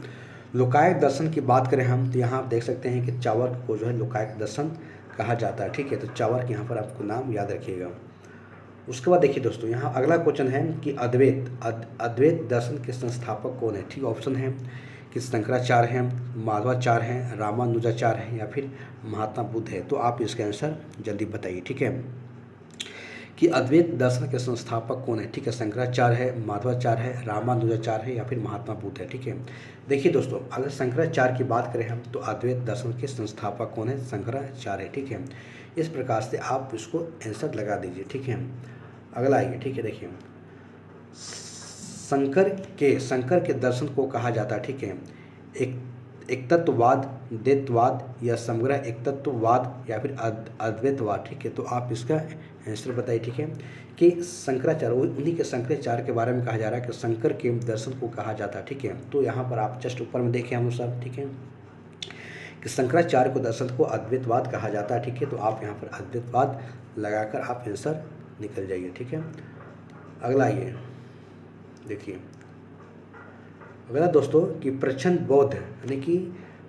लोकायत दर्शन की बात करें हम तो यहाँ आप देख सकते हैं कि चावर को जो है लोकायत दर्शन कहा जाता है, ठीक है। तो चावर के यहाँ पर आपको नाम याद रखिएगा। उसके बाद देखिए दोस्तों, यहाँ अगला क्वेश्चन है कि अद्वैत दर्शन के संस्थापक कौन है, ठीक। ऑप्शन है कि शंकराचार्य हैं, माधवाचार्य हैं, रामानुजाचार्य हैं या फिर महात्मा बुद्ध है। तो आप इसका आंसर जल्दी बताइए, ठीक है, कि अद्वैत दर्शन के संस्थापक कौन है, ठीक है। शंकराचार्य है, माधवाचार्य है, रामानुजाचार्य है या फिर महात्मा बुद्ध है, ठीक है। देखिए दोस्तों, अगर शंकराचार्य की बात करें हम तो अद्वैत दर्शन के संस्थापक कौन है? शंकराचार्य, ठीक है। इस प्रकार से आप इसको आंसर लगा दीजिए, ठीक है। अगला आइए, ठीक है। देखिए, शंकर के दर्शन को कहा जाता है, ठीक है, एक तत्ववाद, द्वैतवाद या समग्र एक तत्ववाद या फिर अद्वैतवाद, ठीक है। तो आप इसका आंसर बताइए, ठीक है, कि शंकराचार्य, उन्हीं के शंकराचार्य के बारे में कहा जा रहा है कि शंकर के दर्शन को कहा जाता है, ठीक है। तो यहाँ पर आप जस्ट ऊपर में देखें हम सब, ठीक है, कि शंकराचार्य को दर्शन को अद्वैतवाद कहा जाता है, ठीक है। तो आप यहाँ पर अद्वैतवाद लगाकर आप आंसर निकल जाइए, ठीक है। अगला आइए, देखिए अगला दोस्तों कि प्रच्छन्न बौद्ध यानी कि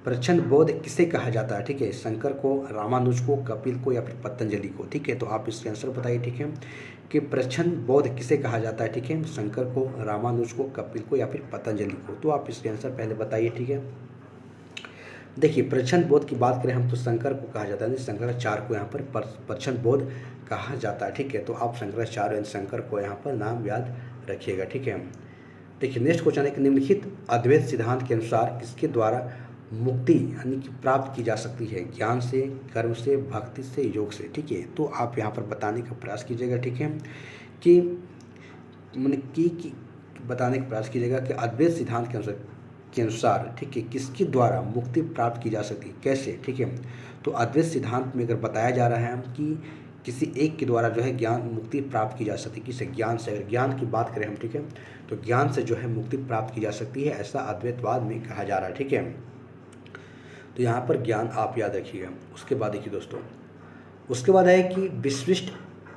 प्रच्छन्न बौद्ध किसे कहा जाता है, ठीक है। शंकर को, रामानुज को, कपिल को या फिर पतंजलि को, ठीक है। तो आप इसके आंसर बताइए, ठीक है, कि प्रच्छन्न बौद्ध किसे कहा जाता है, ठीक है। शंकर को, रामानुज को, कपिल को या फिर पतंजलि को। तो आप इसके आंसर पहले बताइए, ठीक है। देखिए, प्रच्छन्न बौद्ध की बात करें हम तो शंकर को कहा जाता है, शंकराचार्य को यहाँ पर प्रच्छन्न बौद्ध कहा जाता है, ठीक है। तो आप शंकराचार्य एंड शंकर को यहाँ पर नाम याद रखिएगा, ठीक है। देखिए, नेक्स्ट क्वेश्चन है कि निम्नलिखित अद्वैत सिद्धांत के अनुसार किसके द्वारा मुक्ति यानी कि प्राप्त की जा सकती है? ज्ञान से, कर्म से, भक्ति से, योग से, ठीक है। तो आप यहाँ पर बताने का प्रयास कीजिएगा, ठीक है, कि मैंने की बताने का प्रयास कीजिएगा कि अद्वैत सिद्धांत के अनुसार, ठीक है, किसके द्वारा मुक्ति प्राप्त की जा सकती है, कैसे, ठीक है। तो अद्वैत सिद्धांत में अगर बताया जा रहा है कि किसी एक के द्वारा जो है ज्ञान मुक्ति प्राप्त की जा सकती है, किसे ज्ञान से, अगर ज्ञान की बात करें हम, ठीक है, तो ज्ञान से जो है मुक्ति प्राप्त की जा सकती है, ऐसा अद्वैतवाद में कहा जा रहा है, ठीक है। तो यहाँ पर ज्ञान आप याद रखिएगा। उसके बाद देखिए दोस्तों, उसके बाद है कि विशिष्ट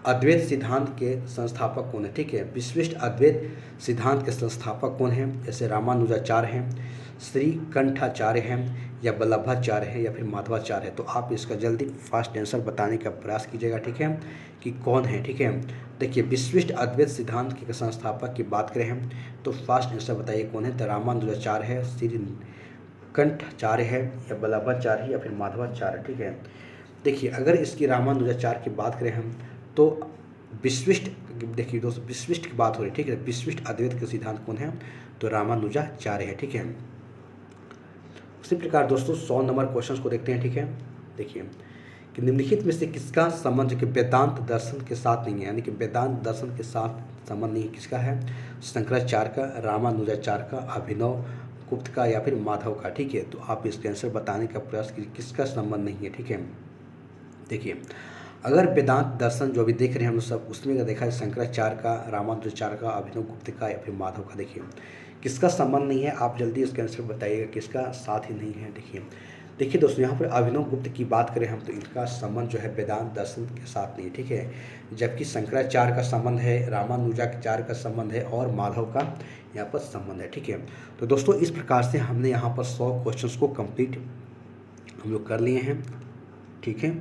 अद्वैत सिद्धांत के संस्थापक कौन है, ठीक है। विशिष्ट अद्वैत सिद्धांत के संस्थापक कौन हैं? जैसे रामानुजाचार्य हैं, श्रीकंठाचार्य हैं या वल्लभाचार्य है या फिर माधवाचार्य है। तो आप इसका जल्दी फास्ट आंसर बताने का प्रयास कीजिएगा, ठीक है, कि कौन है, ठीक है। देखिए, विशिष्ट अद्वैत सिद्धांत के संस्थापक की बात करें हम तो फास्ट आंसर बताइए कौन है। तो रामानुजाचार्य है, श्रीकंठाचार्य है या वल्लभाचार्य है या फिर माधवाचार्य, ठीक है। देखिए, अगर इसकी रामानुजाचार्य की बात करें हम तो विशिष्ट, देखिए दोस्तों, विशिष्ट की बात हो रही है, ठीक है। विशिष्ट अद्वैत के सिद्धांत कौन है? तो रामानुजाचार्य है, ठीक है। उसी प्रकार दोस्तों 100 नंबर क्वेश्चंस को देखते हैं, ठीक है। देखिए कि निम्नलिखित में से किसका संबंध कि वेदांत दर्शन के साथ नहीं है, यानी कि वेदांत दर्शन के साथ संबंध नहीं, किसका है? शंकराचार्य का, रामानुजाचार्य का, अभिनव गुप्त का या फिर माधव का, ठीक है। तो आप इसके आंसर बताने का प्रयास कीजिए किसका संबंध नहीं है, ठीक है। देखिए, अगर वेदांत दर्शन जो अभी देख रहे हैं हम लोग सब, उसमें अगर देखा है शंकराचार्य का, रामानुजाचार्य का, अभिनव गुप्त का या फिर माधव का, देखिए किसका संबंध नहीं है, आप जल्दी इसके आंसर बताइएगा किसका साथ ही नहीं है। देखिए दोस्तों, यहाँ पर अभिनव गुप्त की बात करें हम तो इनका संबंध जो है वेदांत दर्शन के साथ नहीं है, ठीक है। जबकि शंकराचार्य का संबंध है, रामानुजाचार्य का संबंध है और माधव का यहाँ पर संबंध है, ठीक है। तो दोस्तों, इस प्रकार से हमने यहाँ पर 100 क्वेश्चंस को कंप्लीट हम लोग कर लिए हैं, ठीक है।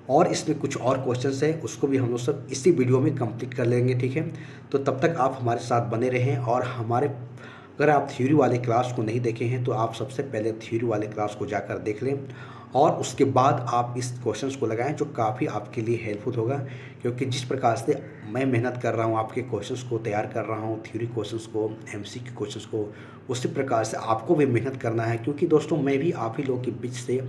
और इसमें कुछ और क्वेश्चंस है, उसको भी हम लोग सब इसी वीडियो में कंप्लीट कर लेंगे, ठीक है। तो तब तक आप हमारे साथ बने रहें और अगर आप थ्योरी वाले क्लास को नहीं देखे हैं तो आप सबसे पहले थ्योरी वाले क्लास को जाकर देख लें और उसके बाद आप इस क्वेश्चंस को लगाएं, जो काफ़ी आपके लिए हेल्पफुल होगा। क्योंकि जिस प्रकार से मैं मेहनत कर रहा हूं, आपके क्वेश्चंस को तैयार कर रहा हूं, थ्योरी क्वेश्चंस को, एमसीक्यू क्वेश्चंस को, उसी प्रकार से आपको भी मेहनत करना है। क्योंकि दोस्तों मैं भी आप ही लोगों के बीच से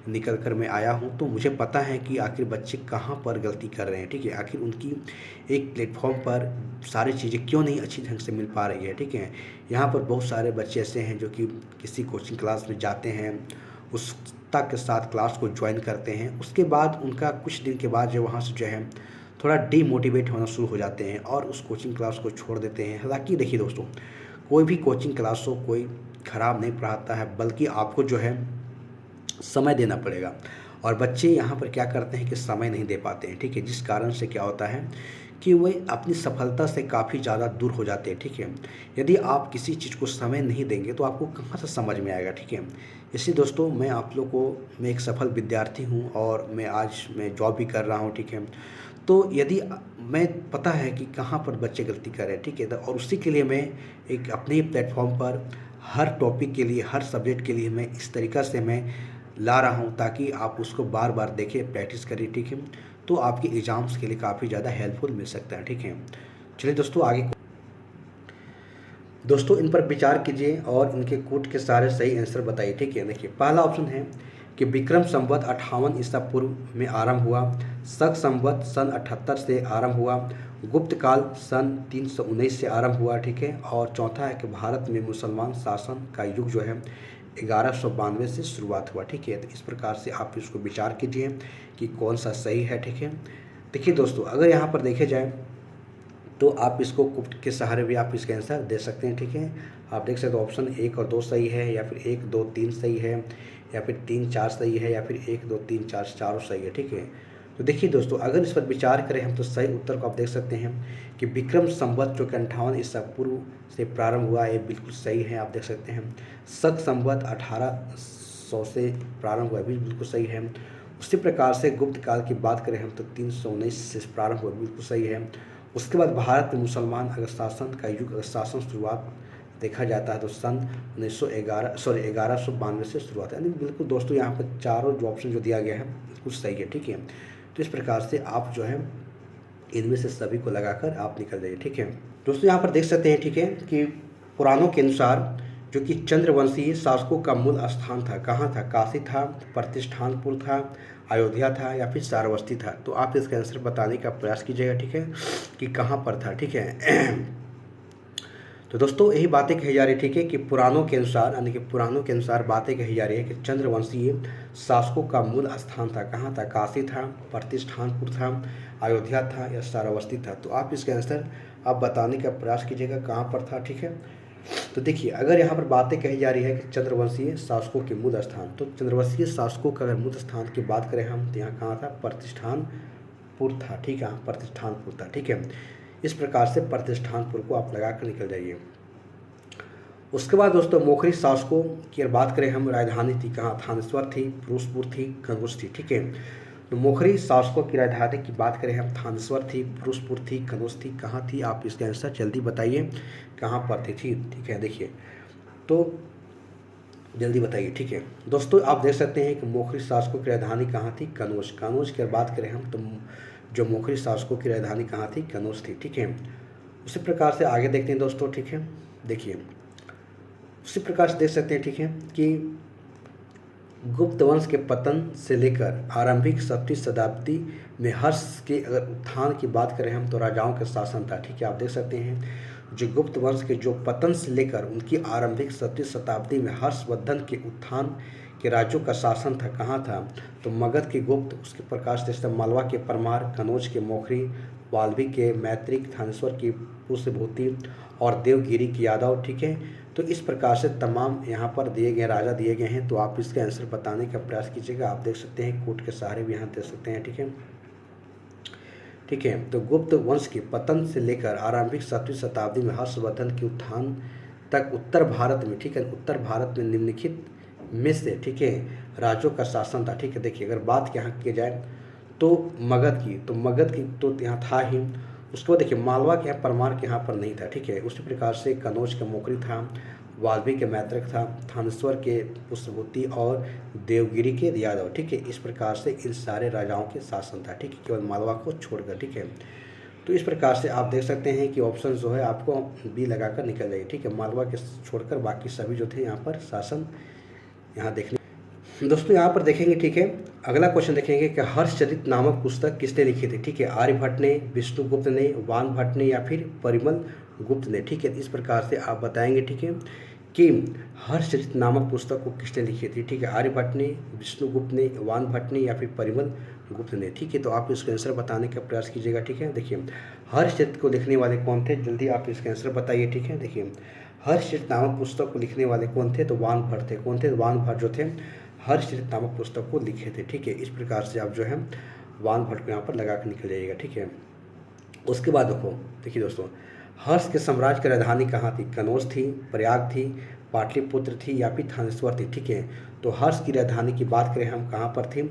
निकल कर मैं आया हूं, तो मुझे पता है कि आखिर बच्चे कहाँ पर गलती कर रहे हैं, ठीक है। आखिर उनकी एक प्लेटफॉर्म पर सारी चीज़ें क्यों नहीं अच्छी ढंग से मिल पा रही है, ठीक है। यहाँ पर बहुत सारे बच्चे ऐसे हैं जो कि किसी कोचिंग क्लास में जाते हैं, उस के साथ क्लास को ज्वाइन करते हैं, उसके बाद उनका कुछ दिन के बाद जो वहाँ से जो है थोड़ा डीमोटिवेट होना शुरू हो जाते हैं और उस कोचिंग क्लास को छोड़ देते हैं। हालांकि देखिए दोस्तों, कोई भी कोचिंग क्लास हो कोई ख़राब नहीं पढ़ाता है, बल्कि आपको जो है समय देना पड़ेगा। और बच्चे यहाँ पर क्या करते हैं कि समय नहीं दे पाते हैं, ठीक है। जिस कारण से क्या होता है कि वे अपनी सफलता से काफ़ी ज़्यादा दूर हो जाते हैं, ठीक है। यदि आप किसी चीज़ को समय नहीं देंगे तो आपको कहाँ से समझ में आएगा, ठीक है। इसलिए दोस्तों मैं आप लोग को, मैं एक सफल विद्यार्थी हूँ और मैं जॉब भी कर रहा हूँ, ठीक है। तो यदि मैं पता है कि कहाँ पर बच्चे गलती कर रहे हैं, ठीक है, तो और उसी के लिए मैं एक अपने ही प्लेटफॉर्म पर हर टॉपिक के लिए, हर सब्जेक्ट के लिए मैं इस तरीक़ा से मैं ला रहा हूँ ताकि आप उसको बार बार देखें, प्रैक्टिस करें, ठीक है। तो आपके एग्ज़ाम्स के लिए काफ़ी ज़्यादा हेल्पफुल मिल सकता है, ठीक है। चलिए दोस्तों आगे, दोस्तों इन पर विचार कीजिए और इनके कूट के सारे सही आंसर बताइए, ठीक है। देखिए पहला ऑप्शन है कि विक्रम संवत 58 ईसा पूर्व में आरंभ हुआ, शक संवत सन 78 से आरंभ हुआ, गुप्त काल सन 319 से आरंभ हुआ, ठीक है। और चौथा है कि भारत में मुसलमान शासन का युग जो है 1192 से शुरुआत हुआ, ठीक है। तो इस प्रकार से आप इसको विचार कीजिए कि कौन सा सही है, ठीक है। देखिए दोस्तों, अगर यहाँ पर देखे जाए तो आप इसको कुट के सहारे भी आप इसका आंसर दे सकते हैं, ठीक है। आप देख सकते हो ऑप्शन 1 और 2 सही है, या फिर 1, 2, 3 सही है, या फिर 3, 4 सही है, या फिर 1, 2, 3, 4 चारों सही है, ठीक है। तो देखिए दोस्तों, अगर इस पर विचार करें हम तो सही उत्तर को आप देख सकते हैं कि विक्रम संवत जो कि 58 ईसा पूर्व से प्रारंभ हुआ, ये बिल्कुल सही है, आप देख सकते हैं। शक संवत 1800 से प्रारंभ हुआ, भी बिल्कुल सही है। उसी प्रकार से गुप्त काल की बात करें हम तो 319 से प्रारंभ हुआ, बिल्कुल सही है। उसके बाद भारत में मुसलमान अगर शासन का युग, अगर शासन शुरुआत देखा जाता है तो सन 1192 से शुरुआत है, यानी बिल्कुल दोस्तों यहाँ पर चारों जो ऑप्शन जो दिया गया है बिल्कुल सही है, ठीक है। तो इस प्रकार से आप जो है इनमें से सभी को लगाकर आप निकल जाइए, ठीक है। दोस्तों यहाँ पर देख सकते हैं, ठीक है, कि पुराणों के अनुसार जो कि चंद्रवंशीय शासकों का मूल स्थान था, कहाँ था? काशी था, प्रतिष्ठानपुर था, अयोध्या था, या फिर श्रावस्ती था। तो आप इसका आंसर बताने का प्रयास कीजिएगा, ठीक है, कि कहाँ पर था, ठीक है। तो दोस्तों यही बातें कही जा रही, ठीक है, कि पुराणों के अनुसार, यानी कि पुराणों के अनुसार बातें कही जा रही है कि चंद्रवंशीय शासकों का मूल स्थान था, कहाँ था? काशी था, प्रतिष्ठानपुर था, अयोध्या था, या श्रावस्ती था। तो आप इसका आंसर आप बताने का प्रयास कीजिएगा कहाँ पर था, ठीक है। तो देखिए, अगर यहाँ पर बातें कही जा रही है कि चंद्रवंशीय शासकों के मूल स्थान, तो चंद्रवंशीय शासकों का अगर मूल स्थान की बात करें हम तो यहाँ कहाँ था? प्रतिष्ठानपुर था, ठीक है, प्रतिष्ठानपुर था, ठीक है। इस प्रकार से प्रतिष्ठानपुर को आप लगा कर निकल जाइए। उसके बाद दोस्तों मोखरी शासकों की अगर बात करें हम, राजधानी थी कहाँ? थानेश्वर थी, फिरोजपुर थी, कनौज थी, ठीक है। तो मोखरी शासकों की राजधानी की बात करें हम, थानेश्वर थी, फिरोजपुर थी, कनौज थी, कहाँ थी? आप इसका आंसर जल्दी बताइए कहाँ पर थी, ठीक है। देखिए तो जल्दी बताइए, ठीक है। दोस्तों आप देख सकते हैं कि मोखरी शासकों की राजधानी कहाँ थी? कनौज। कनौज की बात करें हम तो जो मोखरी शासकों की राजधानी कहाँ थी? कनौज थी, ठीक है। उसी प्रकार से आगे देखते हैं दोस्तों, ठीक है। देखिए उसी प्रकार से देख सकते हैं, ठीक है, कि गुप्त वंश के पतन से लेकर आरंभिक 7वीं शताब्दी में हर्ष के अगर उत्थान की बात करें हम तो राजाओं का शासन था, ठीक है। आप देख सकते हैं जो गुप्त वंश के जो पतन से लेकर उनकी आरंभिक 7वीं शताब्दी में हर्षवर्धन के उत्थान के राज्यों का शासन था, कहाँ था? तो मगध के गुप्त, उसके प्रकाश जैसे मालवा के परमार, कनौज के मोखरी, वाल्वी के मैत्रिक, थानेश्वर की पुष्यभूति और देवगिरी की यादव, ठीक है। तो इस प्रकार से तमाम यहाँ पर दिए गए राजा दिए गए हैं। तो आप इसका आंसर बताने का प्रयास कीजिएगा। आप देख सकते हैं कोट के सहारे भी यहाँ दे सकते हैं, ठीक है, ठीक है। तो गुप्त वंश के पतन से लेकर आरंभिक 7वीं शताब्दी में हर्षवर्धन के उत्थान तक उत्तर भारत में, ठीक है, उत्तर भारत में निम्नलिखित में से, ठीक है, राज्यों का शासन था, ठीक है। देखिए अगर बात यहाँ की जाए तो मगध की, तो मगध की तो यहाँ था ही। उसके बाद देखिए मालवा के यहाँ, परमार के यहाँ पर नहीं था, ठीक है। उसी प्रकार से कनौज का मोखरी था, वाल्मीकि के मैत्रक था, थानेश्वर के पुष्पवती और देवगिरी के यादव। ठीक है, इस प्रकार से इन सारे राजाओं के शासन था। ठीक है, केवल मालवा को छोड़कर। ठीक है, तो इस प्रकार से आप देख सकते हैं कि ऑप्शन जो है आपको बी लगाकर निकल जाएगी। ठीक है, मालवा के छोड़कर बाकी सभी जो थे यहाँ पर शासन यहाँ देखने। दोस्तों यहाँ पर देखेंगे। ठीक है, अगला क्वेश्चन देखेंगे कि हर्षचरित नामक पुस्तक किसने लिखी थी। ठीक है, आर्यभट्ट ने, विष्णुगुप्त ने, वानभट्ट ने या फिर परिमल गुप्त ने। ठीक है, इस प्रकार से आप बताएंगे। ठीक है, कि हर्षचरित नामक पुस्तक को किसने लिखी थी। ठीक है, आर्यभट्ट ने, विष्णुगुप्त ने, वानभट्ट ने या फिर परिमल गुप्त ने। ठीक है, तो आप इसका आंसर बताने का प्रयास कीजिएगा। ठीक है, देखिए हर्षचरित को लिखने वाले कौन थे, जल्दी आप इसका आंसर बताइए। ठीक है, देखिए हर्षचरित नामक पुस्तक को लिखने वाले कौन थे, तो वानभट्ट थे। कौन थे, वानभट्ट जो थे हर्षचरित नामक पुस्तक को लिखे थे। ठीक है, इस प्रकार से आप जो है वानभट्ट को यहाँ पर लगा कर निकल जाइएगा। ठीक है, उसके बाद देखिए दोस्तों, हर्ष के साम्राज्य की राजधानी कहाँ थी, कनौज थी, प्रयाग थी, पाटलिपुत्र थी या फिर थानेश्वर थी। ठीक है, तो हर्ष की राजधानी की बात करें हम कहाँ पर थी,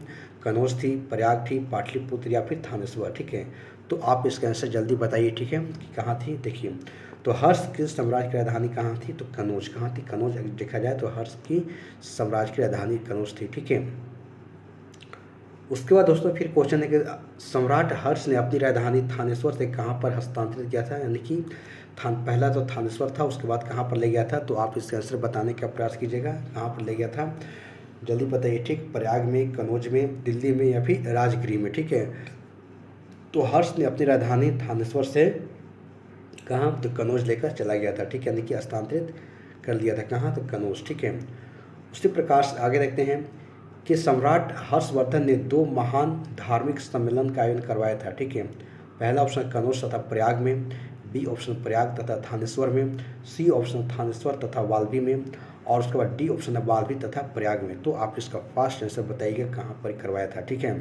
कनौज थी, प्रयाग थी, पाटलिपुत्र या फिर थानेश्वर। ठीक है, तो आप इसका आंसर जल्दी बताइए। ठीक है, कि कहाँ थी। देखिए तो हर्ष के साम्राज्य की राजधानी कहाँ थी, तो कनौज। कहाँ थी, कनौज। देखा जाए तो हर्ष की साम्राज्य की राजधानी कनौज थी। ठीक है, उसके बाद दोस्तों फिर क्वेश्चन है कि सम्राट हर्ष ने अपनी राजधानी थानेश्वर से कहाँ पर हस्तांतरित किया था, यानी कि पहला तो थानेश्वर था, उसके बाद कहाँ पर ले गया था। तो आप इसका आंसर बताने का प्रयास कीजिएगा, कहाँ पर ले गया था, जल्दी बताइए। ठीक, प्रयाग में, कनौज में, दिल्ली में या फिर राजगृह में। ठीक है, तो हर्ष ने अपनी राजधानी थानेश्वर से कहाँ, तो कनौज लेकर चला गया था। ठीक है, यानी कि हस्तांतरित कर लिया था। कहाँ, तो कनौज। ठीक है, उसी प्रकार से आगे देखते हैं कि सम्राट हर्षवर्धन ने 2 महान धार्मिक सम्मेलन का आयोजन करवाया था। ठीक है, पहला ऑप्शन कनौज तथा प्रयाग में, बी ऑप्शन प्रयाग तथा थानेश्वर में, सी ऑप्शन थानेश्वर तथा वाल्वी में और उसके बाद डी ऑप्शन है वाल्वी तथा प्रयाग में। तो आप इसका फास्ट आंसर बताइएगा कहाँ पर करवाया था। ठीक है,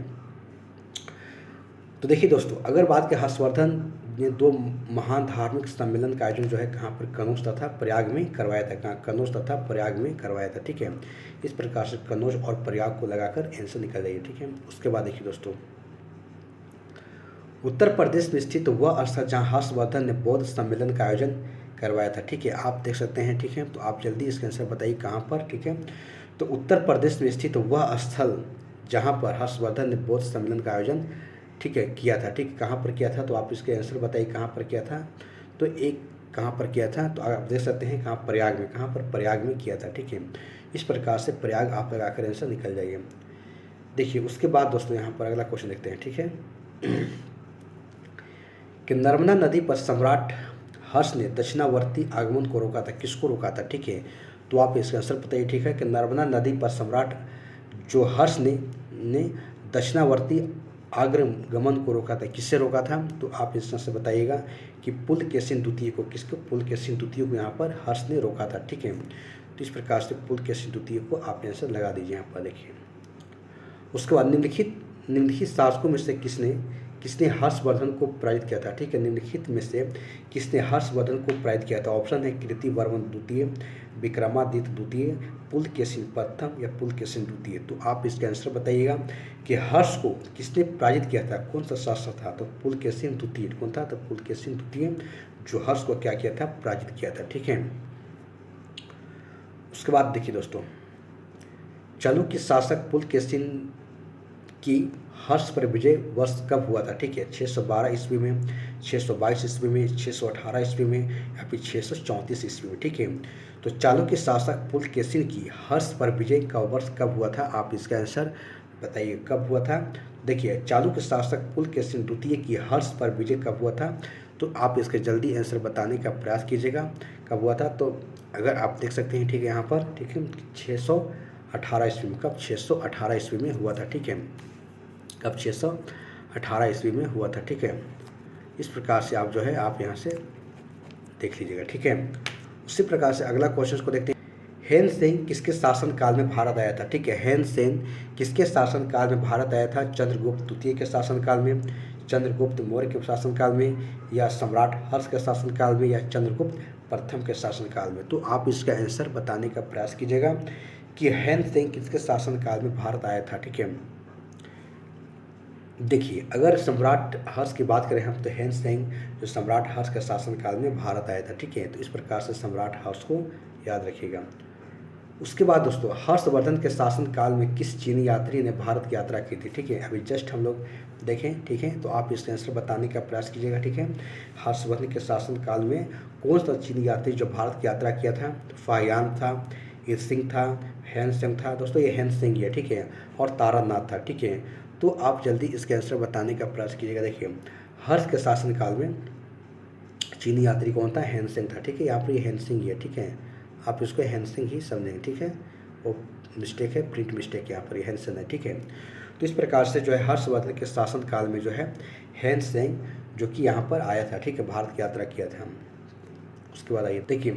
तो देखिए दोस्तों, अगर बात करें हर्षवर्धन ने 2 महान धार्मिक सम्मेलन का आयोजन जो है कहाँ पर, कनौज तथा प्रयाग में करवाया था। कहाँ, कनौज तथा प्रयाग में करवाया था। ठीक है, इस प्रकार से कनौज और प्रयाग को लगाकर आंसर निकल जाइए। ठीक है, उसके बाद देखिए दोस्तों, उत्तर प्रदेश में स्थित वह स्थल जहाँ हर्षवर्धन ने बौद्ध सम्मेलन का आयोजन करवाया था। ठीक है, आप देख सकते हैं। ठीक है, तो आप जल्दी इसका आंसर बताइए कहाँ पर। ठीक है, तो उत्तर प्रदेश में स्थित वह स्थल जहाँ पर हर्षवर्धन ने बौद्ध सम्मेलन का आयोजन, ठीक है, किया था। ठीक, कहाँ पर किया था, तो आप इसके आंसर बताइए कहाँ पर किया था। तो एक कहाँ पर किया था, तो आप देख सकते हैं कहाँ, प्रयाग में। कहाँ पर, प्रयाग में किया था। ठीक है, इस प्रकार से प्रयाग आप लगाकर आंसर निकल जाइए। देखिए उसके बाद दोस्तों यहाँ पर अगला क्वेश्चन देखते हैं। ठीक है, कि नर्मदा नदी पर सम्राट हर्ष ने दक्षिणावर्ती आगमन को रोका था, किसको रोका था। ठीक है, तो आप इसका आंसर बताइए। ठीक है, कि नर्मदा नदी पर सम्राट जो हर्ष ने दक्षिणावर्ती आगमन को रोका था, किससे रोका था। तो आप इसका आंसर बताइएगा कि पुलकेशिन द्वितीय को, किसको, पुलकेशिन द्वितीय को यहाँ पर हर्ष ने रोका था। ठीक है, तो इस प्रकार से पुलकेशिन द्वितीय को आप आंसर लगा दीजिए यहाँ पर। देखिए उसके बाद निम्नलिखित शासकों में से किसने हर्षवर्धन को पराजित किया था। ठीक है, निम्नलिखित में से किसने हर्षवर्धन को पराजित किया था। ऑप्शन है कीर्तिवर्मन द्वितीय, विक्रमादित्य द्वितीय, पुलकेशिन प्रथम या पुलकेशिन द्वितीय। तो आप इसका आंसर बताइएगा कि हर्ष को किसने पराजित किया था, कौन सा शासक था। तो पुलकेशिन द्वितीय। कौन था, तो पुलकेशिन द्वितीय जो हर्ष को क्या किया था, पराजित किया था। ठीक है, उसके बाद देखिए दोस्तों, चालुक्य शासक पुलकेशिन की हर्ष पर विजय वर्ष कब हुआ था। ठीक है, 612 ईस्वी में, 622 ईस्वी में, 618 ईस्वी में या फिर 634 ईस्वी में। ठीक है, तो चालुक्य शासक पुलकेशिन की हर्ष पर विजय का वर्ष कब हुआ था, आप इसका आंसर बताइए कब हुआ था। देखिए चालुक्य शासक पुलकेशिन द्वितीय की हर्ष पर विजय कब हुआ था, तो आप इसके जल्दी आंसर बताने का प्रयास कीजिएगा कब हुआ था। तो अगर आप देख सकते हैं, ठीक है, यहाँ पर, ठीक है, 618 ईस्वी में। कब, 618 ईस्वी में हुआ था। ठीक है, कब, 618 ईस्वी में हुआ था। ठीक है, इस प्रकार से आप जो है आप यहाँ से देख लीजिएगा। ठीक है, उसी प्रकार से अगला क्वेश्चन को देखते हैं। हेन सेन किसके शासनकाल में भारत आया था। ठीक है, हेन सेन किसके शासनकाल में भारत आया था, चंद्रगुप्त द्वितीय के शासनकाल में, चंद्रगुप्त मौर्य के शासनकाल में, या सम्राट हर्ष के शासनकाल में, या चंद्रगुप्त प्रथम के शासनकाल में। तो आप इसका आंसर बताने का प्रयास कीजिएगा कि हेन सेन किसके शासनकाल में भारत आया था। ठीक है, देखिए, अगर सम्राट हर्ष की बात करें हम, तो हेनसेंग जो सम्राट हर्ष के शासनकाल में भारत आया था, ठीक है। तो इस प्रकार से सम्राट हर्ष को याद रखिएगा। उसके बाद दोस्तों, हर्षवर्धन के शासनकाल में किस चीनी यात्री ने भारत की यात्रा की थी, ठीक है। अभी जस्ट हम लोग देखें, ठीक है। तो आप इसका आंसर बताने का प्रयास कीजिएगा, ठीक है। हर्षवर्धन के शासनकाल में कौन सा चीनी यात्री जो भारत की यात्रा किया था? फाहियान था, ईर्सिंग था, हैनसेंग था। दोस्तों ये हैनसेंग ही है, ठीक है, और तारानाथ था, ठीक है। तो आप जल्दी इसके आंसर बताने का प्रयास कीजिएगा। देखिए, हर्ष के शासनकाल में चीनी यात्री कौन था? हैनसेंग था, ठीक है। यहाँ पर ये हैनसेंग ही है, ठीक है। आप इसको हैनसेंग ही समझेंगे, ठीक है। वो मिस्टेक है, प्रिंट मिस्टेक है, यहाँ पर हैनसेंग है, ठीक है। तो इस प्रकार से जो है हर्षवर्धन के शासनकाल में जो है हैनसेंग जो कि यहाँ पर आया था, ठीक है, भारत की यात्रा किया था। उसके बाद आइए देखिए,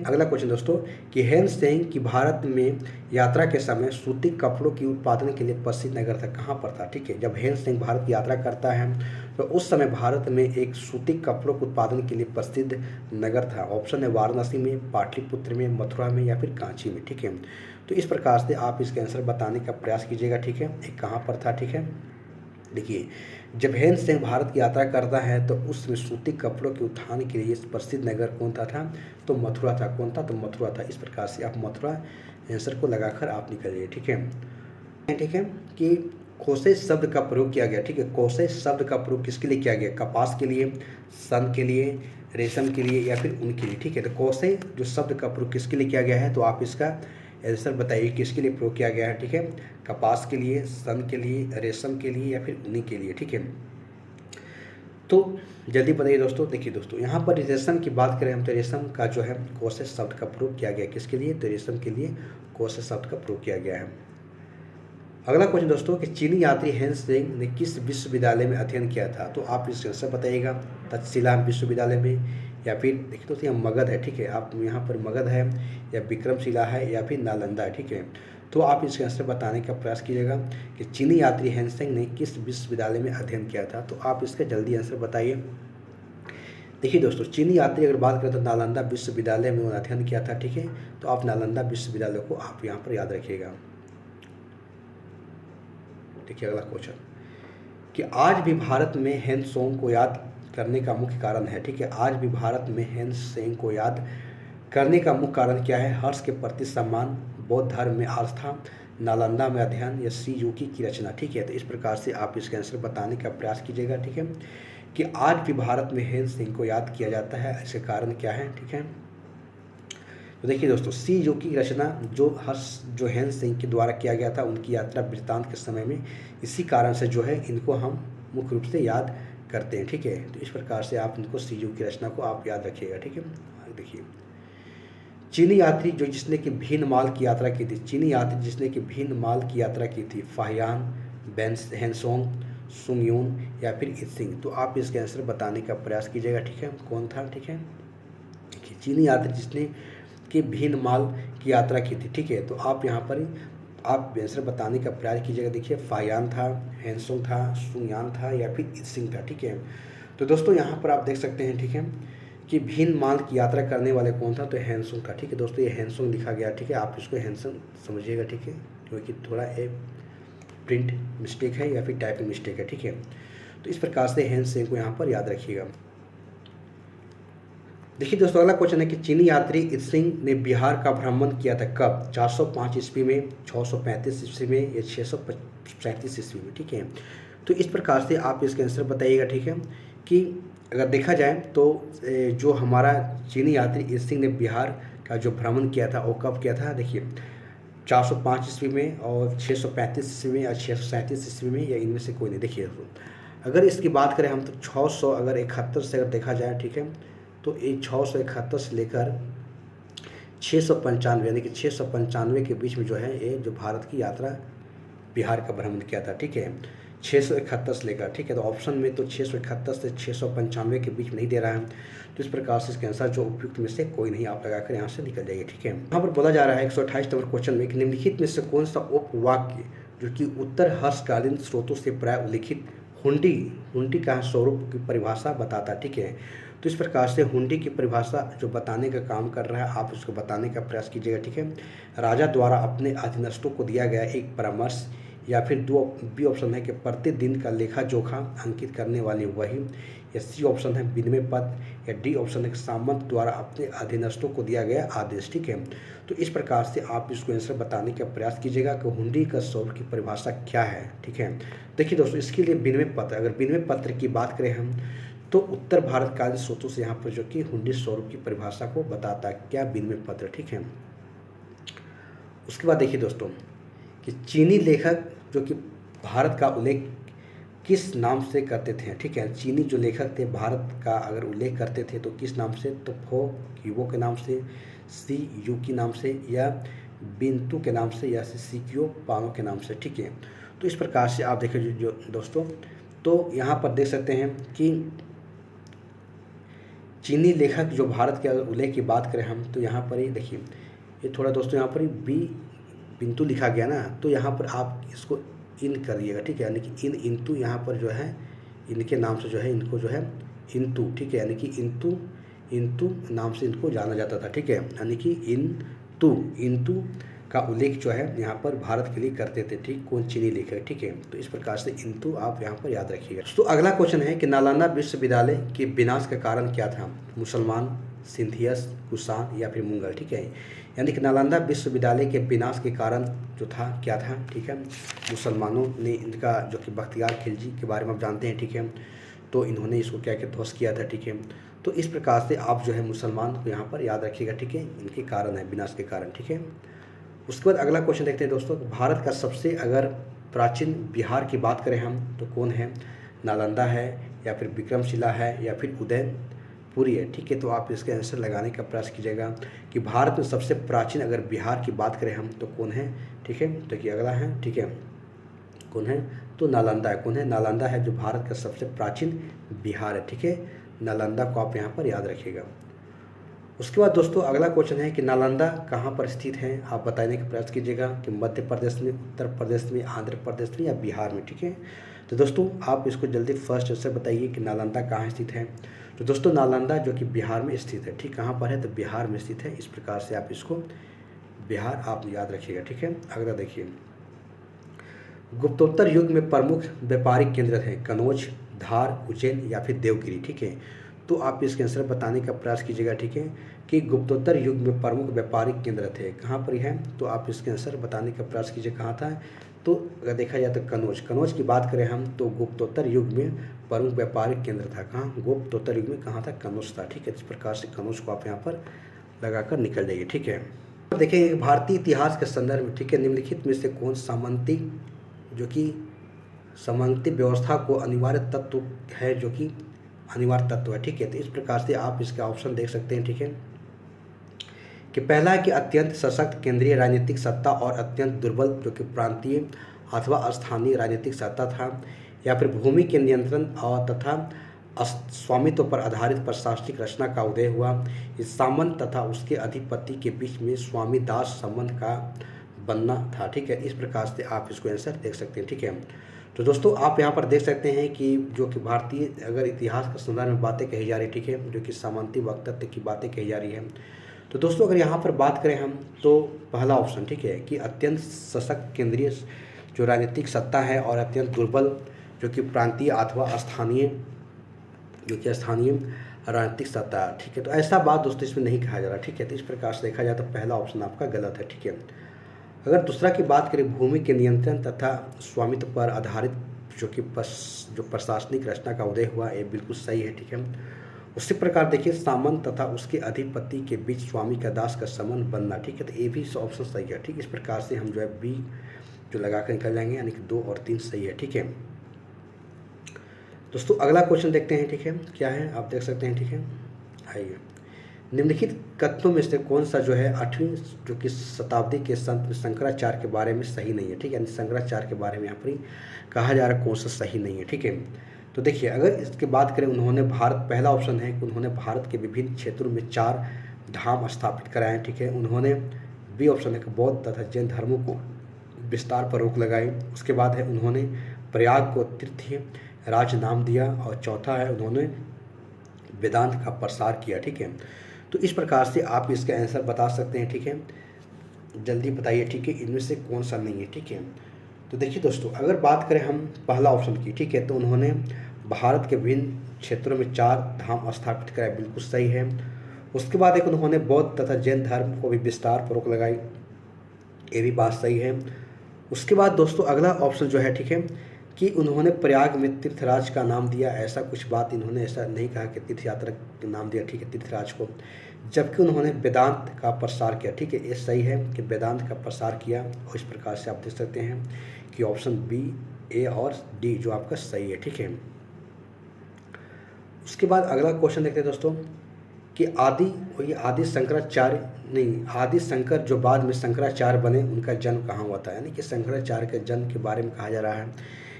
अगला क्वेश्चन दोस्तों, कि हैनसेंग की भारत में यात्रा के समय सूती कपड़ों की उत्पादन के लिए प्रसिद्ध नगर था, कहाँ पर था, ठीक है। जब हैनसेंग भारत की यात्रा करता है तो उस समय भारत में एक सूती कपड़ों के उत्पादन के लिए प्रसिद्ध नगर था। ऑप्शन है वाराणसी में, पाटलिपुत्र में, मथुरा में या फिर कांची में, ठीक है। तो इस प्रकार से आप इसके आंसर बताने का प्रयास कीजिएगा, ठीक है। एक कहाँ पर था, ठीक है। देखिए, जब हैनसेंग भारत की यात्रा करता है तो उसमें सूती कपड़ों के उत्थान के लिए प्रसिद्ध नगर कौन था? तो मथुरा था। कौन था? तो मथुरा था। इस प्रकार से आप मथुरा आंसर को लगाकर आप निकलिए, ठीक है। ठीक है, कि कोसे शब्द का प्रयोग किया गया, ठीक है। कोसे शब्द का प्रयोग किसके लिए किया गया? कपास के लिए, सन के लिए, रेशम के लिए या फिर ऊन के लिए, ठीक है। तो कोसे जो शब्द का प्रयोग किसके लिए किया गया है? तो आप इसका आंसर बताइए किसके लिए प्रयोग किया गया है, ठीक है। कपास के लिए, सन के लिए, रेशम के लिए या फिर ऊनी के लिए, ठीक है। तो जल्दी बताइए दोस्तों। देखिए दोस्तों, यहाँ पर रेशम की बात करें हम तो रेशम का जो है कोसे शब्द का प्रयोग किया गया किसके लिए? तो रेशम के लिए कोसे शब्द का प्रयोग किया गया है। अगला क्वेश्चन दोस्तों, कि चीनी यात्री हैनसेंग ने किस विश्वविद्यालय में अध्ययन किया था? तो आप इसका आंसर बताइएगा। तक्षशिला विश्वविद्यालय में, या फिर देखिए दोस्तों यहाँ मगध है, ठीक है। आप यहाँ पर मगध है या विक्रमशिला है या फिर नालंदा है, ठीक है। तो आप इसका आंसर बताने का प्रयास कीजिएगा कि चीनी यात्री हैनसेंग ने किस विश्वविद्यालय में अध्ययन किया था। तो आप इसका जल्दी आंसर बताइए। देखिए दोस्तों, चीनी यात्री अगर बात करें तो नालंदा विश्वविद्यालय में उन्होंने अध्ययन किया था, ठीक है। तो आप नालंदा विश्वविद्यालय को आप यहाँ पर याद रखिएगा। देखिए अगला क्वेश्चन, कि आज भी भारत में हैनसेंग को याद करने का मुख्य कारण है, ठीक है। आज भी भारत में हैनसेंग को याद करने का मुख्य कारण क्या है? हर्ष के प्रति सम्मान, बौद्ध धर्म में आस्था, नालंदा में अध्ययन या सी यूकी की रचना, ठीक है। तो इस प्रकार से आप इसका आंसर बताने का प्रयास कीजिएगा, ठीक है, कि आज भी भारत में हैनसेंग को याद किया जाता है, इसके कारण क्या है, ठीक है। तो देखिए दोस्तों, सी यूकी की रचना जो हैनसेंग के द्वारा किया गया था उनकी यात्रा वृत्तांत के समय में, इसी कारण से जो है इनको हम मुख्य रूप से याद करते हैं, ठीक है। तो इस प्रकार से आप इनको सी यूकी की रचना को आप याद रखिएगा, ठीक है। देखिए, चीनी यात्री जो जिसने कि भीन माल की यात्रा की थी, चीनी यात्री जिसने कि भीन माल की यात्रा की थी, फाहियान, हैनसोंग, सुंगयून या फिर इत्सिंग। तो आप इसके आंसर बताने का प्रयास कीजिएगा, ठीक है, कौन था, ठीक है। देखिए, चीनी यात्री जिसने कि भीन माल की यात्रा की थी, ठीक है। तो आप यहाँ पर आप आंसर बताने का प्रयास कीजिएगा। देखिए, फाहियान था, हैनसोंग था, सुंगयान था या फिर इत्सिंग था, ठीक है। तो दोस्तों यहाँ पर आप देख सकते हैं, ठीक है, कि भीन माल की यात्रा करने वाले कौन था? तो हैनसोंग था, ठीक है। दोस्तों ये हैनसोंग लिखा गया, ठीक है। आप इसको हैनसोंग समझिएगा, ठीक है, क्योंकि थोड़ा एक प्रिंट मिस्टेक है या फिर टाइपिंग मिस्टेक है, ठीक है। तो इस प्रकार से हैनसेंग को यहाँ पर याद रखिएगा। देखिए दोस्तों, अगला क्वेश्चन है कि चीनी यात्री इत्सिंग ने बिहार का भ्रमण किया था कब? 405 ईस्वी में, 635 ईस्वी में या 637 ईस्वी में, ठीक है। तो इस प्रकार से आप इसका आंसर बताइएगा, ठीक है, कि अगर देखा जाए तो जो हमारा चीनी यात्री इत्सिंग ने बिहार का जो भ्रमण किया था वो कब किया था? देखिए, 405 ईस्वी में और 635 ईस्वी में या 637 ईस्वी में, या इनमें से कोई नहीं। देखिए, अगर इसकी बात करें हम तो 600 अगर 71 से अगर देखा जाए, ठीक है, तो ये 671 से लेकर 695 यानी कि 695 के बीच में जो है ये जो भारत की यात्रा बिहार का भ्रमण किया था, ठीक है, 671 से लेकर, ठीक है। तो ऑप्शन में तो 671 से 695 के बीच में नहीं दे रहा है, तो इस प्रकार से इसके आंसर जो उपयुक्त में से कोई नहीं, आप लगाकर यहाँ से निकल जाइए, ठीक है। यहाँ पर बोला जा रहा है 128 नंबर क्वेश्चन में कि निम्नलिखित में से कौन सा उपवाक्य जो कि उत्तर हर्षकालीन स्रोतों से प्राय उल्लिखित हुंडी का स्वरूप की परिभाषा बताता, ठीक है। तो इस प्रकार से हुंडी की परिभाषा जो बताने का काम कर रहा है, आप उसको बताने का प्रयास कीजिएगा, ठीक है। राजा द्वारा अपने अधीनस्थों को दिया गया एक परामर्श या फिर दो बी ऑप्शन है कि प्रतिदिन का लेखा जोखा अंकित करने वाली वही, या सी ऑप्शन है विनिमय पत्र, या डी ऑप्शन है कि सामंत द्वारा अपने अधीनस्थों को दिया गया आदेश। ठीक है, तो इस प्रकार से आप इसको आंसर बताने का प्रयास कीजिएगा कि हुंडी का स्वरूप की परिभाषा क्या है। ठीक है, देखिए दोस्तों, इसके लिए विनिमय पत्र, अगर विनिमय पत्र की बात करें हम तो उत्तर भारत कालीन स्रोतों से यहाँ पर जो कि हुंडी स्वरूप की परिभाषा को बताता है क्या विनिमय पत्र। ठीक है, उसके बाद देखिए दोस्तों कि चीनी लेखक जो कि भारत का उल्लेख किस नाम से करते थे। ठीक है, चीनी जो लेखक थे भारत का अगर उल्लेख करते थे तो किस नाम से, तो फो क्यूबो के नाम से, सी यू के नाम से, या बिंतु के नाम से, या सिकियो पानो के नाम से। ठीक है, तो इस प्रकार से आप देखिए जो दोस्तों, तो यहाँ पर देख सकते हैं कि चीनी लेखक जो भारत के उल्लेख की बात करें हम तो यहाँ पर ही देखिए, ये थोड़ा दोस्तों यहाँ पर बी बिंतु लिखा गया ना, तो यहाँ पर आप इसको इन करिएगा। ठीक है, यानी कि इन इंतु यहाँ पर जो है इनके नाम से जो है इनको जो है इंतु। ठीक है, यानी कि इंतु नाम से इनको जाना जाता था। ठीक है, यानी कि इंतु का उल्लेख जो है यहाँ पर भारत के लिए करते थे। ठीक, कौन, चीनी लेखक। ठीक है, तो इस प्रकार से इंतु आप यहाँ पर याद रखिएगा। तो अगला क्वेश्चन है कि नालंदा विश्वविद्यालय के विनाश का कारण क्या था, मुसलमान, सिंथियस, कुषाण, या फिर मुगल। ठीक है, यानी कि नालंदा विश्वविद्यालय के विनाश के कारण जो था क्या था। ठीक है, मुसलमानों ने इनका जो कि बख्तियार खिलजी के बारे में आप जानते हैं। ठीक है, तो इन्होंने इसको क्या क्या ध्वस्त किया था। ठीक है, तो इस प्रकार से आप जो है मुसलमान को यहाँ पर याद रखिएगा। ठीक है, इनके कारण है, विनाश के कारण। ठीक है, उसके बाद अगला क्वेश्चन देखते हैं दोस्तों, भारत का सबसे अगर प्राचीन बिहार की बात करें हम तो कौन है, नालंदा है, या फिर विक्रमशिला है, या फिर उदयपुरी है। ठीक है, तो आप इसके आंसर लगाने का प्रयास कीजिएगा कि भारत में सबसे प्राचीन अगर बिहार की बात करें हम तो कौन है। ठीक है, तो कि अगला है, ठीक है, कौन है, तो नालंदा है। कौन है, नालंदा है जो भारत का सबसे प्राचीन बिहार है। ठीक है, नालंदा को आप यहाँ पर याद रखिएगा। उसके बाद दोस्तों अगला क्वेश्चन है कि नालंदा कहाँ पर स्थित है, आप बताने का प्रयास कीजिएगा कि मध्य प्रदेश में, उत्तर प्रदेश में, आंध्र प्रदेश में, या बिहार में। ठीक है, तो दोस्तों आप इसको जल्दी फर्स्ट आंसर बताइए कि नालंदा कहाँ स्थित है। तो दोस्तों नालंदा जो कि बिहार में स्थित है। ठीक, कहाँ पर है, तो बिहार में स्थित है। इस प्रकार से आप इसको बिहार आप याद रखिएगा। ठीक है, अगला देखिए, गुप्तोत्तर युग में प्रमुख व्यापारिक केंद्र थे कनौज, धार, उज्जैन, या फिर देवगिरी। ठीक है, तो आप इसके आंसर बताने का प्रयास कीजिएगा। ठीक है, कि गुप्तोत्तर युग में प्रमुख व्यापारिक केंद्र थे कहाँ पर है, तो आप इसके आंसर बताने का प्रयास कीजिए कहाँ था। तो अगर देखा जाए तो कनौज की बात करें हम तो गुप्तोत्तर युग में प्रमुख व्यापारिक केंद्र था कहाँ, गुप्तोत्तर युग में कहाँ था, कनौज था। ठीक है, इस प्रकार से कनौज को आप यहाँ पर लगाकर निकल जाइए। ठीक है, देखिए भारतीय इतिहास के संदर्भ में, ठीक है, निम्नलिखित में से कौन सामंती जो कि सामंती व्यवस्था को अनिवार्य तत्व है, जो कि अनिवार्य तत्व है। ठीक है, तो इस प्रकार से आप इसका ऑप्शन देख सकते हैं। ठीक है, कि पहला है कि अत्यंत सशक्त केंद्रीय राजनीतिक सत्ता और अत्यंत दुर्बल जो कि प्रांतीय अथवा स्थानीय राजनीतिक सत्ता था, या फिर भूमि के नियंत्रण और तथा स्वामित्व पर आधारित प्रशासनिक रचना का उदय हुआ। इस सामंत तथा उसके अधिपति के बीच में स्वामी दास संबंध का बनना था। ठीक है, इस प्रकार से आप इसको आंसर देख सकते हैं। ठीक है, तो दोस्तों आप यहाँ पर देख सकते हैं कि जो कि भारतीय अगर इतिहास के संदर्भ में बातें कही जा रही है। ठीक है, जो कि सामंती वक्तत्व की बातें कही जा रही है। तो दोस्तों अगर यहाँ पर बात करें हम तो पहला ऑप्शन, ठीक है, कि अत्यंत सशक्त केंद्रीय जो राजनीतिक सत्ता है और अत्यंत दुर्बल जो कि प्रांतीय अथवा स्थानीय राजनीतिक सत्ता। ठीक है, तो ऐसा बात दोस्तों इसमें नहीं कहा जा रहा। ठीक है, तो इस प्रकार से देखा जाए तो पहला ऑप्शन आपका गलत है। ठीक है, अगर दूसरा की बात करें भूमि के नियंत्रण तथा स्वामित्व पर आधारित जो कि जो प्रशासनिक रचना का उदय हुआ, ये बिल्कुल सही है। ठीक है, उसी प्रकार देखिए सामंत तथा उसके अधिपति के बीच स्वामी का दास का संबंध बनना। ठीक है, तो ये भी ऑप्शन सही है। ठीक, इस प्रकार से हम जो है बी जो लगा कर निकल जाएंगे, यानी कि 2 और 3 सही है। ठीक है दोस्तों अगला क्वेश्चन देखते हैं। ठीक है, क्या है आप देख सकते हैं। ठीक है, आइए, निम्नलिखित कथनों में से कौन सा जो है 8वीं जो कि शताब्दी के संत शंकराचार्य के बारे में सही नहीं है। ठीक है, यानी शंकराचार्य के बारे में यहाँ पर कहा जा रहा है कौन सा सही नहीं है। ठीक है, तो देखिए अगर इसकी बात करें, उन्होंने भारत, पहला ऑप्शन है कि उन्होंने भारत के विभिन्न क्षेत्रों में 4 धाम स्थापित कराए। ठीक है, उन्होंने बी ऑप्शन है कि बौद्ध तथा जैन धर्मों को विस्तार पर रोक लगाई। उसके बाद है उन्होंने प्रयाग को तीर्थीय राज्य नाम दिया, और चौथा है उन्होंने वेदांत का प्रसार किया। ठीक है, तो इस प्रकार से आप इसका आंसर बता सकते हैं। ठीक है, जल्दी बताइए। ठीक है, इनमें से कौन सा नहीं है। ठीक है, तो देखिए दोस्तों, अगर बात करें हम पहला ऑप्शन की, ठीक है, तो उन्होंने भारत के विभिन्न क्षेत्रों में 4 धाम स्थापित कराए, बिल्कुल सही है। उसके बाद एक उन्होंने बौद्ध तथा जैन धर्म को भी विस्तार पूर्वक लगाई, ये भी बात सही है। उसके बाद दोस्तों अगला ऑप्शन जो है, ठीक है, कि उन्होंने प्रयाग में तीर्थराज का नाम दिया, ऐसा कुछ बात इन्होंने ऐसा नहीं कहा कि तीर्थ यात्रा का नाम दिया, ठीक है, तीर्थराज को। जबकि उन्होंने वेदांत का प्रसार किया, ठीक है, ये सही है कि वेदांत का प्रसार किया। और इस प्रकार से आप देख सकते हैं कि ऑप्शन बी, ए और डी जो आपका सही है, ठीक है। उसके बाद अगला क्वेश्चन देखते हैं दोस्तों कि आदि शंकराचार्य नहीं, आदि शंकर जो बाद में शंकराचार्य बने, उनका जन्म कहाँ हुआ था। यानी कि शंकराचार्य के जन्म के बारे में कहा जा रहा है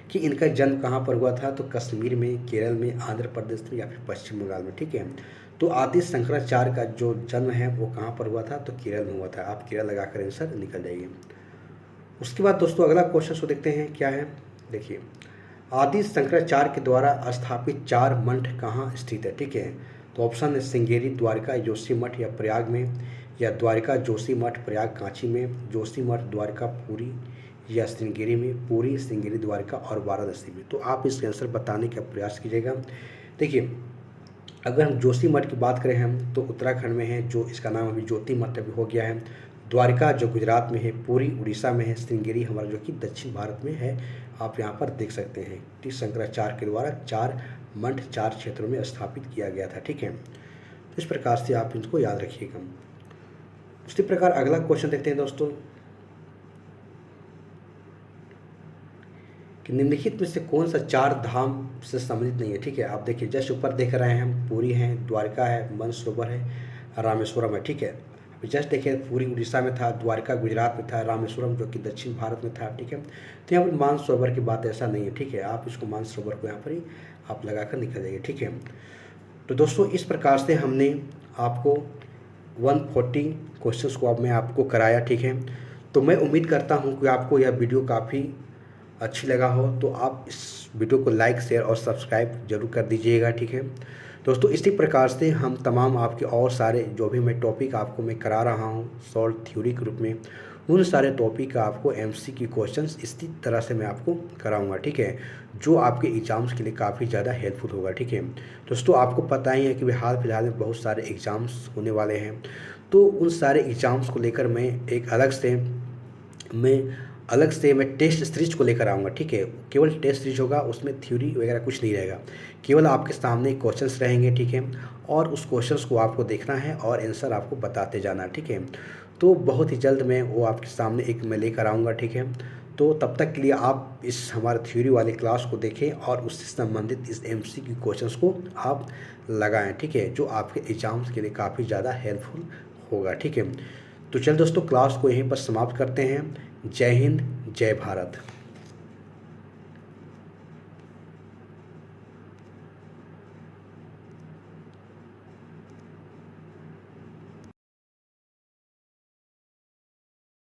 कि इनका जन्म कहाँ पर हुआ था, तो कश्मीर में, केरल में, आंध्र प्रदेश में या फिर पश्चिम बंगाल में, ठीक है। तो आदि शंकराचार्य का जो जन्म है वो कहाँ पर हुआ था, तो केरल में हुआ था। आप केरल लगाकर आंसर निकल जाइए। उसके बाद दोस्तों अगला क्वेश्चन को देखते हैं क्या है। देखिए, आदि शंकराचार्य के द्वारा स्थापित 4 मठ कहाँ स्थित है, ठीक है। तो ऑप्शन है श्रृंगेरी, द्वारका, जोशी मठ या प्रयाग में, या द्वारका, जोशी मठ, प्रयाग, कांची में, जोशी मठ, द्वारका, पुरी या श्रृंगेरी में, पुरी, श्रृंगेरी, द्वारका और वाराणसी में। तो आप इसका आंसर बताने का प्रयास कीजिएगा। देखिए, अगर हम जोशी मठ की बात करें हम, तो उत्तराखंड में है, जो इसका नाम अभी ज्योति मठ अभी हो गया है। द्वारका जो गुजरात में है, पुरी उड़ीसा में है, श्रृंगेरी हमारा जो कि दक्षिण भारत में है। आप यहाँ पर देख सकते हैं कि शंकराचार्य के द्वारा 4 मठ 4 क्षेत्रों में स्थापित किया गया था, ठीक है। तो इस प्रकार से आप इनको याद रखिएगा। उसी प्रकार अगला क्वेश्चन देखते हैं दोस्तों कि निम्नलिखित में से कौन सा 4 धाम से सम्मिलित नहीं है, ठीक है। आप देखिए, जस्ट ऊपर देख रहे हैं हम, पुरी है, द्वारका है, मानसरोवर है, रामेश्वरम है, ठीक है। अभी जस्ट देखिए, पुरी उड़ीसा में था, द्वारका गुजरात में था, रामेश्वरम जो कि दक्षिण भारत में था, ठीक है। तो यहाँ पर मानसरोवर की बात ऐसा नहीं है, ठीक है। आप इसको मानसरोवर को यहाँ पर ही आप लगाकर निकल जाइए, ठीक है। तो दोस्तों इस प्रकार से हमने आपको 140 क्वेश्चंस को अब मैं आपको कराया, ठीक है। तो मैं उम्मीद करता हूँ कि आपको यह वीडियो काफ़ी अच्छी लगा हो, तो आप इस वीडियो को लाइक, शेयर और सब्सक्राइब जरूर कर दीजिएगा, ठीक है। दोस्तों इसी प्रकार से हम तमाम आपके और सारे जो भी मैं टॉपिक आपको मैं करा रहा हूँ सॉल्व थ्योरी के रूप में, उन सारे टॉपिक का आपको एमसीक्यू क्वेश्चंस इसी तरह से मैं आपको कराऊंगा, ठीक है, जो आपके एग्ज़ाम्स के लिए काफ़ी ज़्यादा हेल्पफुल होगा, ठीक है। दोस्तों आपको पता ही है कि हाल फिलहाल में बहुत सारे एग्ज़ाम्स होने वाले हैं, तो उन सारे एग्ज़ाम्स को लेकर मैं एक अलग से मैं टेस्ट सीरीज को लेकर आऊँगा, ठीक है। केवल टेस्ट सीरीज होगा, उसमें थ्योरी वगैरह कुछ नहीं रहेगा, केवल आपके सामने क्वेश्चंस रहेंगे, ठीक है। और उस क्वेश्चंस को आपको देखना है और आंसर आपको बताते जाना है, ठीक है। तो बहुत ही जल्द मैं वो आपके सामने एक मैं लेकर आऊँगा, ठीक है। तो तब तक के लिए आप इस हमारे थ्योरी वाले क्लास को देखें और उससे संबंधित इस एमसीक्यू क्वेश्चंस को आप लगाएं, ठीक है, जो आपके एग्ज़ाम्स के लिए काफ़ी ज़्यादा हेल्पफुल होगा, ठीक है। तो चल दोस्तों, क्लास को यहीं पर समाप्त करते हैं। जय हिंद, जय भारत।